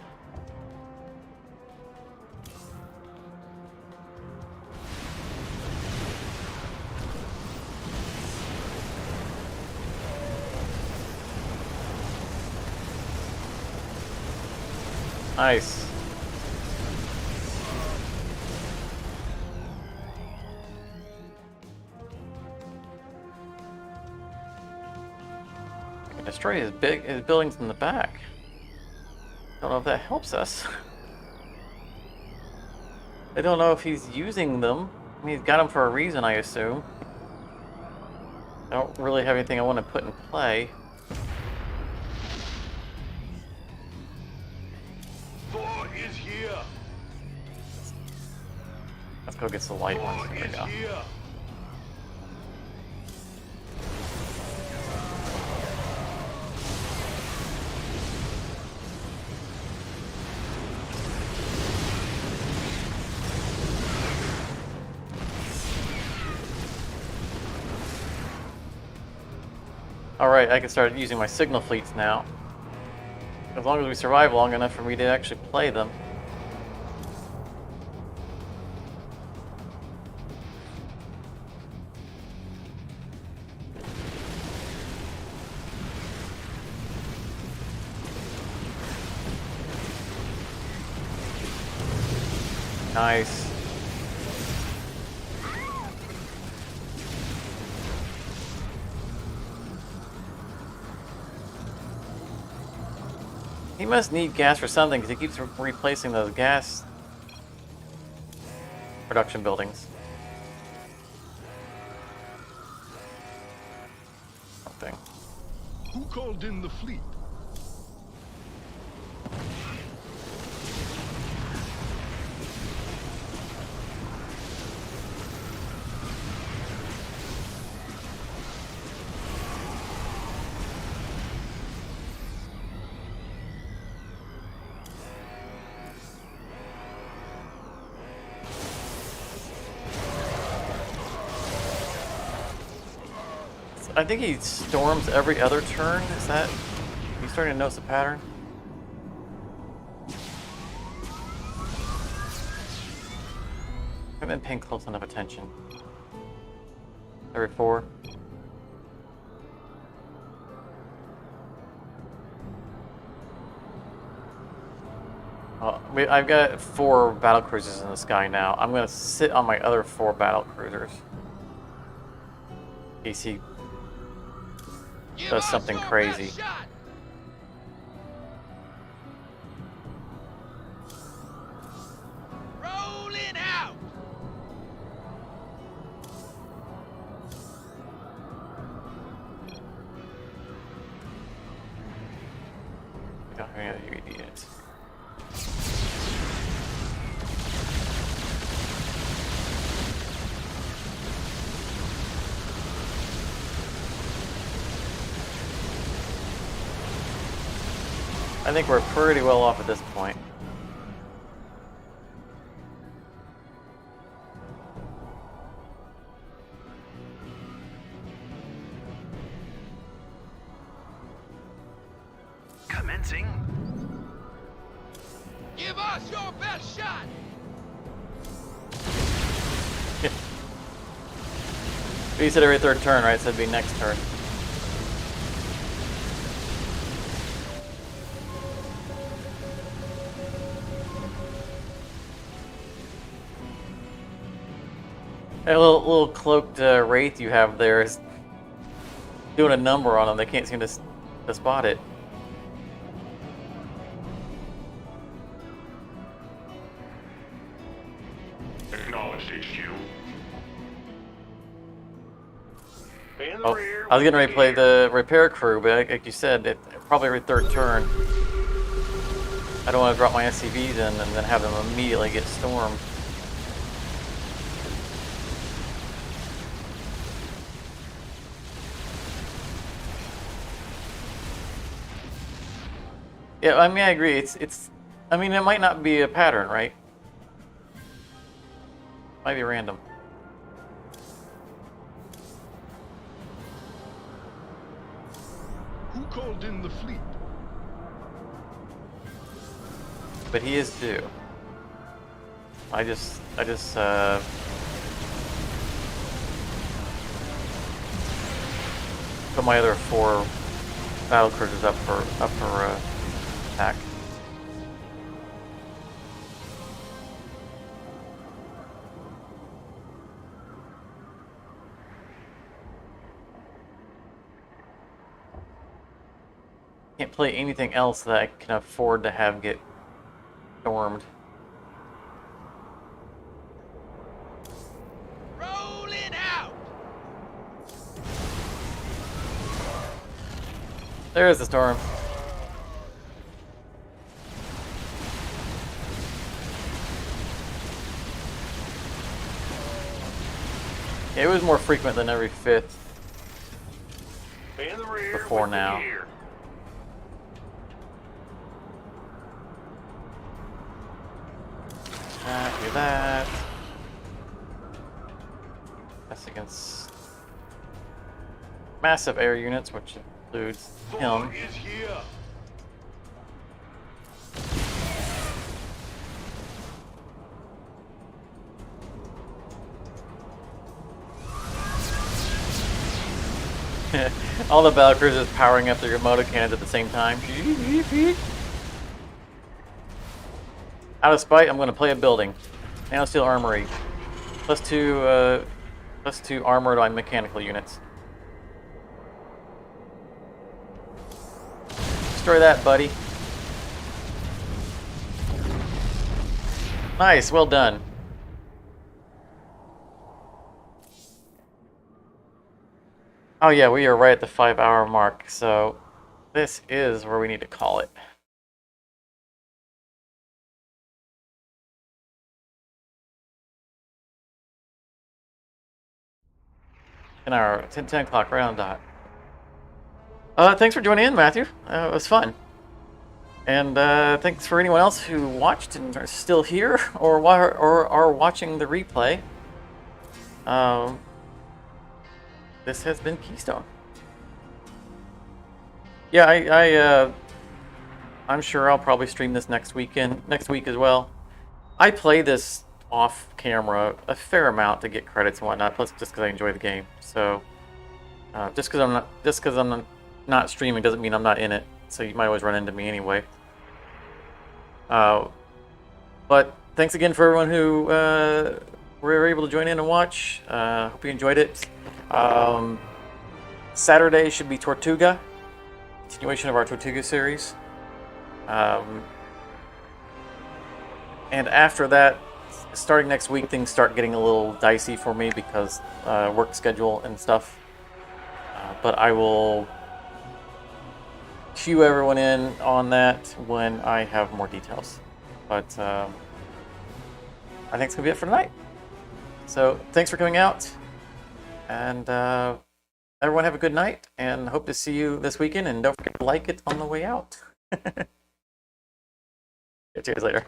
Nice. We can destroy his buildings in the back. Don't know if that helps us. I don't know if he's using them. I mean, he's got them for a reason, I assume. I don't really have anything I want to put in play. Thor is here. Let's go get the light ones. There we go. Alright, I can start using my signal fleets now. As long as we survive long enough for me to actually play them. Nice. He must need gas for something because he keeps replacing those gas production buildings. Something. Who called in the fleet? I think he storms every other turn. Is that... you starting to notice a pattern? I haven't been paying close enough attention. Every 4. Well, I've got 4 battle cruisers in the sky now. I'm going to sit on my other 4 battle cruisers. In case he does something crazy. Rolling out. I don't have any other UAV units. I think we're pretty well off at this point. Commencing. Give us your best shot. You said every 3rd turn, right? So it'd be next turn. That little cloaked wraith you have there is doing a number on them. They can't seem to spot it. Acknowledged, HQ. Oh, I was getting ready to play the repair crew, but like you said, probably every 3rd turn. I don't want to drop my SCVs in and then have them immediately get stormed. Yeah, I mean, I agree. I mean, it might not be a pattern, right? Might be random. Who called in the fleet? But he is due. I just put my other 4 battle cruisers up for attack. Can't play anything else that I can afford to have get stormed. Rolling out. There's the storm. It was more frequent than every 5th In the rear before with the now. gear. Do that. That's against massive air units, which includes him. Thor is here. All the Valkyries powering up their motor cannons at the same time. Out of spite, I'm going to play a building. Nanosteel Armory. +2 armor to my mechanical units. Destroy that, buddy. Nice, well done. Oh yeah, we are right at the 5-hour mark, so this is where we need to call it. In our 10 o'clock right on dot. Thanks for joining in, Matthew. It was fun. And thanks for anyone else who watched and are still here or are watching the replay. This has been Keystone. Yeah, I'm sure I'll probably stream this next week as well. I play this off camera a fair amount to get credits and whatnot, plus just because I enjoy the game. So just because I'm not streaming doesn't mean I'm not in it. So you might always run into me anyway. But thanks again for everyone who were able to join in and watch. Hope you enjoyed it. Saturday should be Tortuga, continuation of our Tortuga series. And after that, starting next week, things start getting a little dicey for me because work schedule and stuff. But I will cue everyone in on that when I have more details. But I think it's going to be it for tonight. So thanks for coming out. And everyone have a good night. And hope to see you this weekend. And don't forget to like it on the way out. Catch you guys later.